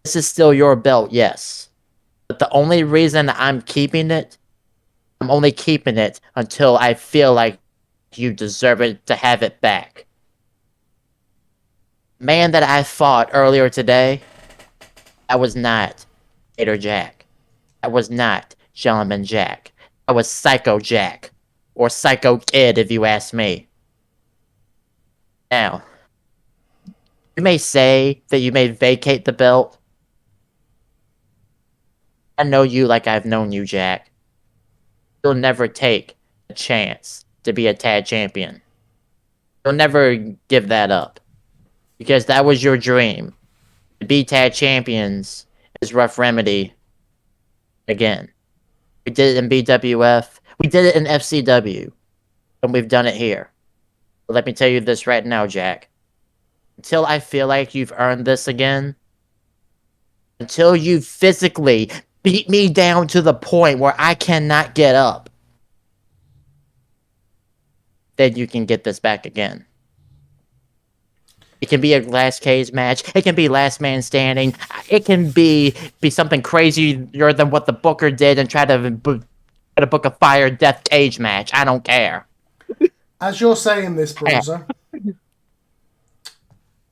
this is still your belt, yes. But the only reason I'm keeping it, I'm only keeping it until I feel like you deserve it to have it back. Man that I fought earlier today, I was not Gator Jack. I was not Gentleman Jack. I was Psycho Jack. Or Psycho Kid, if you ask me. Now, you may say that you may vacate the belt. I know you like I've known you, Jack. You'll never take a chance to be a tag champion. You'll never give that up. Because that was your dream. To be tag champions is Rough Remedy again. We did it in BWF. We did it in FCW. And we've done it here. But let me tell you this right now, Jack. Until I feel like you've earned this again, until you physically beat me down to the point where I cannot get up, then you can get this back again. It can be a glass cage match. It can be last man standing. It can be something crazier than what the booker did and try to book a fire death cage match. I don't care. As you're saying this, Bruiser,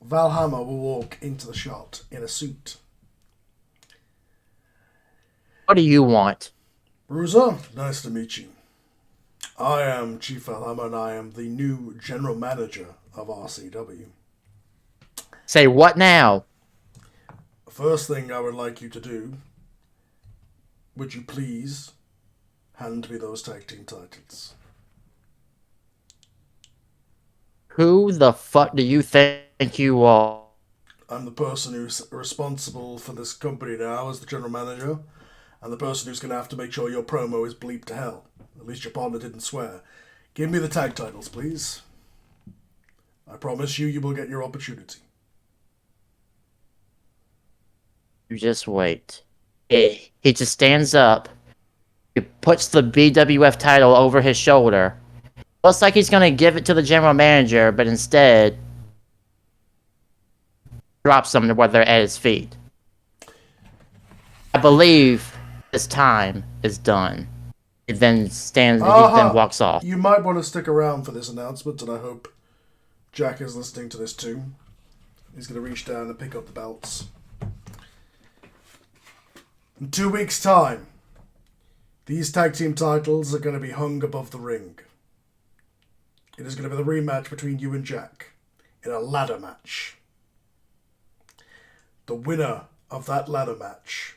Valhalla will walk into the shot in a suit. What do you want? Bruiser, nice to meet you. I am Chief Valhalla and I am the new general manager of RCW. Say what now? First thing I would like you to do, would you please hand me those tag team titles? Who the fuck do you think you are? I'm the person who's responsible for this company now as the general manager, and the person who's going to have to make sure your promo is bleeped to hell. At least your partner didn't swear. Give me the tag titles, please. I promise you will get your opportunity. You just wait. He just stands up. He puts the BWF title over his shoulder. Looks like he's gonna give it to the general manager, but instead drops them where they're at his feet. I believe his time is done. He then stands. He then walks off. You might want to stick around for this announcement, and I hope Jack is listening to this too. He's going to reach down and pick up the belts. In 2 weeks' time, these tag team titles are going to be hung above the ring. It is going to be the rematch between you and Jack in a ladder match. The winner of that ladder match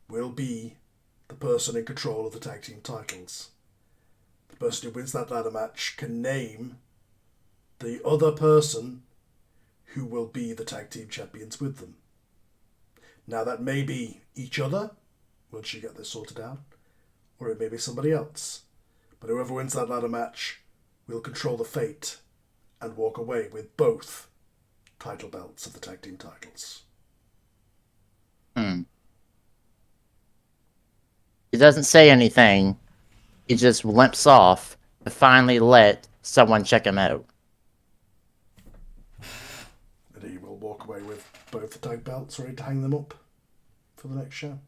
will be the person in control of the tag team titles. The person who wins that ladder match can name the other person who will be the tag team champions with them. Now that may be each other, once you get this sorted out, or it may be somebody else. But whoever wins that ladder match will control the fate and walk away with both title belts of the tag team titles. He doesn't say anything. He just limps off to finally let someone check him out. And he will walk away with both the tag belts, ready to hang them up for the next show.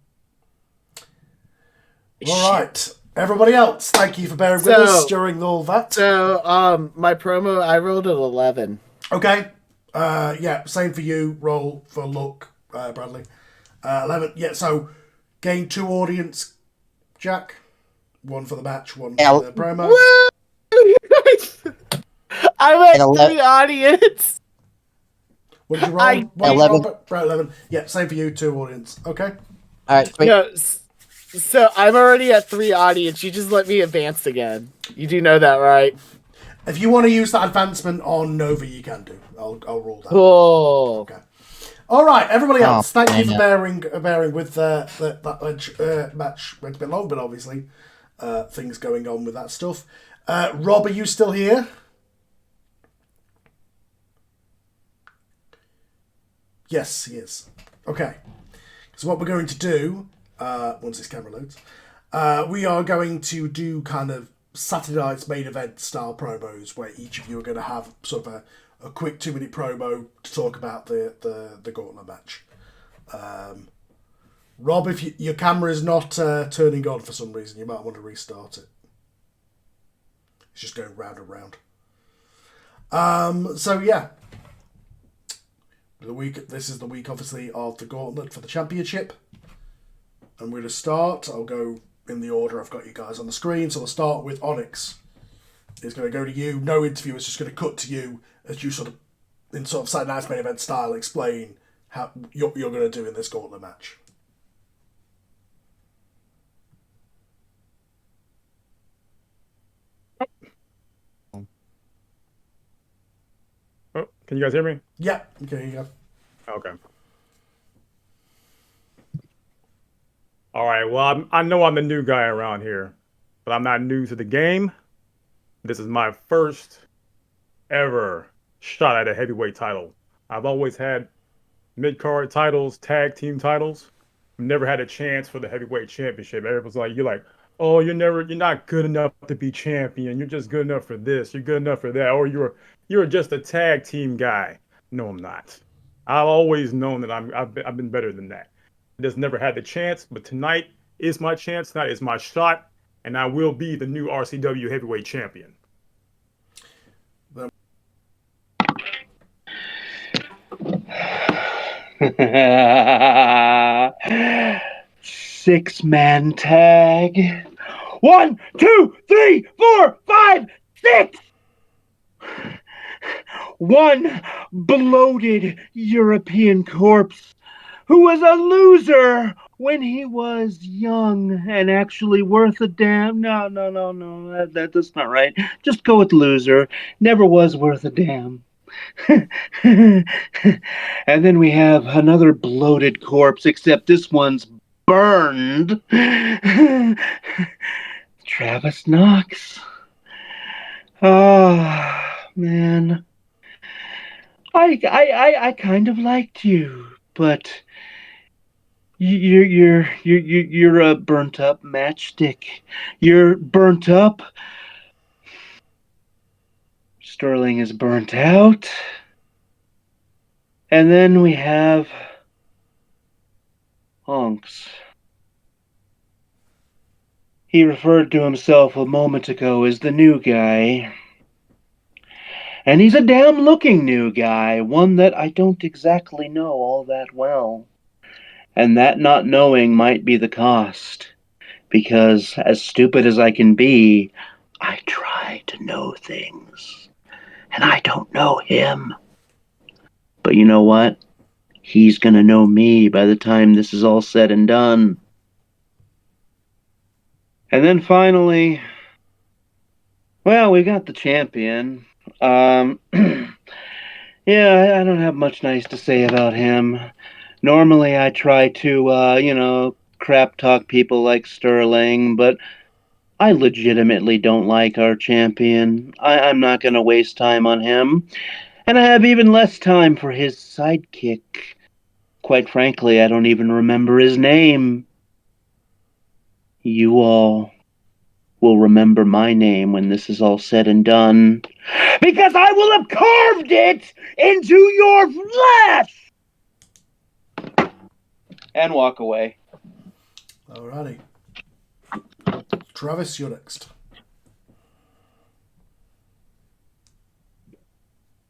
All right. Everybody else, thank you for bearing with us during all that. So, my promo, I rolled an 11. Okay. Yeah, same for you. Roll for luck, Bradley. 11. Yeah, so gain 2 audience, Jack. 1 for the match, 1 for the promo. I went 3 audience. What did you roll? 11. 11. Yeah, same for you, 2 audience. Okay. All right. Sweet. No, so I'm already at 3 audience. You just let me advance again. You do know that, right? If you want to use that advancement on Nova, you can do. I'll roll that. Cool. Okay. All right, everybody else, thank you for bearing with that match. Went a bit long, but obviously things going on with that stuff. Rob, are you still here? Yes, he is. Okay. So what we're going to do, once this camera loads, we are going to do kind of Saturday night's main event style promos where each of you are going to have sort of a quick 2-minute promo to talk about the Gauntlet match. Rob, if your camera is not turning on for some reason, you might want to restart it. It's just going round and round. So yeah, this is the week, obviously, of the Gauntlet for the championship. And we're going to start. I'll go in the order I've got you guys on the screen. So we'll start with Onyx. It's going to go to you. No interview. It's just going to cut to you as you sort of, in sort of Saturday Night's main event style, explain how you're going to do in this Gauntlet match. Oh, can you guys hear me? Yeah. Okay, you go. Okay. All right. Well, I know I'm the new guy around here, but I'm not new to the game. This is my first ever shot at a heavyweight title. I've always had mid-card titles, tag team titles. I've never had a chance for the heavyweight championship. Everyone's like, oh, you're not good enough to be champion. You're just good enough for this. You're good enough for that. Or you're just a tag team guy. No, I'm not. I've always known that I've been better than that. I just never had the chance, but tonight is my chance. Tonight is my shot, and I will be the new RCW heavyweight champion. Six-man tag. 1, 2, 3, 4, 5, 6. One bloated European corpse who was a loser when he was young and actually worth a damn. No, that's not right. Just go with loser. Never was worth a damn. And then we have another bloated corpse, except this one's burned. Travis Knox. Oh, man. I kind of liked you, but you're a burnt up matchstick. You're burnt up. Sterling is burnt out. And then we have Honks. He referred to himself a moment ago as the new guy. And he's a damn looking new guy, one that I don't exactly know all that well. And that not knowing might be the cost. Because as stupid as I can be, I try to know things. And I don't know him. But you know what? He's gonna know me by the time this is all said and done. And then finally, well, we got the champion. Yeah, I don't have much nice to say about him. Normally I try to, crap talk people like Sterling, but I legitimately don't like our champion. I'm not gonna waste time on him. And I have even less time for his sidekick. Quite frankly, I don't even remember his name. You all will remember my name when this is all said and done. Because I will have carved it into your flesh! And walk away. Alrighty. Travis, you're next.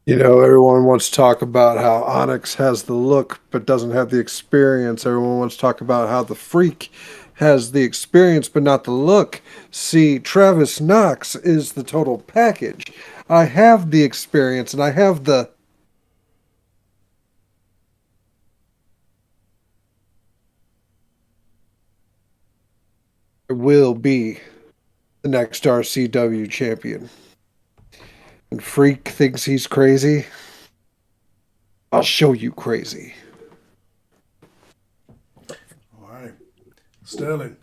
You know, everyone wants to talk about how Onyx has the look but doesn't have the experience. Everyone wants to talk about how the Freak has the experience but not the look. See, Travis Knox is the total package. I have the experience and I have the... will be the next RCW champion. And Freak thinks he's crazy. I'll show you crazy. All right. Sterling.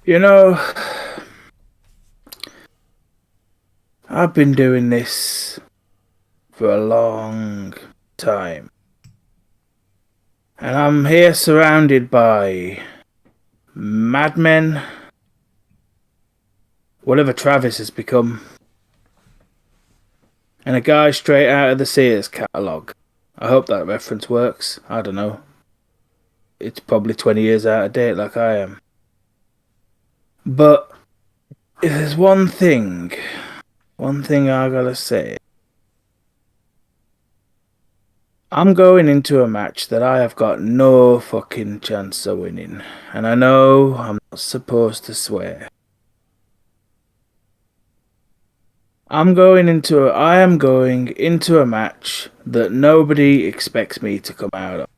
You know, I've been doing this for a long time. And I'm here surrounded by madmen, whatever Travis has become, and a guy straight out of the Sears catalogue. I hope that reference works. I don't know. It's probably 20 years out of date like I am. But if there's one thing I gotta say, I'm going into a match that I have got no fucking chance of winning. And I know I'm not supposed to swear. I am going into a match that nobody expects me to come out of.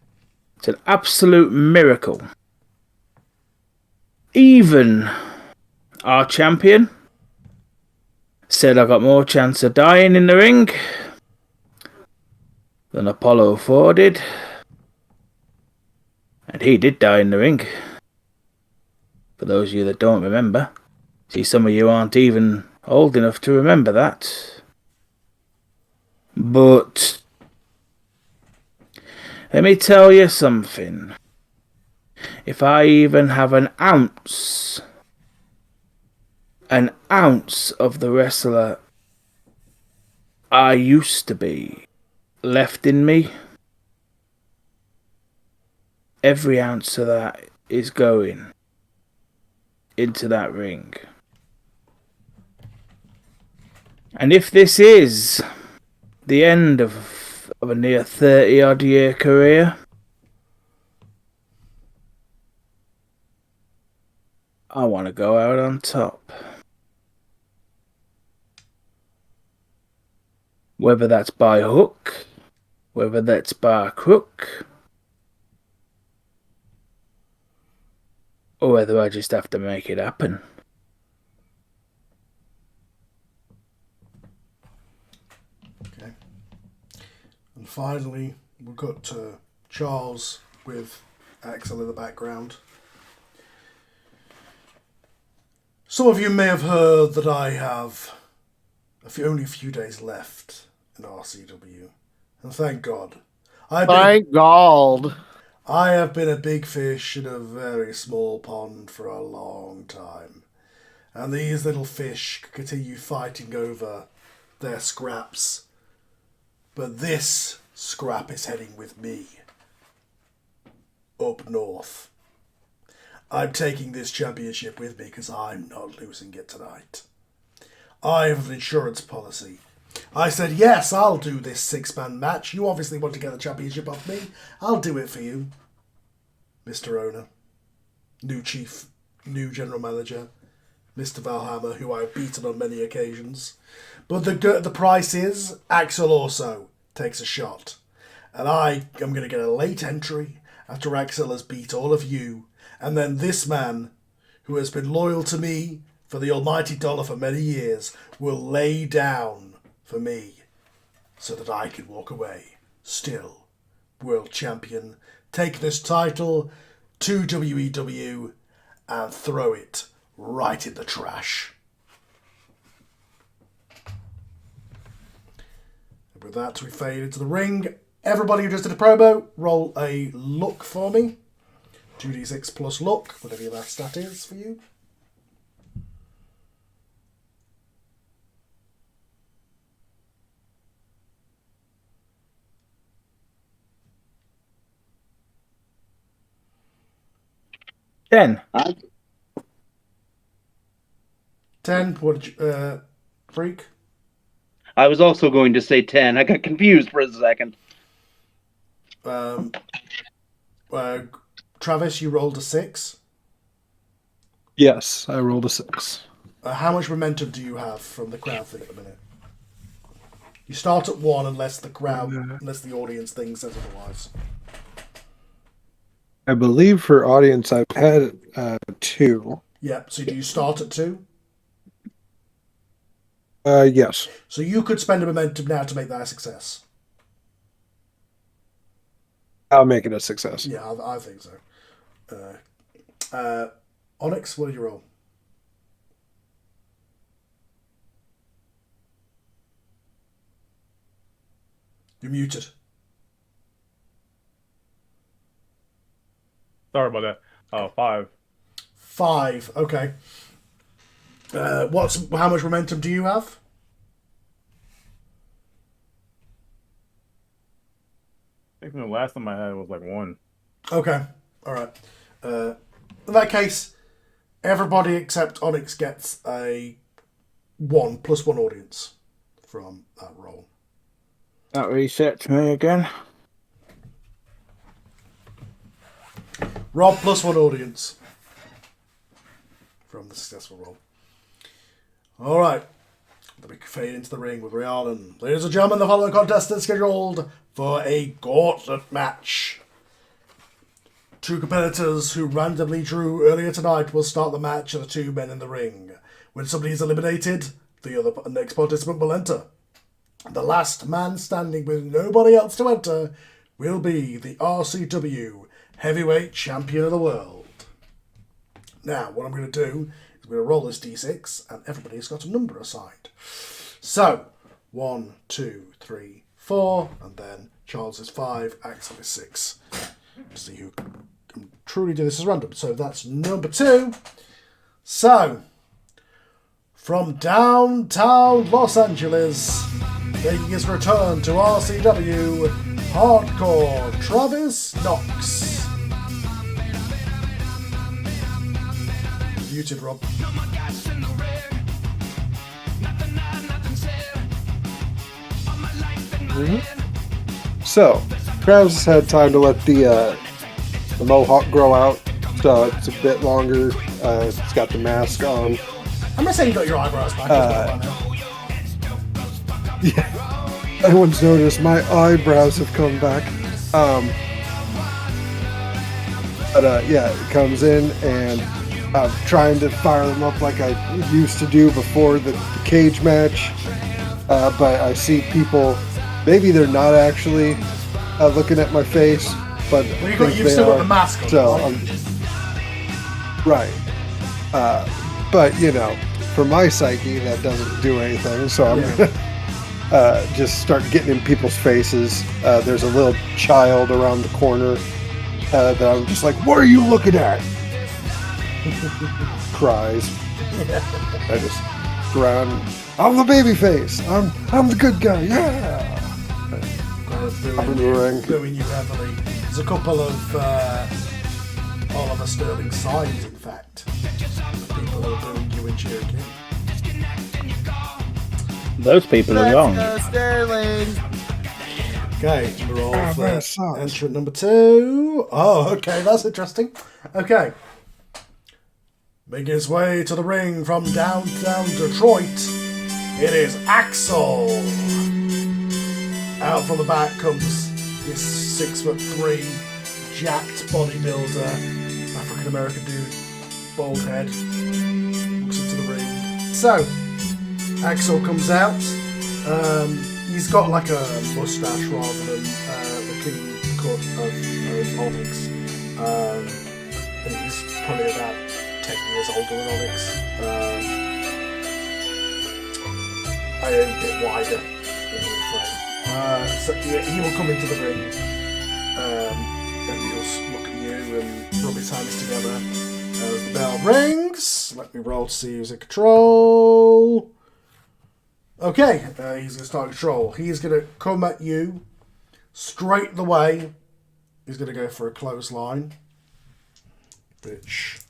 It's an absolute miracle. Even our champion said I got more chance of dying in the ring than Apollo 4 did. And he did die in the ring. For those of you that don't remember. See, some of you aren't even old enough to remember that. But let me tell you something. If I even have an ounce of the wrestler I used to be left in me, every ounce of that is going into that ring. And if this is the end of a near 30-odd year career, I want to go out on top. Whether that's by hook, whether that's by crook, or whether I just have to make it happen. Okay. And finally, we've got Charles with Axel in the background. Some of you may have heard that I have only a few days left in RCW. And thank God. Thank God. I have been a big fish in a very small pond for a long time. And these little fish continue fighting over their scraps. But this scrap is heading with me. Up north. I'm taking this championship with me because I'm not losing it tonight. I have an insurance policy. I said, yes, I'll do this 6-man match. You obviously want to get the championship off me. I'll do it for you. Mr. Owner. New chief. New general manager. Mr. Valhammer, who I've beaten on many occasions. But the price is, Axel also takes a shot. And I am going to get a late entry after Axel has beat all of you. And then this man, who has been loyal to me for the almighty dollar for many years, will lay down for me so that I can walk away. Still, world champion. Take this title to WEW and throw it right in the trash. And with that, we fade into the ring. Everybody who just did a promo, roll a luck for me. 2d6 plus luck, whatever your last stat is for you. Ten. 10, what, Freak? I was also going to say 10. I got confused for a second. Travis, you rolled a 6. Yes, I rolled a 6. How much momentum do you have from the crowd thing at the minute? You start at 1 unless the audience thing says otherwise. I believe for audience I've had 2. Yeah, so do you start at 2? Yes. So you could spend a momentum now to make that a success. I'll make it a success. Yeah, I think so. Onyx, what did you roll? You're muted. Sorry about that. 5. 5, okay. How much momentum do you have? I think the last time I had was like 1. Okay, alright. In that case, everybody except Onyx gets a 1 + 1 audience from that roll. That resets me again. Rob +1 audience from the successful roll. Alright. Then we fade into the ring with Ray Allen. Ladies and gentlemen, the following contest is scheduled for a gauntlet match. 2 competitors who randomly drew earlier tonight will start the match of the 2 men in the ring. When somebody is eliminated, the next participant will enter. The last man standing with nobody else to enter will be the RCW Heavyweight Champion of the World. Now, what I'm going to do is I'm going to roll this d6, and everybody's got a number assigned. So, 1, 2, 3, 4, and then Charles is 5, Axel is 6. To see who can truly do this as random. So that's number 2. So, from downtown Los Angeles, making his return to RCW, Hardcore Travis Knox. Muted, Rob. So, Travis had time to let the mohawk grow out, so it's a bit longer. It's got the mask on. I'm not saying you got your eyebrows back. Yeah, everyone's noticed my eyebrows have come back. But yeah, it comes in and I'm trying to fire them up like I used to do before the cage match. But I see people, maybe they're not actually looking at my face, but you've still got the mask on. So, right. But, you know, for my psyche, that doesn't do anything. So I'm gonna just start getting in people's faces. There's a little child around the corner that I'm just like, "What are you looking at?" Cries. I just go around. I'm the baby face. I'm the good guy. Yeah. Booing you heavily. There's a couple of Oliver Sterling signs, in fact. People are booing you and cheering you. Those people are wrong. Sterling. Okay, we're all for entrant number 2. Oh, okay, that's interesting. Okay. Making his way to the ring from downtown Detroit, it is Axel. Out from the back comes this 6'3" jacked bodybuilder, African American dude, bald head, walks into the ring. So, Axel comes out. He's got like a mustache rather than the clean cut of Onyx. I think he's probably about 10 years older than Onyx. A bit wider in the frame. So yeah, he will come into the ring and he'll look at you and rub his hands together as the bell rings. Let me roll to see who's in control. Okay, he's going to start control. He's going to come at you straight the way. He's going to go for a clothesline. Which...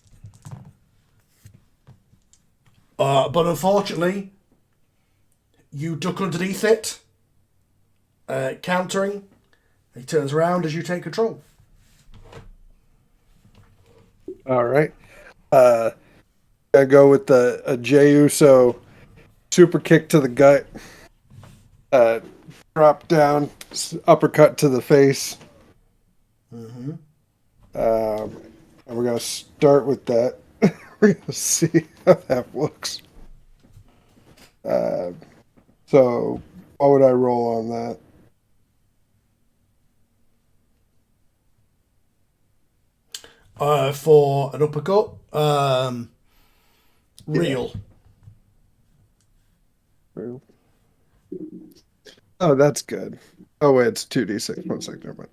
but unfortunately, you duck underneath it, countering. He turns around as you take control. All right. I go with a Jey Uso super kick to the gut, drop down, uppercut to the face. Mm-hmm. And we're going to start with that. We're going to see how that looks. So, what would I roll on that? For an uppercut, real. Oh, that's good. Oh, wait, it's 2d6. 1 second, never mind.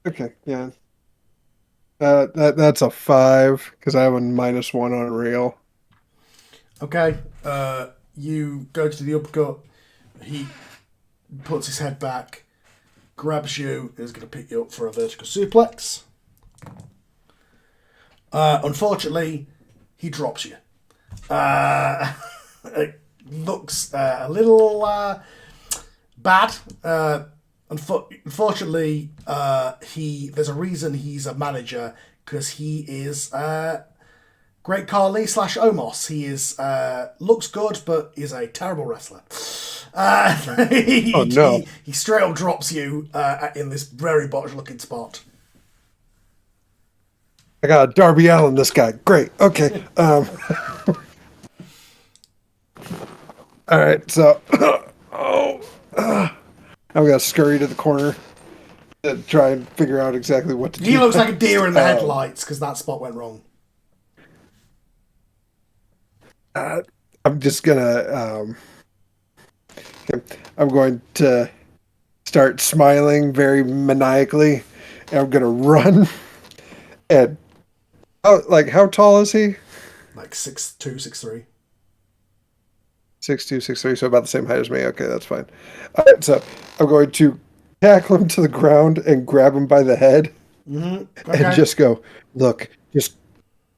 Okay, yeah. That's a 5, because I have a -1 on real. Okay, you go to the uppercut. He puts his head back, grabs you, is going to pick you up for a vertical suplex. Unfortunately, he drops you. It looks a little bad. Unfortunately, there's a reason he's a manager, because he is Great Khali / Omos. He is looks good, but is a terrible wrestler. Oh no! He straight up drops you in this very botched looking spot. I got a Darby Allin, this guy. Great. Okay. All right. So, I'm gonna scurry to the corner to try and figure out exactly what to do. He looks like a deer in the headlights because that spot went wrong. I'm just gonna. I'm going to start smiling very maniacally, and I'm gonna run. And how tall is he? Like 6'2", 6'3". 6'2", 6'3", so about the same height as me. Okay, that's fine. All right, so I'm going to tackle him to the ground and grab him by the head, Okay. and just go, look,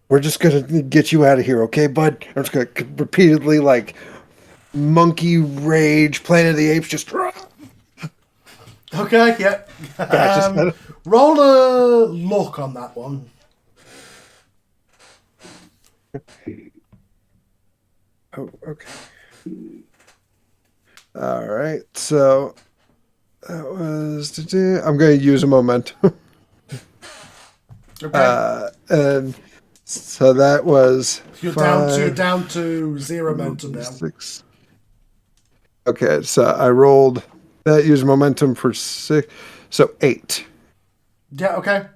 we're just gonna get you out of here, okay, bud? I'm just gonna repeatedly, like, monkey rage, Planet of the Apes, just. Okay, yeah. Roll a luck on that one. Oh, okay. All right, so that was to do. I'm going to use a momentum. Okay. And so that was. You're 5, down to 0 momentum now. 6. Okay, so I rolled that. Use momentum for 6, so 8. Yeah. Okay.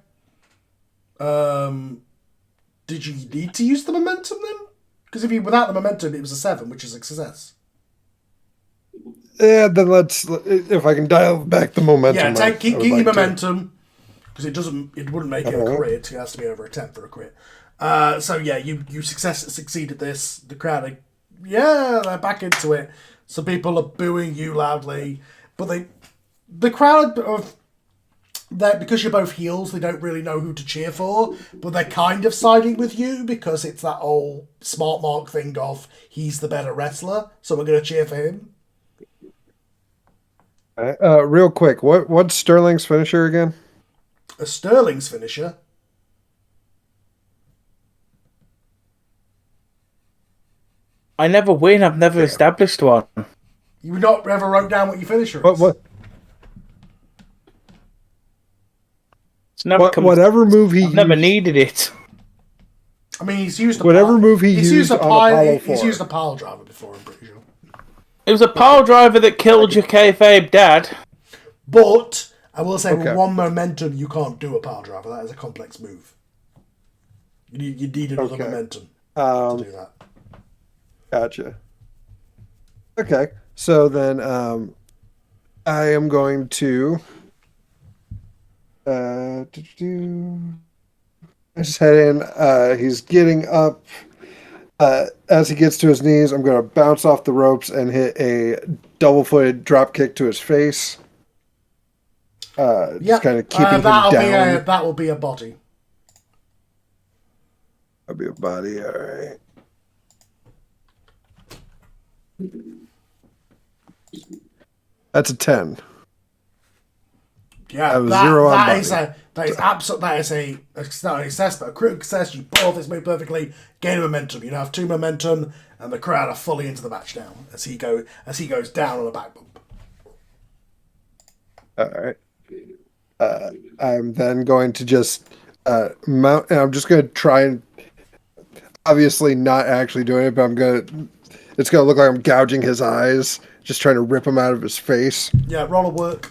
Did you need to use the momentum then? Because without the momentum, it was a 7, which is a success. Yeah, then if I can dial back the momentum. Yeah, keep your momentum, because it wouldn't make it a crit. It has to be over a 10 for a crit. So yeah, you succeeded this. The crowd, they're back into it. Some people are booing you loudly, but the crowd because you're both heels, they don't really know who to cheer for, but they're kind of siding with you because it's that old smart mark thing of he's the better wrestler, so we're going to cheer for him. Real quick, what's Sterling's finisher again? A Sterling's finisher? I never win. I've never established one. You not ever wrote down what your finisher is? What? It's never whatever move he used. Never needed it. I mean, he's used whatever move he used on Apollo 4. He's used a pile driver before, I'm pretty sure. It was a pile driver that killed your kayfabe dad. But I will say, with one momentum, you can't do a pile driver. That is a complex move. You need another momentum to do that. Gotcha. Okay, so then I am going to just head in. He's getting up. As he gets to his knees, I'm going to bounce off the ropes and hit a double-footed drop kick to his face. Just kind of keeping him down. That will be a body. That'll be a body, all right. That's a 10. Yeah, that is a not a success, but a critical success. You pull off this move perfectly, gain momentum. You now have 2 momentum, and the crowd are fully into the match now as he goes down on a back bump. All right. I'm then going to just mount, and I'm just going to try and obviously not actually doing it, but it's going to look like I'm gouging his eyes, just trying to rip him out of his face. Yeah, roll a work.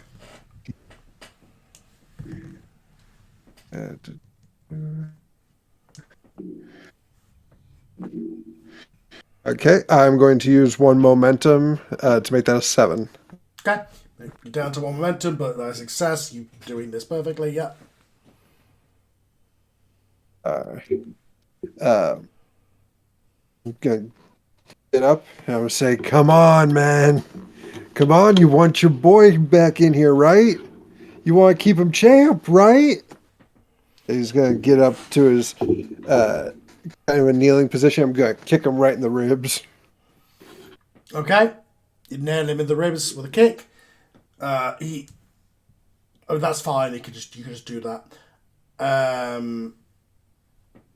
Okay, I'm going to use 1 momentum to make that a 7. Okay, you're down to 1 momentum, but that's a success. You're doing this perfectly, yeah. I'm going to get up and I'm going to say, come on, man. Come on, you want your boy back in here, right? You want to keep him champ, right? He's going to get up to his kind of a kneeling position. I'm going to kick him right in the ribs. Okay. You nail him in the ribs with a kick. That's fine. You can just do that.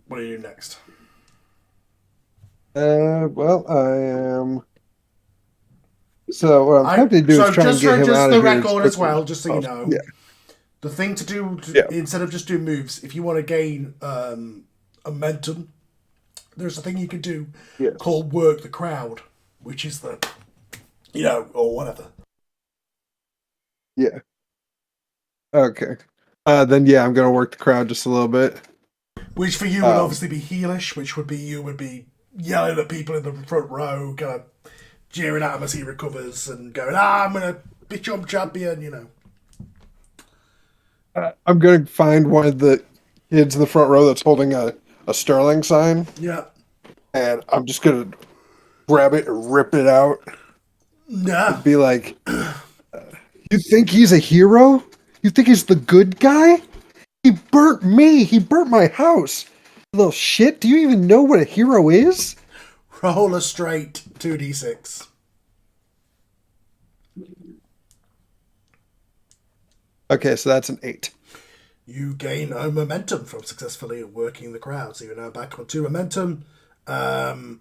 What do you do next? Well, I am... So what I'm happy to do is try and get him out of here. So just the record as well, just so you know. Yeah. The thing to do, instead of just doing moves, if you want to gain momentum, there's a thing you can do called work the crowd, which is or whatever. Yeah. Okay. Then I'm going to work the crowd just a little bit. Which for you would obviously be heelish, which would be you would be yelling at people in the front row, kind of jeering at him as he recovers and going, I'm going to be jump champion, I'm going to find one of the kids in the front row that's holding a Sterling sign. Yeah. And I'm just going to grab it and rip it out. Yeah. And be like, you think he's a hero? You think he's the good guy? He burnt me. He burnt my house. You little shit. Do you even know what a hero is? Roll a straight 2d6. Okay, so that's an 8. You gain a momentum from successfully working the crowd, so you're now back on 2 momentum. As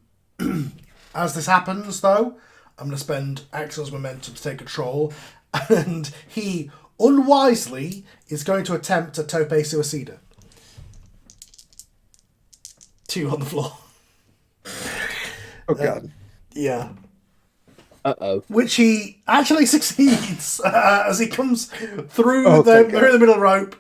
this happens, though, I'm going to spend Axel's momentum to take control, and he unwisely is going to attempt a tope suicida. 2 on the floor. Oh, God. Yeah. Uh-oh. Which he actually succeeds as he comes through the middle rope,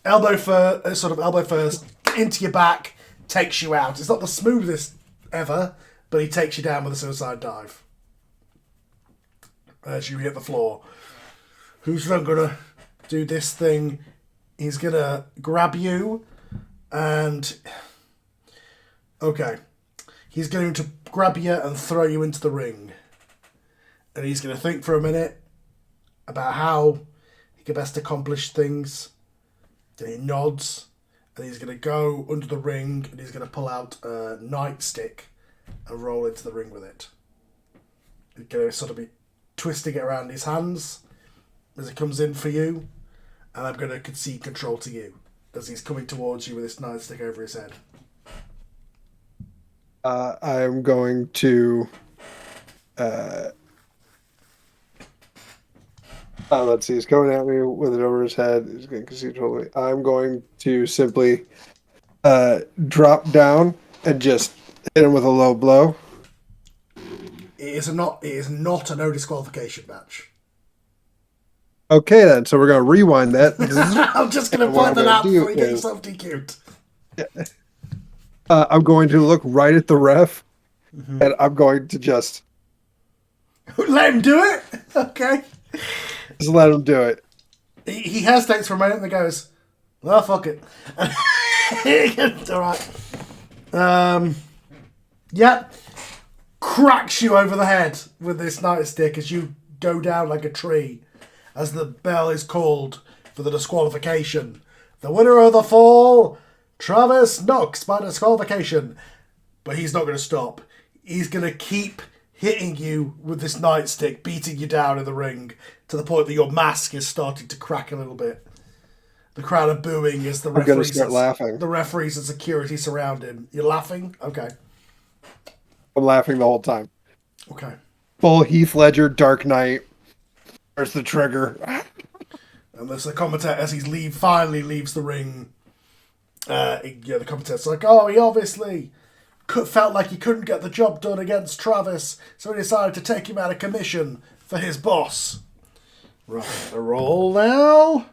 elbow first, into your back, takes you out. It's not the smoothest ever, but he takes you down with a suicide dive as you hit the floor. Who's then gonna do this thing? He's gonna grab you and he's going to grab you and throw you into the ring, and he's going to think for a minute about how he can best accomplish things. Then he nods, and he's going to go under the ring, and he's going to pull out a nightstick and roll into the ring with it. He's going to sort of be twisting it around his hands as it comes in for you, and I'm going to concede control to you as he's coming towards you with this nightstick over his head. I'm going to let's see, he's coming at me with it over his head. He's going to concede totally. I'm going to simply drop down and just hit him with a low blow. It is not a no disqualification match. Okay then, so we're going to rewind that. I'm just going to point that out before you get yourself DQ'd. Yeah. I'm going to look right at the ref, and I'm going to just... Let him do it? Okay. Just let him do it. He hesitates for a minute and then goes, well, fuck it. Alright. Yep. Cracks you over the head with this nightstick as you go down like a tree as the bell is called for the disqualification. The winner of the fall... Travis Knox by disqualification. But he's not going to stop. He's going to keep hitting you with this nightstick, beating you down in the ring to the point that your mask is starting to crack a little bit. The crowd are booing as the referees, laughing. The referees and security surround him. You're laughing? Okay. I'm laughing the whole time. Okay. Full Heath Ledger, Dark Knight. Where's the trigger? And there's the commentator as he finally leaves the ring. The commentator's like, oh, he obviously felt like he couldn't get the job done against Travis, so he decided to take him out of commission for his boss. Right, a roll now.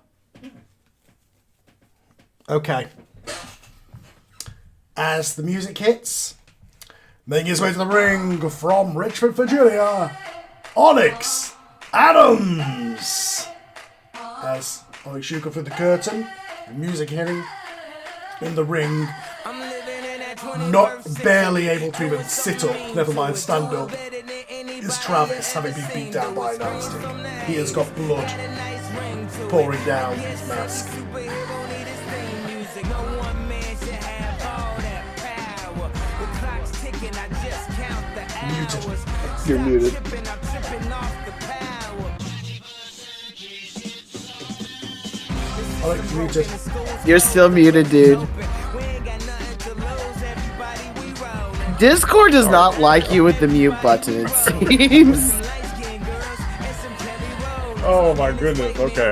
Okay. As the music hits, making his way to the ring from Richmond, Virginia, Onyx Adams. As Onyx you come through the curtain, the music hitting. In the ring, barely able to even sit up, never mind stand up, is Travis, having been beat down by a nightstick. He has got blood pouring down his mask. Muted. You're muted. Alex, muted. You're still muted, dude. Discord does not like you with the mute button, it seems. Oh my goodness. Okay.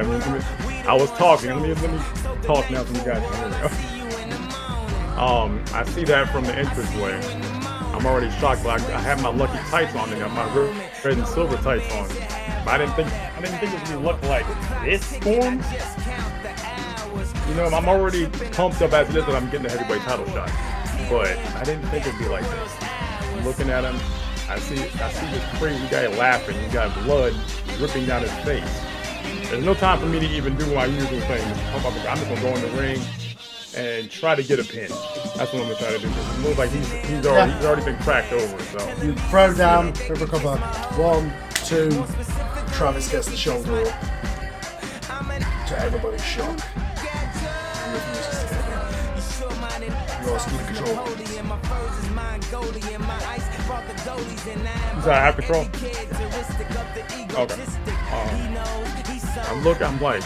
I was talking. Let me talk now so you guys can hear me. I see that from the entranceway. I'm already shocked, but I have my lucky tights on and I got my red and silver tights on. But I didn't think it would look like this form. You know, I'm already pumped up as it is that I'm getting a heavyweight title shot. But I didn't think it'd be like this. I'm looking at him, I see this crazy guy laughing. He's got blood dripping down his face. There's no time for me to even do my usual thing. I'm just gonna go in the ring and try to get a pin. That's what I'm gonna try to do. It looks like he's already been cracked over. So you throw down, recover. 1, 2. Travis gets the shoulder up. To everybody's shock. He refuses to get down. You're asking to control. Is that I have control? Okay. I'm like,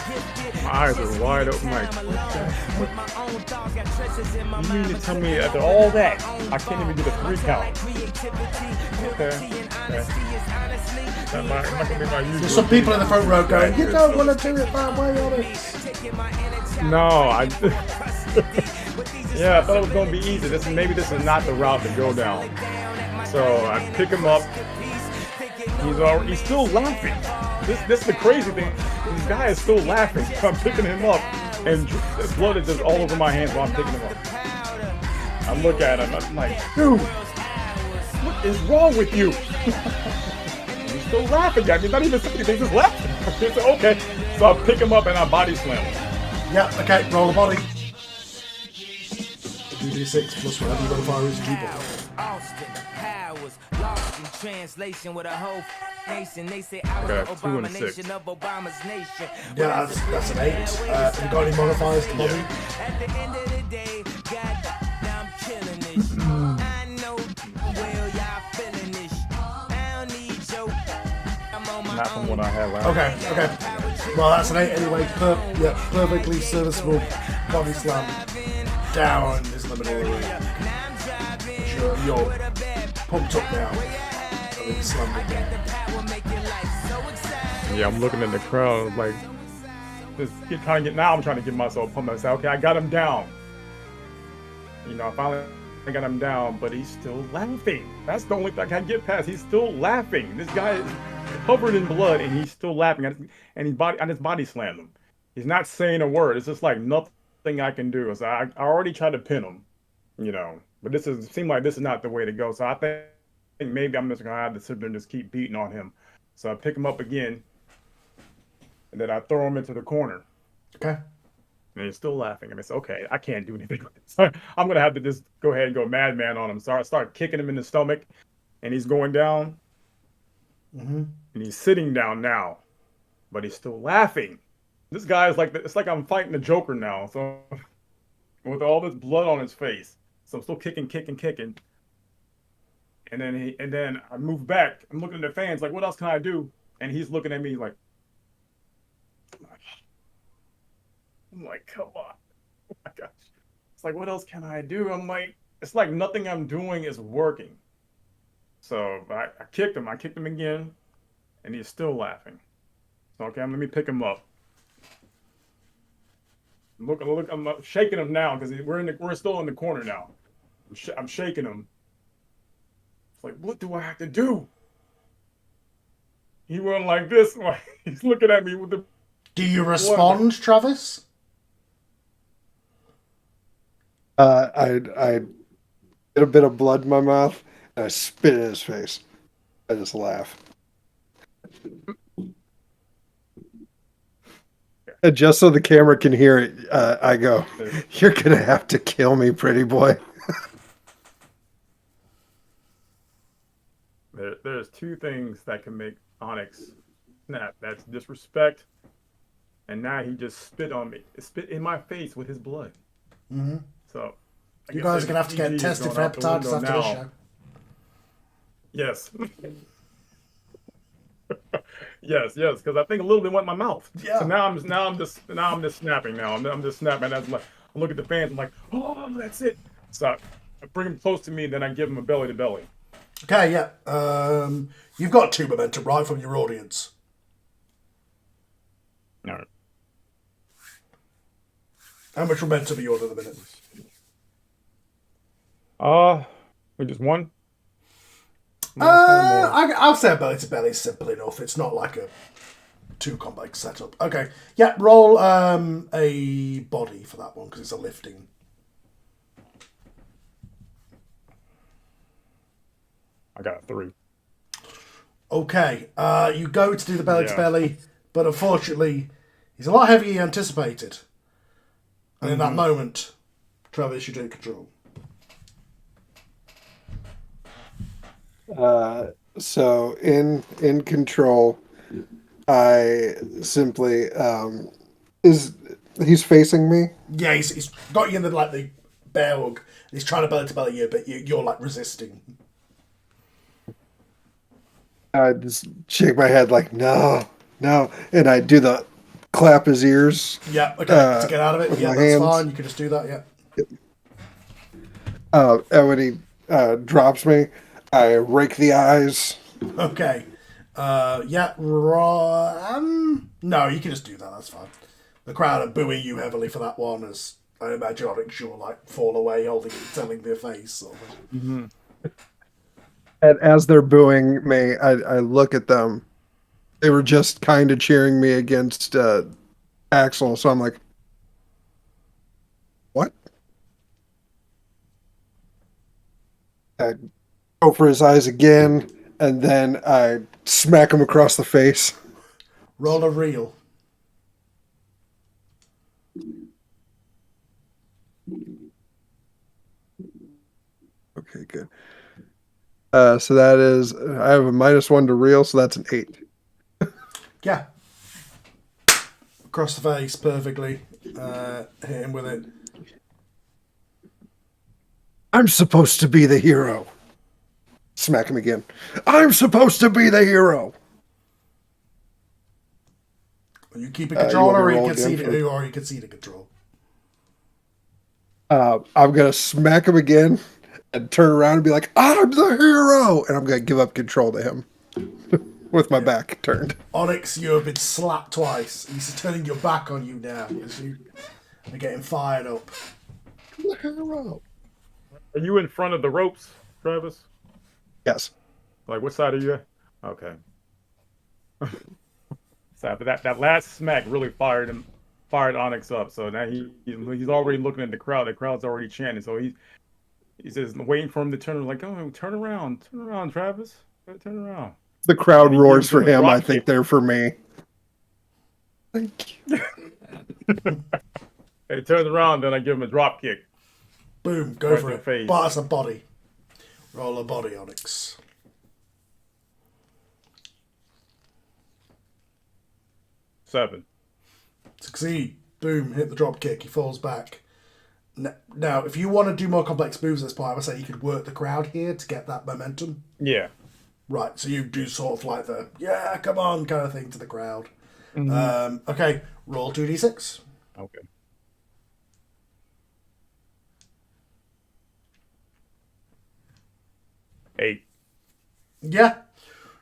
my eyes are wide open, like, you mean to tell me after all that, I can't even get a 3 count? Okay. That might be my usual. There's some people in the front row going, you don't want to do it that way, Onyx. No, yeah, I thought it was going to be easy. Maybe this is not the route to go down. So I pick him up. He's still laughing. This is the crazy thing. This guy is still laughing. So I'm picking him up, and blood is just all over my hands while I'm picking him up. I look at him. I'm like, dude, what is wrong with you? He's still laughing at me. Not even saying anything, just laughing. It's okay. So I pick him up and I body slam him. Yeah, okay, roll a body. 2d6 plus whatever you modify is translation with a whole nation. They say I was an abomination of Obama's nation. Yeah, that's an 8. Have you got any modifiers to body? At the end of the day, God, I'm killing this. I know well y'all feeling this. I don't need your. I'm on my Not from what I had last. Okay. Well, that's an 8 anyway. Perfectly serviceable body slam down is the middle of the ring. You're pumped up now. Yeah, I'm looking at the crowd like I'm trying to get myself pumped. I say, okay, I got him down. You know, I finally got him down, but he's still laughing. That's the only thing I can get past. He's still laughing. This guy is covered in blood and he's still laughing. I just body slammed him. He's not saying a word. It's just like nothing I can do. So I already tried to pin him, you know, but seemed like this is not the way to go. So I think maybe I'm just gonna have to sit there and just keep beating on him. So I pick him up again, and then I throw him into the corner. Okay. And he's still laughing. I mean, it's okay. I can't do anything. So I'm gonna have to just go ahead and go madman on him. So I start kicking him in the stomach, and he's going down. Mm-hmm. And he's sitting down now, but he's still laughing. This guy is like it's like I'm fighting the Joker now. So with all this blood on his face, so I'm still kicking. And then I move back. I'm looking at the fans like, what else can I do? And he's looking at me like, I'm like, come on. Oh my gosh. It's like, what else can I do? I'm like, it's like nothing I'm doing is working. So I kicked him. I kicked him again, and he's still laughing. So okay, let me pick him up. Look, I'm shaking him now because we're still in the corner now. I'm shaking him. It's like, what do I have to do? He went like this. He's looking at me with the. Do you respond, Travis? I get a bit of blood in my mouth and I spit in his face. I just laugh. And just so the camera can hear it, I go, "You're gonna have to kill me, pretty boy." There's two things that can make Onyx snap. That's disrespect, and now he just spit on me. Spit in my face with his blood. Mm-hmm. So you guys are gonna have to get tested for hepatitis after this show. Yes. yes, because I think a little bit went in my mouth. Yeah. So now I'm just snapping. Now I'm just snapping. That's like I look at the fans. I'm like, oh, that's it. So I bring him close to me. Then I give him a belly to belly. Okay, yeah. You've got 2 momentum, right, from your audience. No. How much momentum are you on at the minute? We just one. I'll say belly to belly is simple enough. It's not like a too complex setup. Okay, yeah. Roll a body for that one because it's a lifting. I got a 3. Okay, you go to do the belly to belly, but unfortunately, he's a lot heavier than you anticipated. And in that moment, Travis, you take control. So in control, I simply he's facing me? Yeah, he's got you in the bear hug. He's trying to belly to belly you, but you're like resisting. I just shake my head like no, and I do the clap his ears. Yeah, okay, to get out of it. Yeah, that's hands. fine. You can just do that. Yeah. And when he drops me, I rake the eyes. Okay. No, you can just do that. That's fine. The crowd are booing you heavily for that one, as I imagine Onyx will fall away, telling their face. Sort of. Mm-hmm. And as they're booing me, I look at them. They were just kind of cheering me against Axel, so I'm like, what? go for his eyes again, and then I smack him across the face. Roll a reel. Okay, good. So that is, I have a -1 to reel, so that's an 8. Yeah. Across the face, perfectly. Hit him with it. I'm supposed to be the hero. Smack him again. I'm supposed to be the hero. You keep a control, or you concede control. I'm gonna smack him again and turn around and be like, I'm the hero, and I'm gonna give up control to him with my back turned. Onyx, you have been slapped twice. He's turning your back on you now as you are getting fired up. I'm the hero. Are you in front of the ropes, Travis? Yes. Like, what side are you at? Okay. So that last smack really fired Onyx up. So now he's already looking at the crowd. The crowd's already chanting. So he says, waiting for him to turn. Like, oh, turn around, Travis, turn around. The crowd roars for him. I think they're for me. Thank you. He turns around, then I give him a drop kick. Boom, go for it. Face. But that's a body. Roll a body, Onyx. Seven. Succeed. Boom, hit the drop kick. He falls back. Now, if you want to do more complex moves at this point, I would say you could work the crowd here to get that momentum. Yeah. Right, so you do sort of like the, yeah, come on, kind of thing to the crowd. Mm-hmm. Okay, roll 2d6. Okay. Eight. Yeah.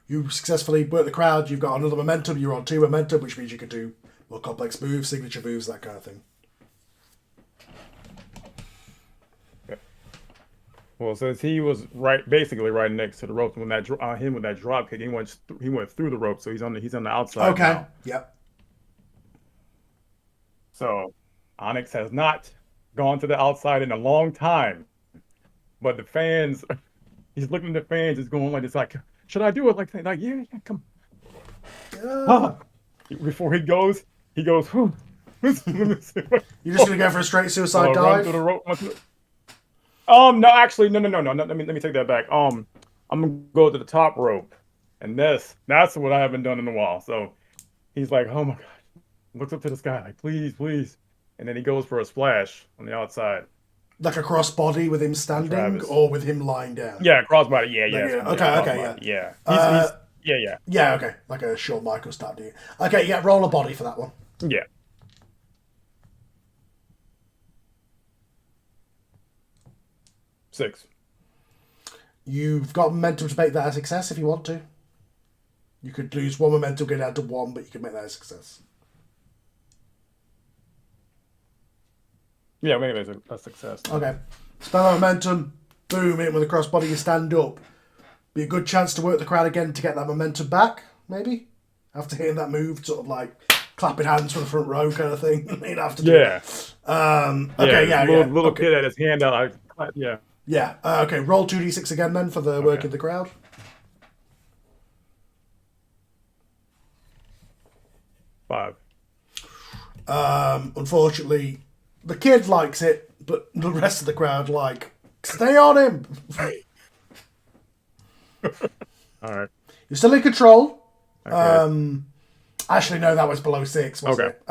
You successfully work the crowd. You've got another momentum. You're on 2 momentum, which means you can do more complex moves, signature moves, that kind of thing. Okay. Well, since he was basically right next to the ropes when that him with that drop kick, he went through the rope, so he's on the outside. Okay. Now. Yep. So Onyx has not gone to the outside in a long time, but the fans. He's looking at the fans. He's going like this, like, should I do it? Like yeah, come. Before he goes, whew. You're just gonna go for a straight suicide dive? Run through the rope. No, actually, no. Let me take that back. I'm gonna go to the top rope, and that's what I haven't done in a while. So he's like, oh my god, looks up to the sky, like, please, and then he goes for a splash on the outside. Like a crossbody with him standing, or with him lying down? Yeah, crossbody. Yeah. Okay, yeah. Yeah. Yeah, okay. Like a Shawn Michaels type deal. Okay, yeah, roll a body for that one. Yeah. Six. You've got momentum to make that a success if you want to. You could lose 1 momentum, go down to 1, but you can make that a success. Yeah, maybe it's a success. Okay. Spend that momentum, boom, hit with a crossbody, you stand up. Be a good chance to work the crowd again to get that momentum back, maybe? After hitting that move, sort of like clapping hands from the front row kind of thing. You'd have to do it. Little kid at his hand out. Yeah. Yeah. Okay, roll 2d6 again then for the work in the crowd. 5. Unfortunately, the kid likes it, but the rest of the crowd stay on him. All right. You're still in control. Okay. Actually, no, that was below 6, wasn't it?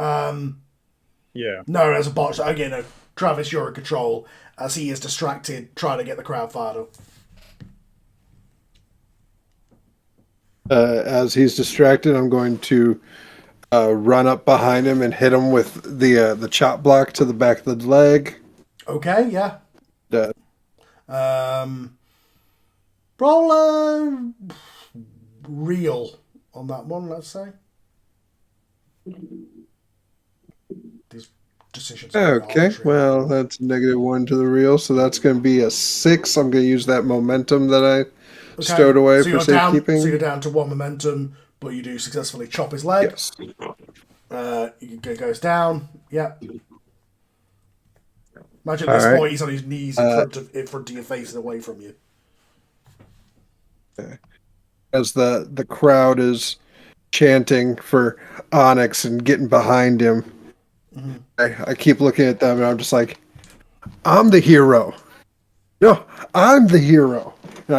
Yeah. No, as a botch. Again, no. Travis, you're in control as he is distracted trying to get the crowd fired up. As he's distracted, I'm going to run up behind him and hit him with the chop block to the back of the leg. Okay, yeah. Roll a reel on that one, let's say. These decisions. Okay, well, that's -1 to the reel, so that's going to be a 6. I'm going to use that momentum that I stowed away for safekeeping. So you're down to 1 momentum, but you do successfully chop his leg. Yes. It goes down. Yeah. Imagine at this point he's on his knees in front of your face and away from you. As the crowd is chanting for Onyx and getting behind him, I keep looking at them and I'm just like, I'm the hero. No, I'm the hero. And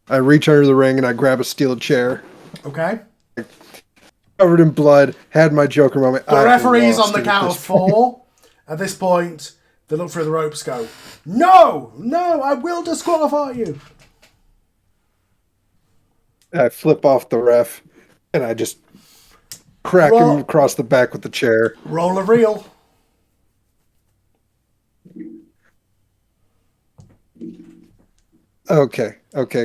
I reach under the ring and I grab a steel chair. Okay. Covered in blood, had my Joker moment. The referee's on the count of 4. At this point, they look through the ropes, go, No, I will disqualify you. I flip off the ref and I just crack him across the back with the chair. Roll a reel. Okay,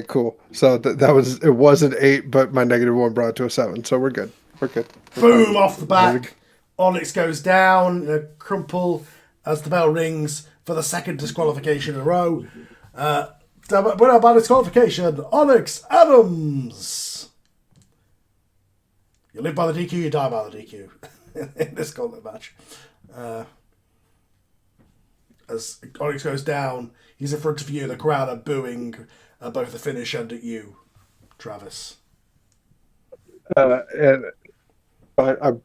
cool. So it was an 8, but my -1 brought it to a 7. So we're good. We're Boom, off the back. Onyx goes down in a crumple as the bell rings for the second disqualification in a row. Winner by disqualification, Onyx Adams. You live by the DQ, you die by the DQ in this gauntlet match. As Onyx goes down, he's in front of you. The crowd are booing at both the finish and at you, Travis. And I'm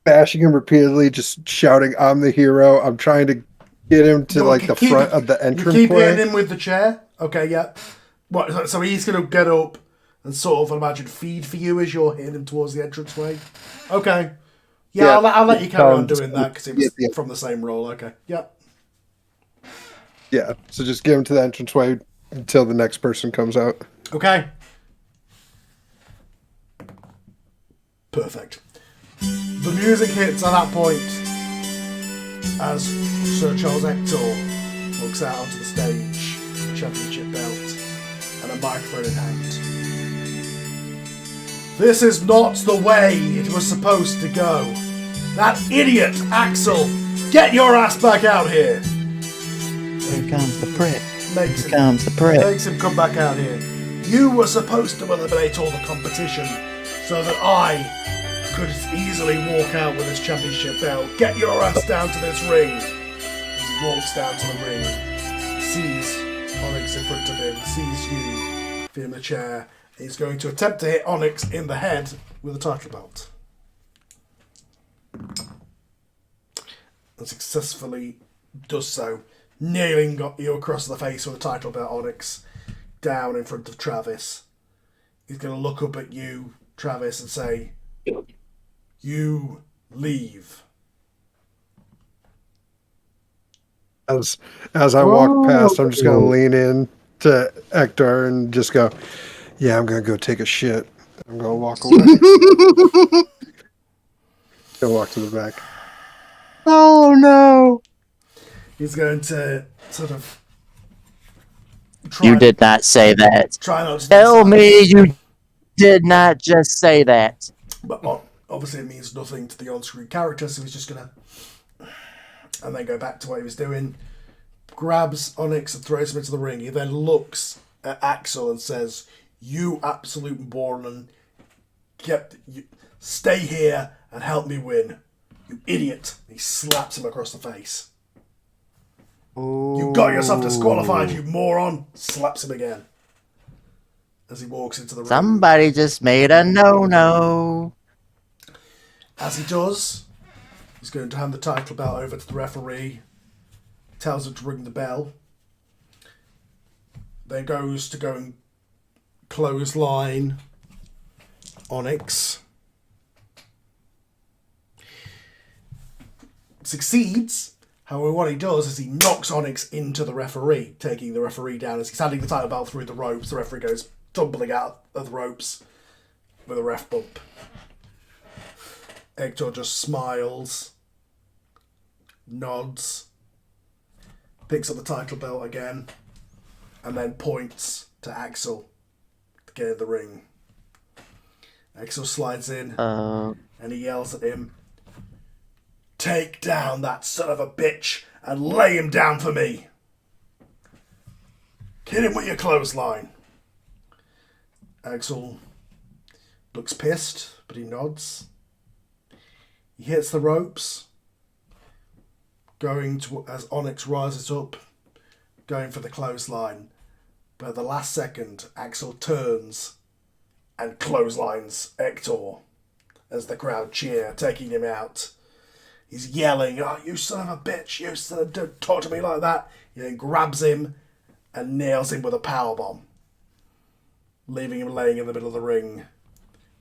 bashing him repeatedly, just shouting, I'm the hero. I'm trying to get him to the front of the entrance. You keep hitting him with the chair? Okay, yeah. What? So he's going to get up and sort of, I imagine, feed for you as you're hitting him towards the entranceway? Okay. Yeah, I'll let you carry on doing that because it was from the same role. Okay, yeah. Yeah, so just get him to the entranceway until the next person comes out. Okay. Perfect. The music hits at that point as Sir Charles Ektor walks out onto the stage, a championship belt and a microphone in hand. This is not the way it was supposed to go. That idiot, Axel, get your ass back out here. Here comes the prick. Makes him come back out here. You were supposed to eliminate all the competition so that I could easily walk out with this championship belt. Get your ass down to this ring. As he walks down to the ring, sees Onyx in front of him, sees you in the chair. He's going to attempt to hit Onyx in the head with a title belt. And successfully does so, nailing you across the face with a title belt, Onyx, down in front of Travis. He's going to look up at you, Travis, and say, you leave. As I walk past, I'm just going to lean in to Ektor and just go, yeah, I'm going to go take a shit. I'm going to walk away. Go walk to the back. Oh, no. He's going to sort of... You did not say that. Try not to tell me you did not just say that. But obviously it means nothing to the on-screen character, so he's just going to... And then go back to what he was doing. Grabs Onyx and throws him into the ring. He then looks at Axel and says, you absolute moron. Stay here and help me win. You idiot. He slaps him across the face. Ooh. You got yourself disqualified, you moron. Slaps him again. As he walks into the ring. Somebody just made a no-no. As he does, he's going to hand the title belt over to the referee. Tells him to ring the bell. Then goes to go and clothesline Onyx. Succeeds. However, what he does is he knocks Onyx into the referee, taking the referee down. As he's handing the title belt through the ropes, the referee goes tumbling out of the ropes with a ref bump. Ektor just smiles, nods, picks up the title belt again, and then points to Axel to get in the ring. Axel slides in, and he yells at him, take down that son of a bitch and lay him down for me. Hit him with your clothesline. Axel looks pissed, but he nods. He hits the ropes, going to as Onyx rises up, going for the clothesline. But at the last second, Axel turns and clotheslines Ektor as the crowd cheer, taking him out. He's yelling, "Oh, you son of a bitch, you son of... don't talk to me like that." He then grabs him and nails him with a powerbomb, leaving him laying in the middle of the ring.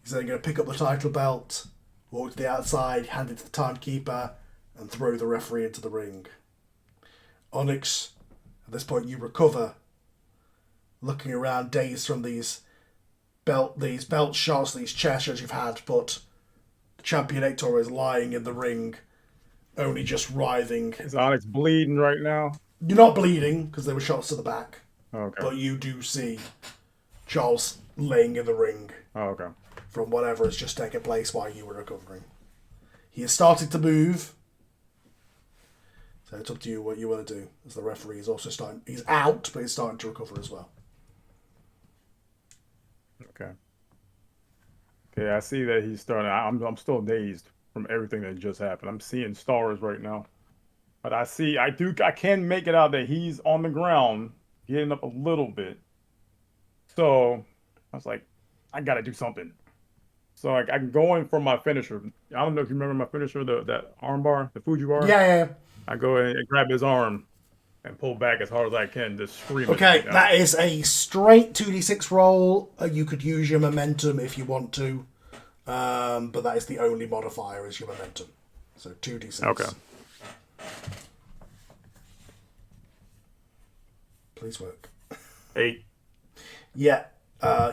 He's then going to pick up the title belt, walk to the outside, hand it to the timekeeper, and throw the referee into the ring. Onyx, at this point you recover, looking around dazed from these belt shots, these chair shots you've had, but the champion Ektor is lying in the ring, only just writhing. Is Onyx bleeding right now? You're not bleeding, because there were shots to the back. Okay. But you do see Charles laying in the ring. Oh, okay. From whatever has just taken place while you were recovering. He has started to move. So it's up to you what you want to do. As the referee is also starting... He's out, but he's starting to recover as well. Okay. Okay, I see that he's starting... I'm still dazed from everything that just happened. I'm seeing stars right now. But I can make it out that he's on the ground, getting up a little bit. So I was like, I gotta do something. So I can go in for my finisher. I don't know if you remember my finisher, that arm bar, the Fuji bar. Yeah. I go in and grab his arm and pull back as hard as I can, just screaming. Okay, that is a straight 2d6 roll. You could use your momentum if you want to. But that is the only modifier, is your momentum. So 2d6. Okay. Please work. 8. Yeah.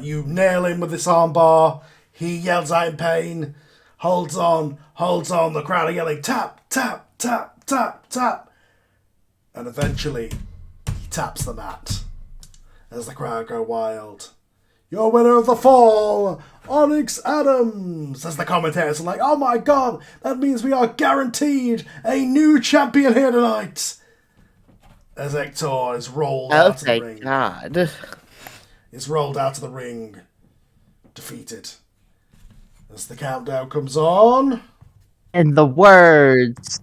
You nail him with this armbar. He yells out in pain. Holds on. The crowd are yelling, tap, tap, tap, tap, tap. And eventually, he taps the mat as the crowd go wild. Your winner of the fall, Onyx Adams. As the commentators are like, oh my god, that means we are guaranteed a new champion here tonight. As Ektor is rolled out of the ring. God. Is rolled out of the ring, defeated. As the countdown comes on. In the words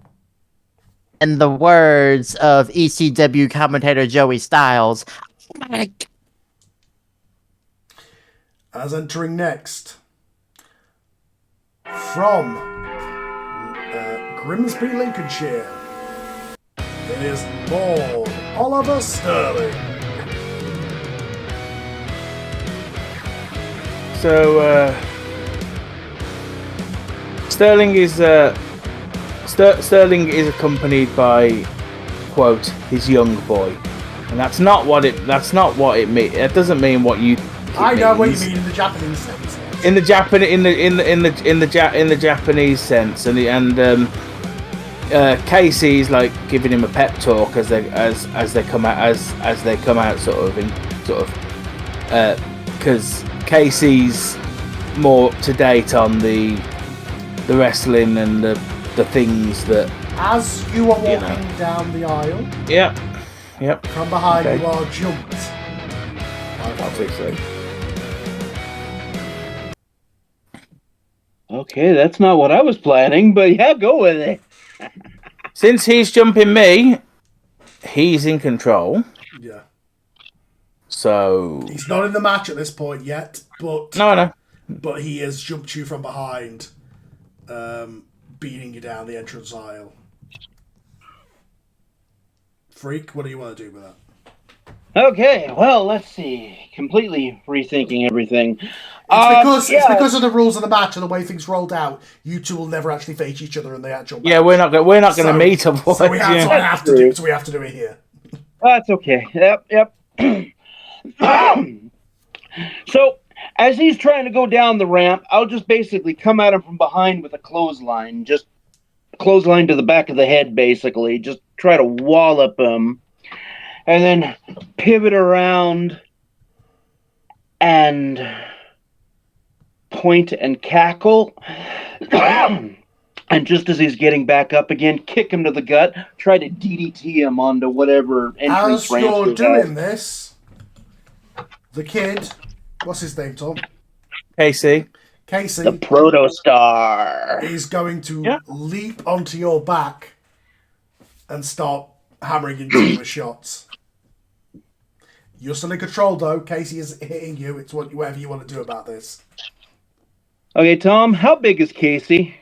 of ECW commentator Joey Styles. As entering next, from Grimsby, Lincolnshire, it is Lord Oliver Sterling. So, Sterling is accompanied by, quote, his young boy, and that's not what it means. It doesn't mean what you. I know what you mean in the Japanese sense. In the Japanese sense, and Casey's like giving him a pep talk as they come out because Casey's more to date on the wrestling and the things that. As you are walking down the aisle. Yep. From behind you are jumped. Obviously. Okay, that's not what I was planning, but yeah, go with it. Since he's jumping me, he's in control. Yeah. So he's not in the match at this point yet, but no. But he has jumped you from behind, beating you down the entrance aisle. Freak, what do you want to do with that? Okay, well, let's see. Completely rethinking everything. It's because of the rules of the match and the way things rolled out. You two will never actually face each other in the actual match. Yeah, we're not going to meet up. So we have to do it here. That's okay. Yep. So, as he's trying to go down the ramp, I'll just basically come at him from behind with a clothesline. Just clothesline to the back of the head, basically. Just try to wallop him. And then pivot around and point and cackle. And just as he's getting back up again, kick him to the gut. Try to DDT him onto whatever entrance ramp. As you're doing this, the kid, what's his name, Tom? Casey. The Protostar. Is going to leap onto your back and start hammering into you with shots. You're still in control, though. Casey is hitting you. It's whatever you want to do about this. Okay, Tom, how big is Casey?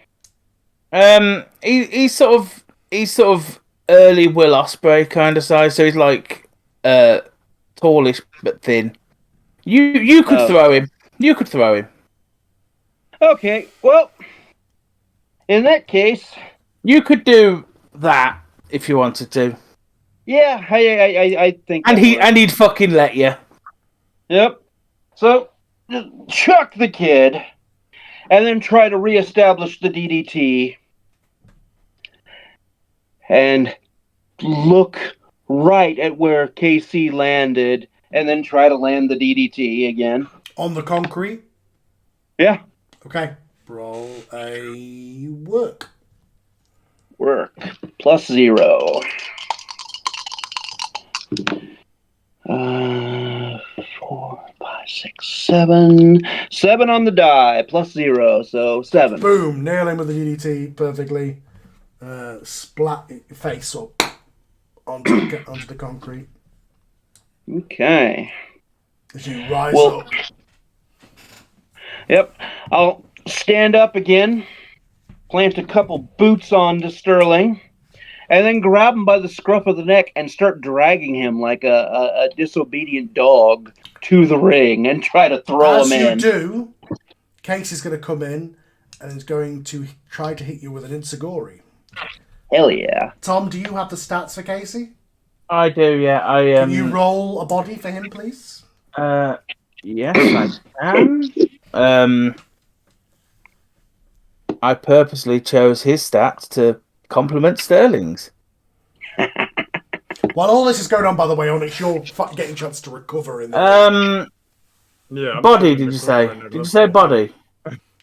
He's sort of early Will Ospreay kind of size, so he's like tallish but thin. You could throw him. You could throw him. Okay, well, in that case, you could do that if you wanted to. Yeah, I think. And he'd fucking let you. Yep. So, just chuck the kid, and then try to reestablish the DDT, and look right at where KC landed, and then try to land the DDT again. On the concrete? Yeah. Okay. Roll a work. Work. +0. 4, 5, 6, 7. 7 on the die, +0, so 7. Boom! Nail him with the DDT perfectly. Splat your face up onto the concrete. Okay. As you rise up. Yep. I'll stand up again, plant a couple boots onto Sterling, and then grab him by the scruff of the neck and start dragging him like a disobedient dog to the ring and try to throw him in. As you do, Casey's going to come in and is going to try to hit you with an Inseguri. Hell yeah. Tom, do you have the stats for Casey? I do, yeah. Can you roll a body for him, please? Yes, I can. I purposely chose his stats to complement Sterling's. While all this is going on, by the way, Onyx, you're getting a chance to recover in the Yeah. Body, did you say? Did you say body?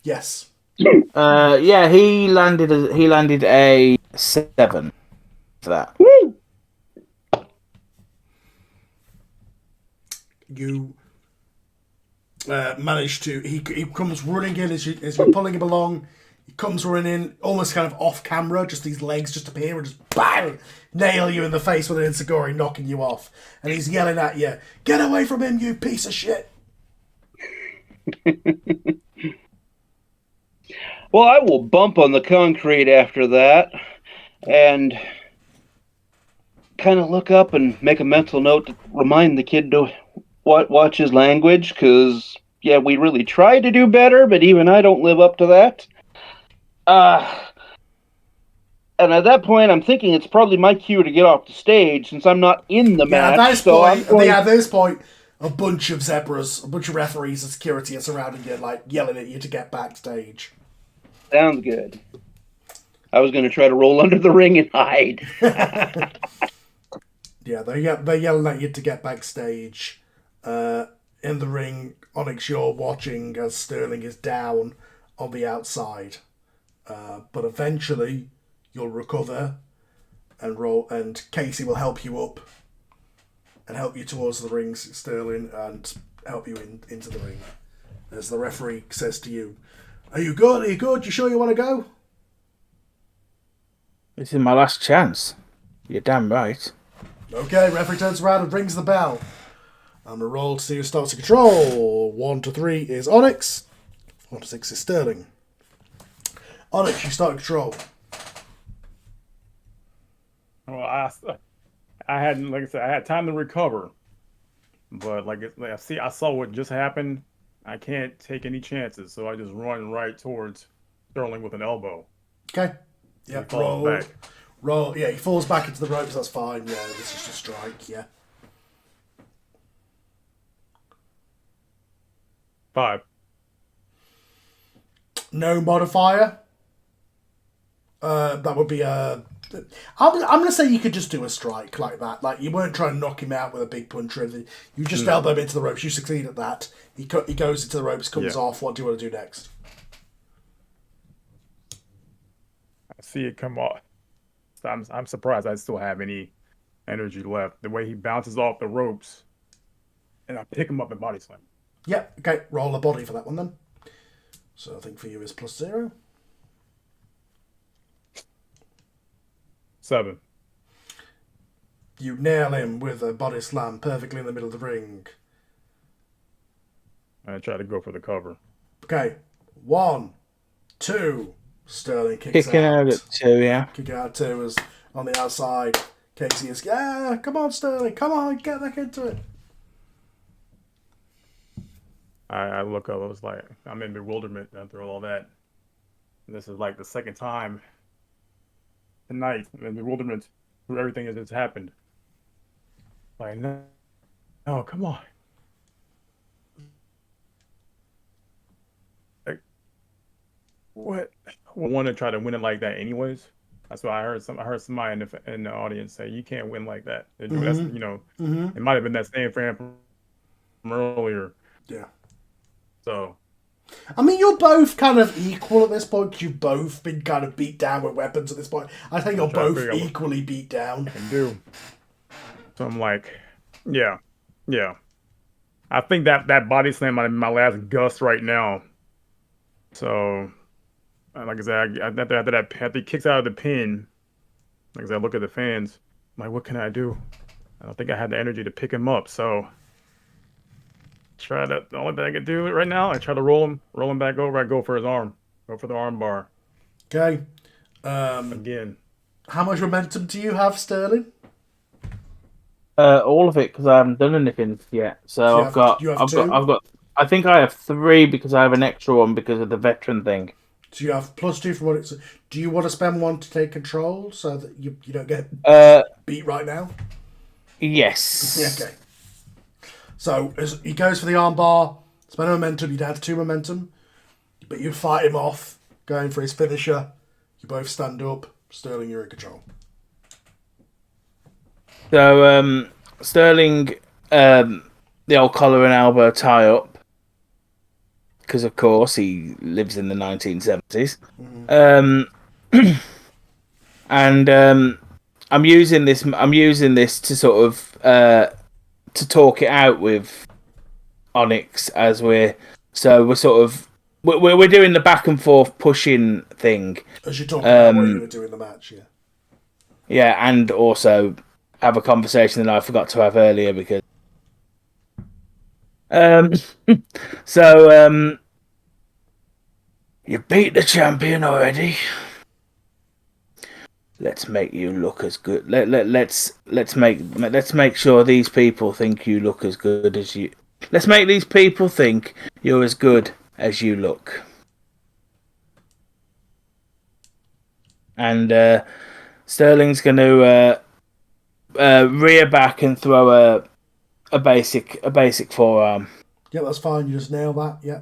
Yes. Yeah, he landed a 7 for that. Woo! You manage to. He comes running in as you're pulling him along. He comes running in, almost kind of off camera. Just these legs just appear and just bang, nail you in the face with an Inseguri, knocking you off. And he's yelling at you, "Get away from him, you piece of shit!" Well, I will bump on the concrete after that, and kind of look up and make a mental note to remind the kid to watch his language, because, yeah, we really try to do better, but even I don't live up to that. And at that point, I'm thinking it's probably my cue to get off the stage, since I'm not in the match. At this point, a bunch of zebras, a bunch of referees and security are surrounding you, like, yelling at you to get backstage. Sounds good. I was going to try to roll under the ring and hide. Yeah, they're yelling at you to get backstage. In the ring, Onyx, you're watching as Sterling is down on the outside. But eventually, you'll recover and Casey will help you up and help you towards the ring, Sterling, and help you into the ring. As the referee says to you, "Are you good? Are you good? You sure you want to go?" This is my last chance. You're damn right. Okay, referee turns around and rings the bell. I'm going to roll to see who starts to control. 1 to 3 is Onyx. 4 to 6 is Sterling. Onyx, you start control. Well, I hadn't, like I said, I had time to recover, but I saw what just happened. I can't take any chances, so I just run right towards Sterling with an elbow. Okay. Yeah. Falls back. Roll. Yeah, he falls back into the ropes. That's fine. Yeah, this is just strike. Yeah. 5. No modifier. That would be a. I'm gonna say you could just do a strike like that. Like, you weren't trying to knock him out with a big punch or anything. You just elbow him into the ropes. You succeed at that. He goes into the ropes, comes off. What do you want to do next? I see it come off. I'm surprised I still have any energy left. The way he bounces off the ropes, and I pick him up and body slam. Yeah. Okay. Roll a body for that one then. So I think for you is +0. 7. You nail him with a body slam perfectly in the middle of the ring. I try to go for the cover. Okay. 1, 2. Sterling kicks Kicking out at 2, yeah. Kicking out at 2 is on the outside. Casey is, yeah, come on, Sterling. Come on, get back into it. I look up, I was like, I'm in bewilderment after all that. And this is like the second time tonight. I'm in bewilderment through everything that has happened. Like, no, come on. Like, what? I want to try to win it like that anyways. That's why I heard somebody in the audience say, you can't win like that. That's, it might have been that same fan from earlier. Yeah. So, I mean, you're both kind of equal at this point, because you've both been kind of beat down with weapons at this point. I think you're both equally beat down. I do. So I'm like, yeah. I think that body slam might be my last gust right now. So, like I said, after he kicks out of the pin, like I said, I look at the fans. I'm like, what can I do? I don't think I had the energy to pick him up. So, the only thing I can do right now, I try to roll him back over. I go for his arm. Go for the arm bar. Okay. Again. How much momentum do you have, Sterling? All of it, because I haven't done anything yet. So I've got. I think I have 3 because I have an extra one because of the veteran thing. So you have +2 from what it's. Do you want to spend 1 to take control so that you don't get beat right now? Yes. Yeah, okay. So as he goes for the armbar, spend momentum. You're down to 2 momentum, but you fight him off, going for his finisher. You both stand up. Sterling, you're in control. So Sterling, the old collar and elbow tie up, because of course he lives in the 1970s. And I'm using this to sort of to talk it out with Onyx as we're sort of we're doing the back and forth pushing thing. As you're talking about what you're going to do in the match, yeah. Yeah, and also have a conversation that I forgot to have earlier because you beat the champion already. Let's make you look as good. Let's make sure these people think you look as good as you. Let's make these people think you're as good as you look. And Sterling's going to rear back and throw a basic forearm. Yeah, that's fine. You just nail that. Yeah.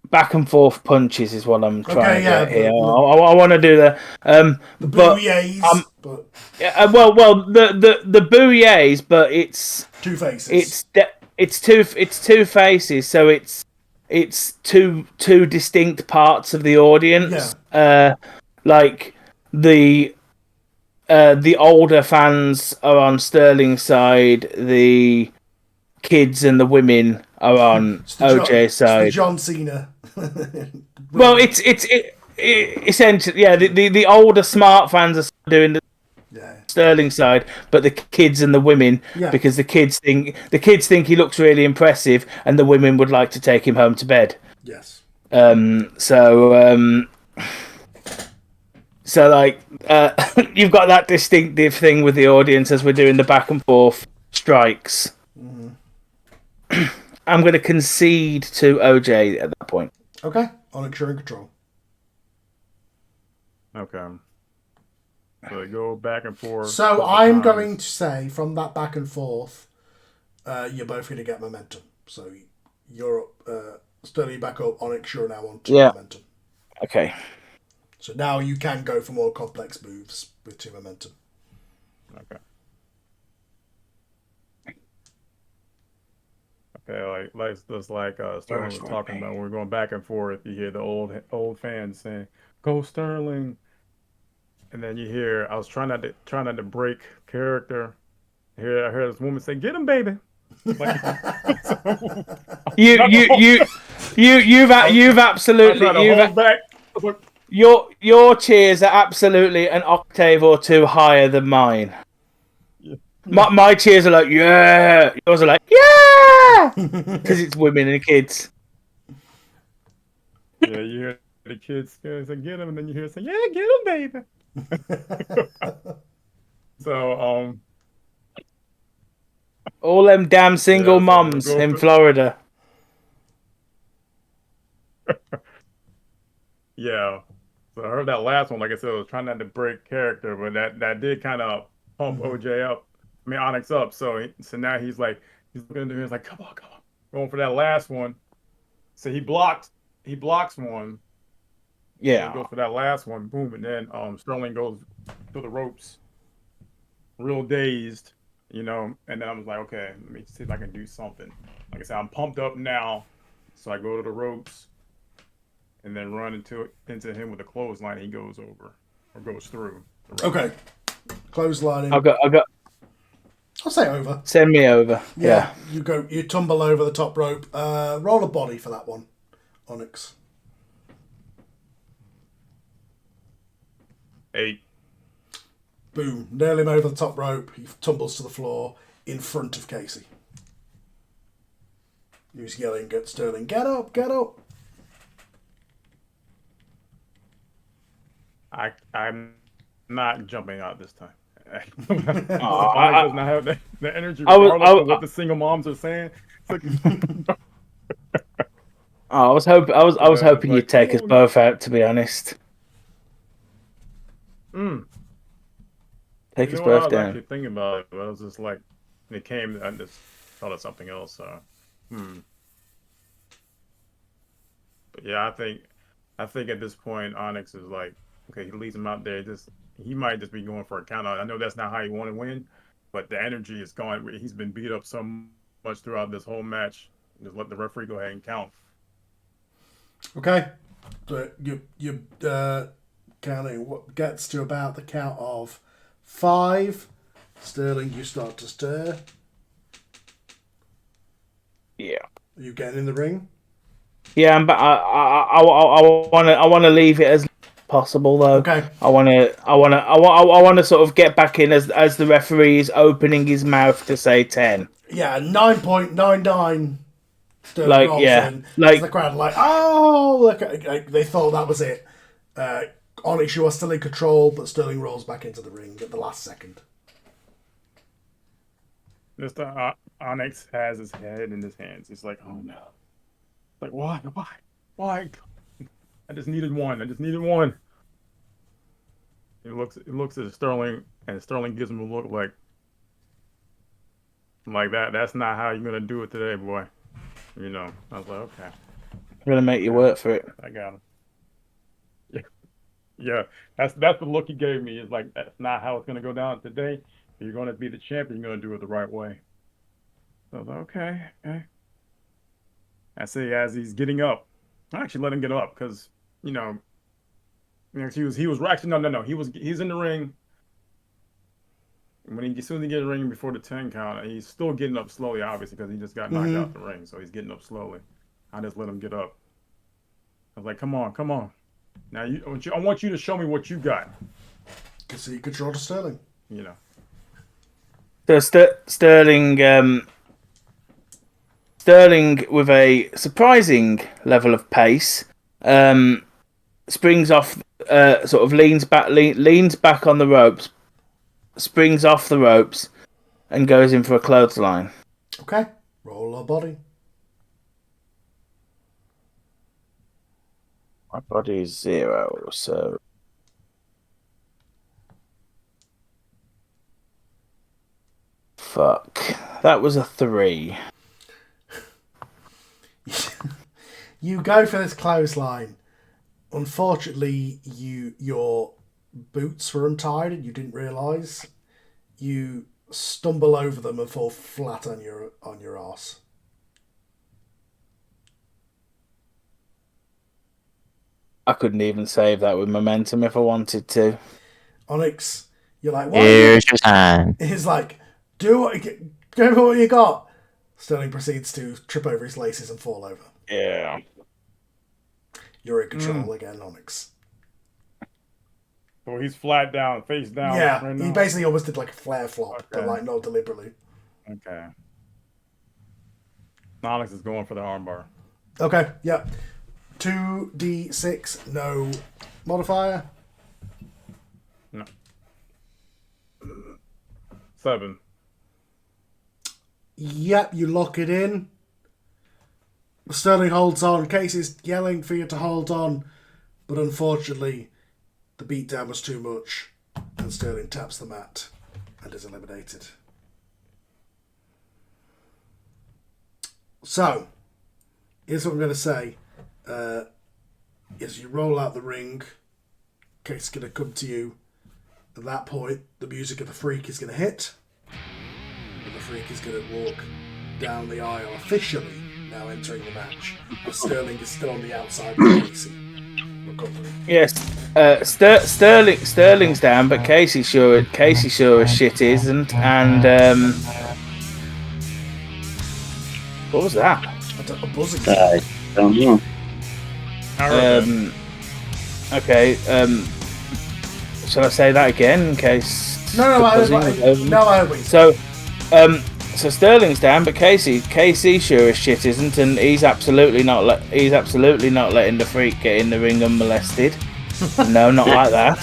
Back and forth punches is what I'm trying to get here. I want to do the booyahs. The booyahs, but it's 2 faces. It's two faces, so it's two distinct parts of the audience. Yeah. Like the older fans are on Sterling's side. The kids and the women are on OJ's side. It's the John Cena. Well, it's essentially, yeah. The older smart fans are doing the Sterling side, but the kids and the women, because the kids think he looks really impressive, and the women would like to take him home to bed. Yes. So like, you've got that distinctive thing with the audience as we're doing the back and forth strikes. Mm-hmm. I'm going to concede to OJ at that point. Okay, Onyx, you're in control. Okay. So they go back and forth. So I'm going to say, from that back and forth, you're both going to get momentum. So you're Sterling back up, Onyx, you're now on 2 momentum. Okay. So now you can go for more complex moves with 2 momentum. Okay. Okay, like Sterling was talking about, when we're going back and forth, you hear the old fans saying, "Go Sterling," and then you hear, I was trying not to break character. I heard this woman say, "Get him, baby." Like, you've absolutely hold back. Your cheers are absolutely an octave or two higher than mine. Yeah. My cheers are like, yeah. Yours are like, yeah, because it's women and kids. Yeah, you hear the kids say, "Get him," and then you hear say, "Yeah, get him, baby." So, All them damn single so mums go in for- Florida. Yeah. So I heard that last one. Like I said, I was trying not to break character, but that did kind of pump OJ up. I mean Onyx up. So now he's looking at him. He's like, come on, going for that last one. So he blocks one. Yeah. He goes for that last one. Boom, and then Sterling goes to the ropes, real dazed, And then I was like, okay, let me see if I can do something. Like I said, I'm pumped up now, so I go to the ropes. And then run into him with a clothesline. He goes over or goes through. Okay. Clotheslining. I'll say over. Send me over. Yeah. You tumble over the top rope. Roll a body for that one, Onyx. 8. Boom. Nail him over the top rope. He tumbles to the floor in front of Casey. He was yelling at Sterling, get up, get up. I'm not jumping out this time. I does not have the energy regardless of what the single moms are saying. I was hoping you'd take us both out, to be honest. Take us both I was down. actually thinking about it, but I was just like, when it came, I just thought of something else. But yeah, I think at this point, Onyx is like, okay, he leaves him out there. He might just be going for a count out. I know that's not how you want to win, but the energy is gone. He's been beat up so much throughout this whole match. Just let the referee go ahead and count. Okay. So you counting what gets to about the count of 5. Sterling, you start to stir. Yeah. Are you getting in the ring? Yeah, but I want to leave it as possible though. Okay. I want to sort of get back in as the referee is opening his mouth to say 10. Yeah, 9.99. Sterling Like, rolls yeah, in. like The crowd are like, oh, look! They thought that was it. Onyx, you are still in control, but Sterling rolls back into the ring at the last second. Mr. Onyx has his head in his hands. He's like, oh no. Like, why? I just needed one. He looks at Sterling, and Sterling gives him a look like that. That's not how you're gonna do it today, boy. I was like, okay. I'm gonna make you work for it. I got him. Yeah. That's the look he gave me. It's like, that's not how it's gonna go down today. If you're gonna be the champion, you're gonna do it the right way. So I was like, okay. I say as he's getting up, I actually let him get up because he was actually no he's in the ring. As soon as he gets in the ring before the 10 count, he's still getting up slowly, obviously, because he just got knocked out the ring, so he's getting up slowly. I just let him get up. I was like, come on. Now I want you to show me what you got. So you control to Sterling. So Sterling with a surprising level of pace, springs off, sort of leans back on the ropes, springs off the ropes, and goes in for a clothesline. Okay, roll a body. My body is 0, so fuck. That was a 3. You go for this clothesline. Unfortunately, your boots were untied and you didn't realise. You stumble over them and fall flat on your arse. I couldn't even save that with momentum if I wanted to. Onyx, you're like, what? Here's your sign. He's like, go for what you got. Sterling proceeds to trip over his laces and fall over. Yeah. You're in control again, Onyx. So he's flat down, face down. Yeah, right he now? basically almost did like a flare flop, but Okay. like not deliberately. Okay. Onyx is going for the armbar. Okay, yeah. 2d6, no modifier. No. 7. Yep, you lock it in. Sterling holds on. Casey's yelling for you to hold on, but unfortunately, the beatdown was too much, and Sterling taps the mat and is eliminated. So, here's what I'm going to say. As you roll out the ring, Casey's going to come to you. At that point, the music of the Freak is going to hit, and the Freak is going to walk down the aisle officially, now entering the match. But Sterling is still on the outside with Casey. Yes, Sterling's down, but Casey sure as shit isn't. And what was that? A buzzing. I don't know. Okay. Shall I say that again in case? No, I heard. So Sterling's down, but Casey sure as shit isn't, and he's absolutely not letting the Freak get in the ring unmolested. No, not like that.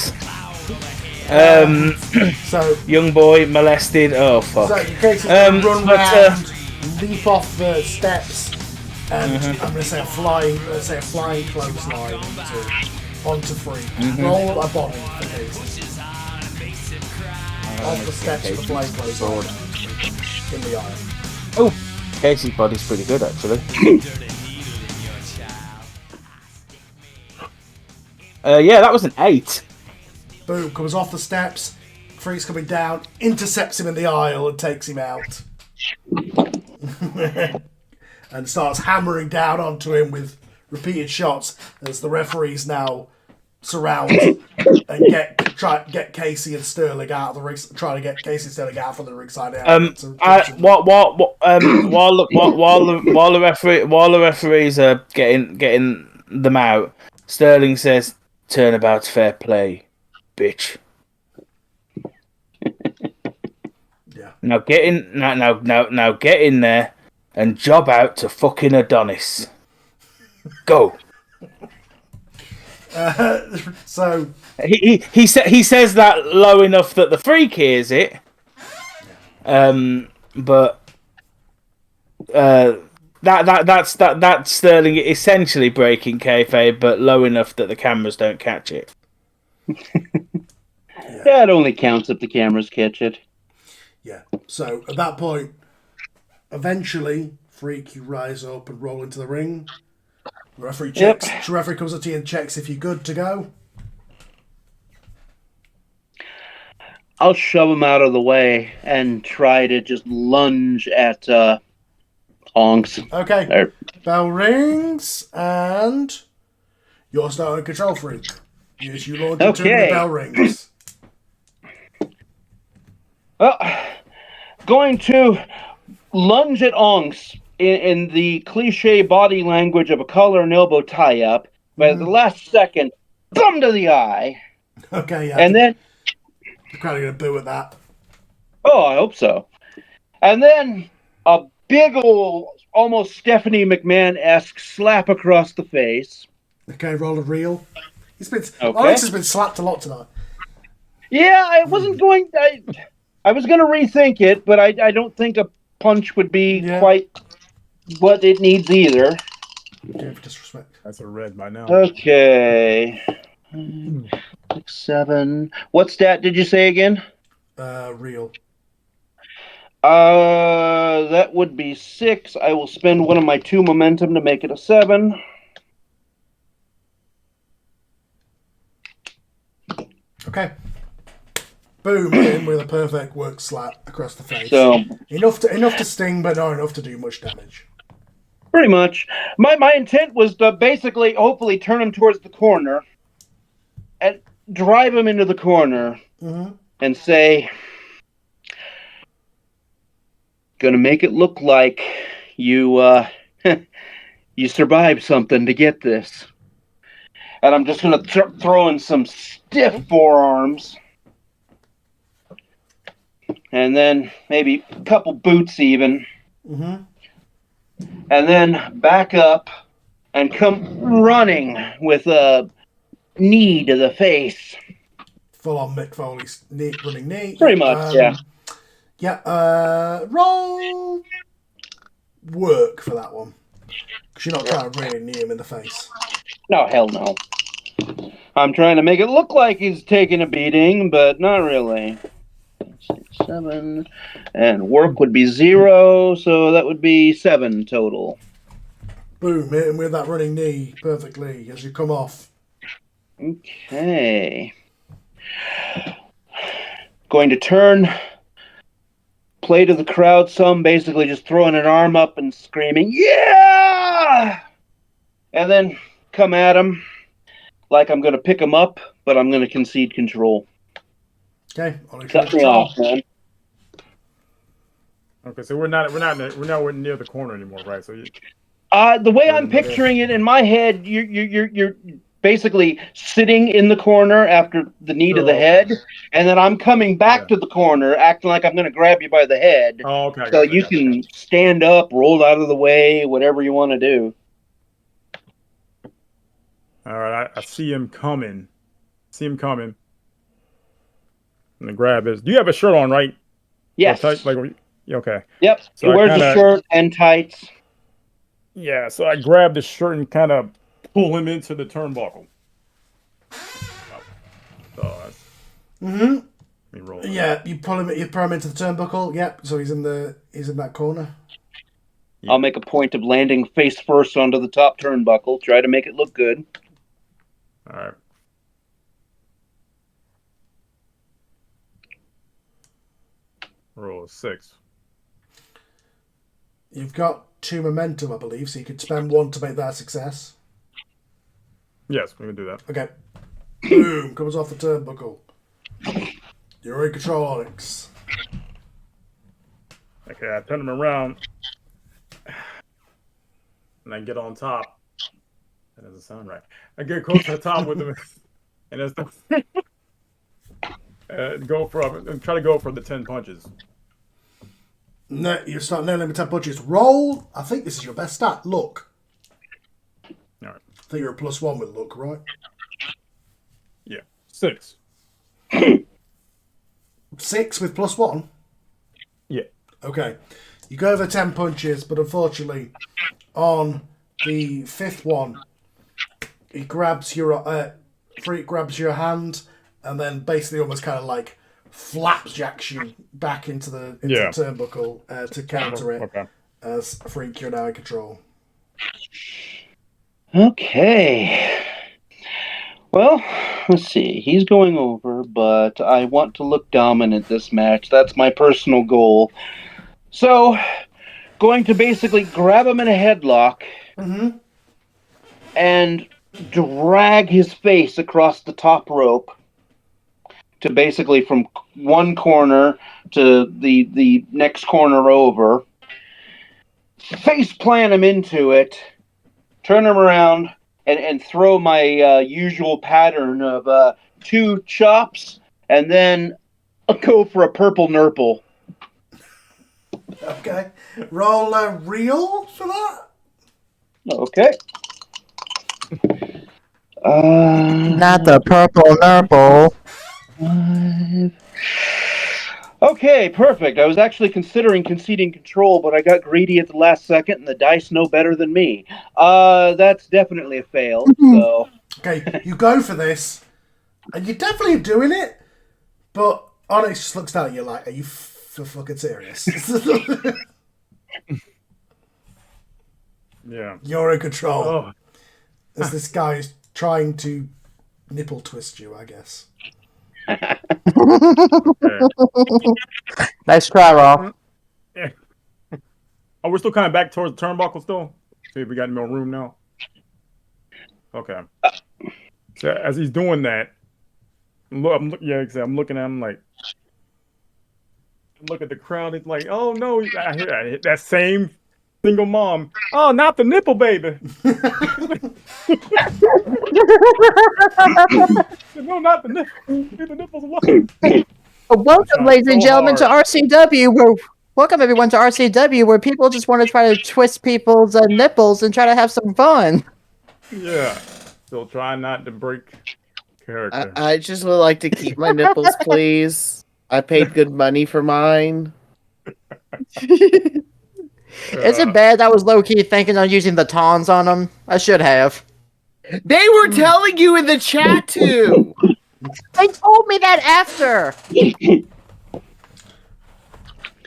So young boy molested. Oh fuck. So Casey's going to run round, leap off the steps, and I'm going to say a flying clothesline onto Freak. Roll a body for Casey. Off the steps of the flying clothesline in the aisle. Oh, Casey's body's pretty good actually. Yeah, that was an 8. Boom, comes off the steps. Freak's coming down, intercepts him in the aisle and takes him out. And starts hammering down onto him with repeated shots as the referees now surround and get Casey and Sterling out of the ring, trying to get Casey and Sterling out from the ringside area. While the referees are getting them out, Sterling says, "Turnabout's fair play, bitch." Yeah. Now get in there and job out to fucking Adonis. Go. So he says that low enough that the Freak hears it. But that's Sterling essentially breaking kayfabe, but low enough that the cameras don't catch it. Yeah, it only counts if the cameras catch it. Yeah. So at that point, eventually, Freak, you rise up and roll into the ring. The referee checks. The referee comes up to you and checks if you're good to go. I'll shove him out of the way and try to just lunge at Onks. Okay. Bell rings and you're starting control, Freak. Yes, you launch into the bell rings. Well, going to lunge at Onks in the cliche body language of a collar and elbow tie-up, but at the last second, thumb to the eye. Okay, yeah. And then... You're kind of going to boo at that. Oh, I hope so. And then a big old, almost Stephanie McMahon-esque slap across the face. Okay, roll a reel. Alex has been slapped a lot tonight. Yeah, I wasn't going... I was going to rethink it, but I don't think a punch would be quite what it needs either. Okay, for disrespect. That's a red by now. Okay. 6, 7. What stat did you say again? Real. That would be 6. I will spend one of my 2 momentum to make it a 7. Okay. Boom, in with a perfect work slap across the face. So enough to sting, but not enough to do much damage. Pretty much. My intent was to basically, hopefully, turn him towards the corner and drive him into the corner and say, "Gonna make it look like you you survived something to get this." And I'm just going to throw in some stiff forearms. And then maybe a couple boots even. Mm-hmm. And then back up and come running with a knee to the face. Full on Mick Foley's running knee. Pretty much, yeah. Yeah, roll work for that one. Because you're not trying to really knee him in the face. No, hell no. I'm trying to make it look like he's taking a beating, but not really. 6, 7, and work would be 0, so that would be 7 total. Boom, hit him with that running knee perfectly as you come off. Okay. Going to turn, play to the crowd some, basically just throwing an arm up and screaming, yeah! And then come at him like I'm going to pick him up, but I'm going to concede control. Okay, cut me off, man. Okay, so we're not near the corner anymore, right? So the way I'm picturing it in my head, you're basically sitting in the corner after the knee to the head, and then I'm coming back to the corner, acting like I'm going to grab you by the head. Oh, okay. So you can stand up, roll out of the way, whatever you want to do. All right, I see him coming. I'm gonna grab his. Do you have a shirt on, right? Yes. Okay. Yep. So he wears a shirt and tights. Yeah. So I grab the shirt and kind of pull him into the turnbuckle. Mm-hmm. Let me roll. Yeah, you throw him into the turnbuckle. Yep. So he's in that corner. Yeah. I'll make a point of landing face first onto the top turnbuckle. Try to make it look good. All right. Roll a 6. You've got 2 momentum, I believe, so you could spend 1 to make that a success. Yes, we can do that. Okay. Boom! Comes off the turnbuckle. You're in control, Onyx. Okay, I turn him around. And I get on top. That doesn't sound right. I get close to the top with him. And that's try to go for the 10 punches. No, you start nailing with 10 punches. Roll. I think this is your best stat. Look. All right. I think you're a +1 with look, right? Yeah. 6. 6 with +1? Yeah. Okay. You go over 10 punches, but unfortunately, on the 5th one, he grabs your Freak grabs your hand and then basically almost kind of like flapjacks you back into the turnbuckle to counter it. Okay. As Freak, you're now in control. Okay. Well, let's see. He's going over, but I want to look dominant this match. That's my personal goal. So, going to basically grab him in a headlock and drag his face across the top rope to basically from one corner to the next corner over. Face plant him into it, turn him around, and throw my usual pattern of 2 chops, and then I'll go for a purple nurple. Okay. Roll a reel for that? Okay. Not the purple nurple. 5. Okay, perfect. I was actually considering conceding control, but I got greedy at the last second, and the dice know better than me. That's definitely a fail. So. Okay, you go for this, and you're definitely doing it, but Onyx just looks down at you like, are you for fucking serious? Yeah. You're in control. Oh. As this guy is trying to nipple twist you, I guess. Nice try, Rob. Yeah. Oh, we're still kind of back towards the turnbuckle still? See if we got any more room now. Okay. So as he's doing that, I'm looking at him like, look at the crowd. It's like, oh no, I hit that same Single mom. Oh, not the nipple baby. No, not the nipple. Leave the nipples alone. Welcome, ladies and gentlemen, to RCW. Welcome everyone to RCW, where people just want to try to twist people's nipples and try to have some fun. Yeah. Still trying not to break character. I just would like to keep my nipples, please. I paid good money for mine. Is it bad I was low-key thinking on using the tawns on them? I should have. They were telling you in the chat too. They told me that after.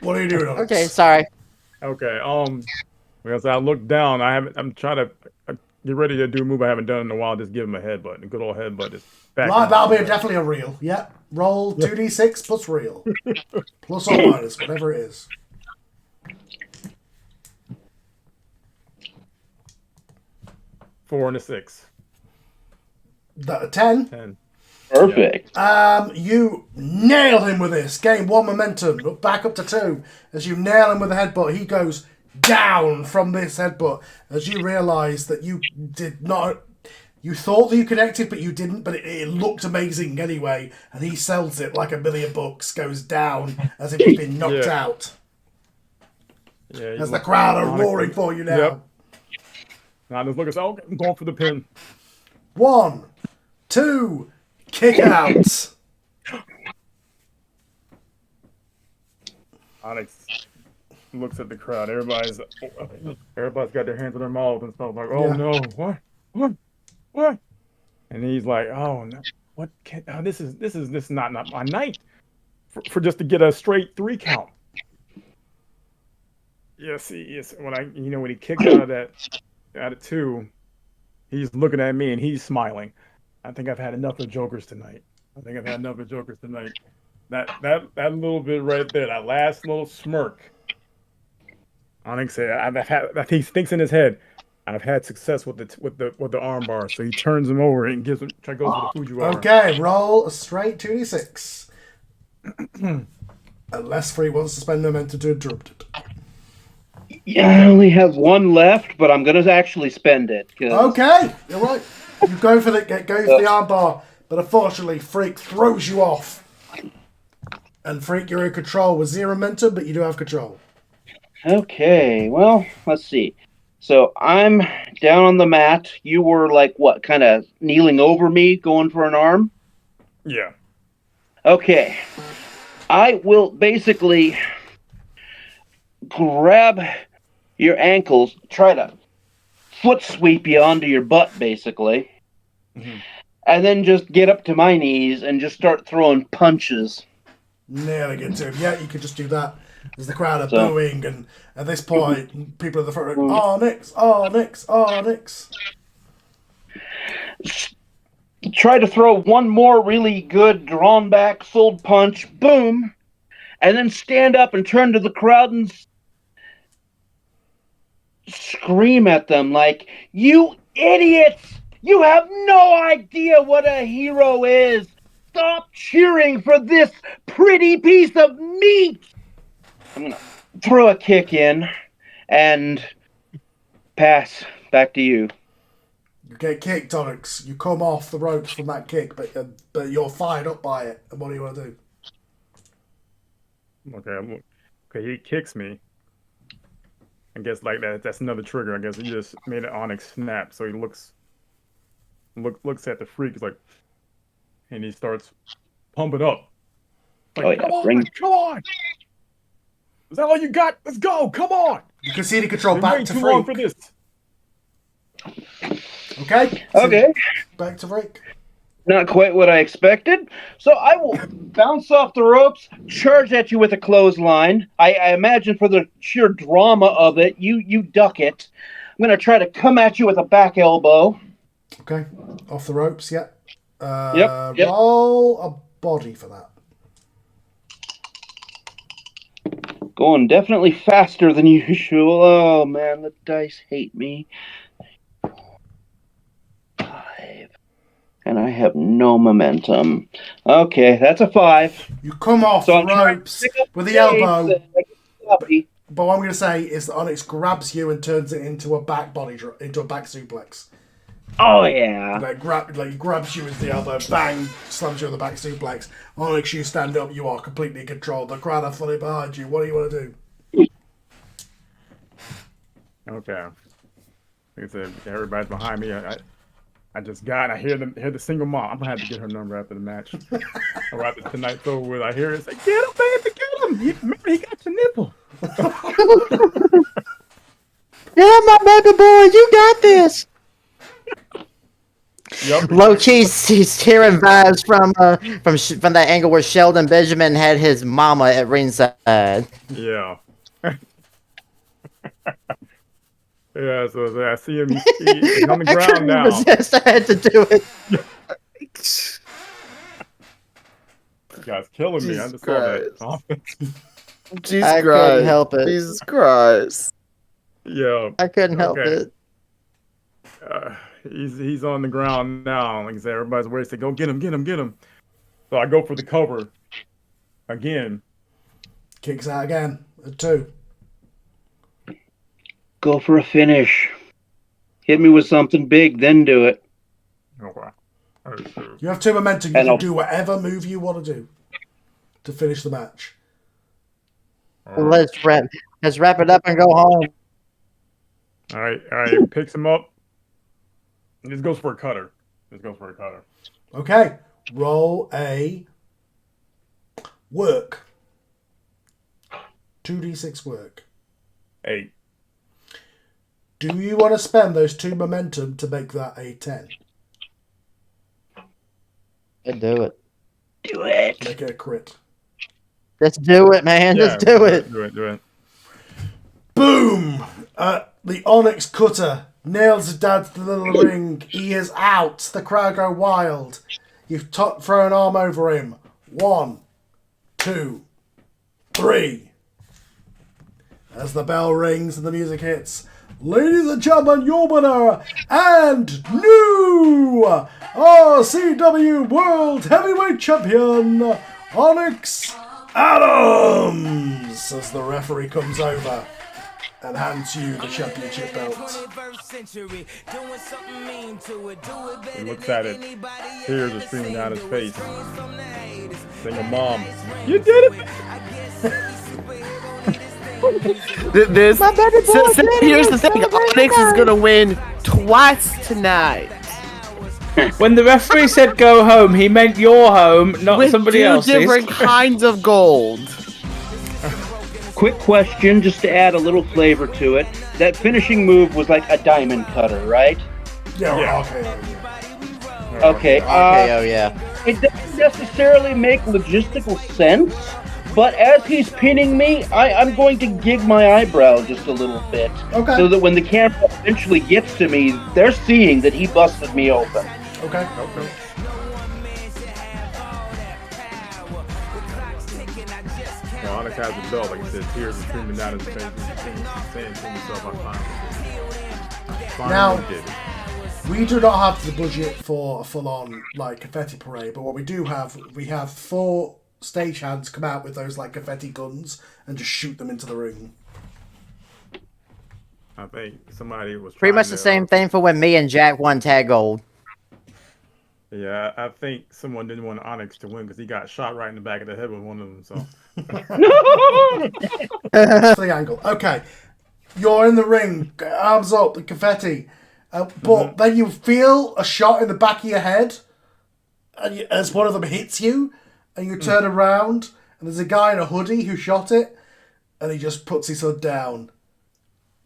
What are you doing? Alex? Okay, sorry. Okay. Because I looked down, I'm trying to get ready to do a move I haven't done in a while. Just give him a headbutt. A good old headbutt is back. Right, that'll be definitely a reel. Yeah. Roll 2d6 plus reel. Plus or minus, whatever it is. Four and a 6. That a 10. 10. Perfect. You nail him with this. Gain 1 momentum. Back up to 2. As you nail him with a headbutt, he goes down from this headbutt. As you realise that you did not... You thought that you connected, but you didn't, but it looked amazing anyway. And he sells it like $1,000,000, goes down as if he's been knocked out. Yeah, as the crowd are roaring for you now. Yep. Now just look at I'm going for the pin. 1, 2, kick out. Onyx looks at the crowd. Everybody's got their hands in their mouth and stuff like, oh no, what? And he's like, oh no, what? This is not my night for just to get a straight 3 count. Yes, when he kicked out of 2, he's looking at me and he's smiling. I think I've had enough of jokers tonight. That little bit right there, that last little smirk. Onyx said, he thinks in his head, I've had success with the arm bar. So he turns him over and goes with the Fujiwara. Okay, roll a straight 2d6. Unless Free wants to spend momentum to interrupt it. Yeah, I only have 1 left, but I'm gonna actually spend it. Okay, you're right. You go for the armbar, but unfortunately, Freak throws you off. And Freak, you're in control with 0 momentum, but you do have control. Okay, well, let's see. So I'm down on the mat. You were like what, kind of kneeling over me, going for an arm? Yeah. Okay. I will basically grab your ankles, try to foot sweep you onto your butt, basically. Mm-hmm. And then just get up to my knees and just start throwing punches. Nailing it to him. Yeah, you could just do that. As the crowd are booing, and at this point, people at the front are Nix. Try to throw one more really good drawn back sold punch, boom, and then stand up and turn to the crowd and scream at them like, "You idiots! You have no idea what a hero is! Stop cheering for this pretty piece of meat!" I'm going to throw a kick in and pass back to you. You get kicked, Onyx. You come off the ropes from that kick, but you're fired up by it. And what do you want to do? Okay, he kicks me. I guess like that's another trigger. I guess he just made an Onyx snap. So he looks at the Freak. He's like, and he starts pumping up. Like, come on! Is that all you got? Let's go! Come on! You can see the control back to Freak. Long for this. Okay. Okay. Back to Freak. Not quite what I expected. So I will bounce off the ropes, charge at you with a clothesline. I imagine for the sheer drama of it, you duck it. I'm going to try to come at you with a back elbow. Okay. Off the ropes, yeah. Yep. Roll a body for that. Going definitely faster than usual. Oh, man, the dice hate me. 5. And I have no momentum. Okay, that's a 5. You come off the ropes with the elbow, But what I'm going to say is that Onyx grabs you and turns it into a back into a back suplex. Oh yeah. Like he grabs you with the elbow, bang, slams you on the back suplex. Onyx, you stand up, you are completely in control. The crowd are fully behind you. What do you want to do? Okay. Like I said, everybody's behind me. I just got. I hear the single mom. I'm gonna have to get her number after the match, or after tonight's over with. I hear it say, "Get him, baby, get him! Remember, he got your nipple." Yeah, my baby boy, you got this. Yep. Low key, he's hearing vibes from that angle where Sheldon Benjamin had his mama at ringside. Yeah. Yeah, so I see him. He's on the ground now. I had to do it. This guy's killing me. I just saw that. Jesus I Christ. couldn't help it. Jesus Christ. Yeah. I couldn't help it. He's on the ground now. Like I said, everybody's waiting to say, go get him, get him, get him. So I go for the cover again. Kicks out again at 2. Go for a finish. Hit me with something big, then do it. Okay. You have 2 momentum. You can do whatever move you want to do to finish the match. Let's wrap it up and go home. All right. Picks him up. Just goes for a cutter. Okay. Roll a work. 2d6 work. 8. Do you want to spend those 2 momentum to make that a 10? Let's do it. Do it. Make it a crit. Let's do it, man. Yeah, Let's do it. Do it. Boom! The Onyx cutter nails the dad to the little ring. He is out. The crowd go wild. You've thrown an arm over him. 1, 2, 3. As the bell rings and the music hits, ladies and gentlemen, your winner and new RCW World Heavyweight Champion, Onyx Adams, as the referee comes over and hands you the championship belt. He looks at it. Tears are streaming down his face. Single mom. You did it! Here's the thing. Onyx is going to win twice tonight. When the referee said go home, he meant your home, not With somebody else's. 2 different kinds of gold. Quick question, just to add a little flavor to it. That finishing move was like a diamond cutter, right? Yeah. Okay. RKO, yeah. It doesn't necessarily make logistical sense, but as he's pinning me, I'm going to gig my eyebrow just a little bit. Okay. So that when the camera eventually gets to me, they're seeing that he busted me open. Okay. Well, Onyx has the belt, like I said, tears are streaming down his face. He's saying to himself, I finally did it. We do not have the budget for a full-on confetti parade, but what we do have, we have 4 stagehands come out with those confetti guns and just shoot them into the ring. I think somebody was Pretty much the same thing for when me and Jack won tag gold. Yeah, I think someone didn't want Onyx to win because he got shot right in the back of the head with one of them. So That's the angle. Okay, you're in the ring, arms up, the confetti, but then you feel a shot in the back of your head, and as one of them hits you, and you turn around, and there's a guy in a hoodie who shot it, and he just puts his hood down,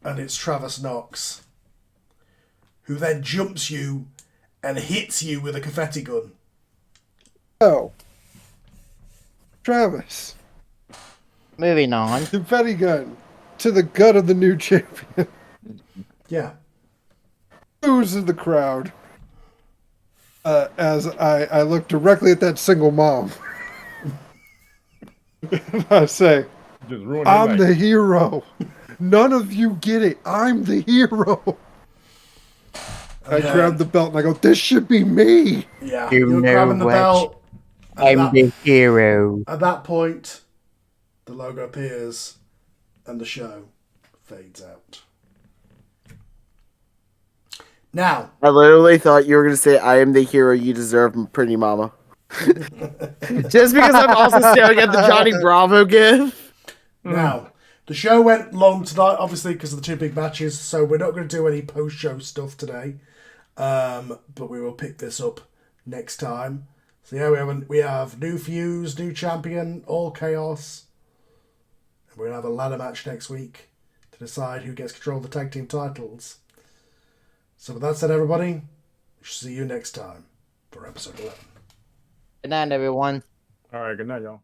and it's Travis Knox, who then jumps you and hits you with a confetti gun. Oh. Travis. Moving on. Confetti gun to the gut of the new champion. Yeah. Who's in the crowd? As I look directly at that single mom. And I say, I'm the hero. None of you get it. I'm the hero. I grab the belt and I go, this should be me. Yeah, You you're know grabbing the what? belt. I'm the hero. At that point, the logo appears, and the show fades out. Now, I literally thought you were going to say, I am the hero you deserve, pretty mama. Just because I'm also staring at the Johnny Bravo gif. Now, the show went long tonight, obviously, because of the two big matches, so we're not going to do any post-show stuff today. But we will pick this up next time. So yeah, we have new fuse, new champion, all chaos. And we're going to have a ladder match next week to decide who gets control of the tag team titles. So with that said, everybody, we shall see you next time for episode 11. Good night, everyone. All right, good night, y'all.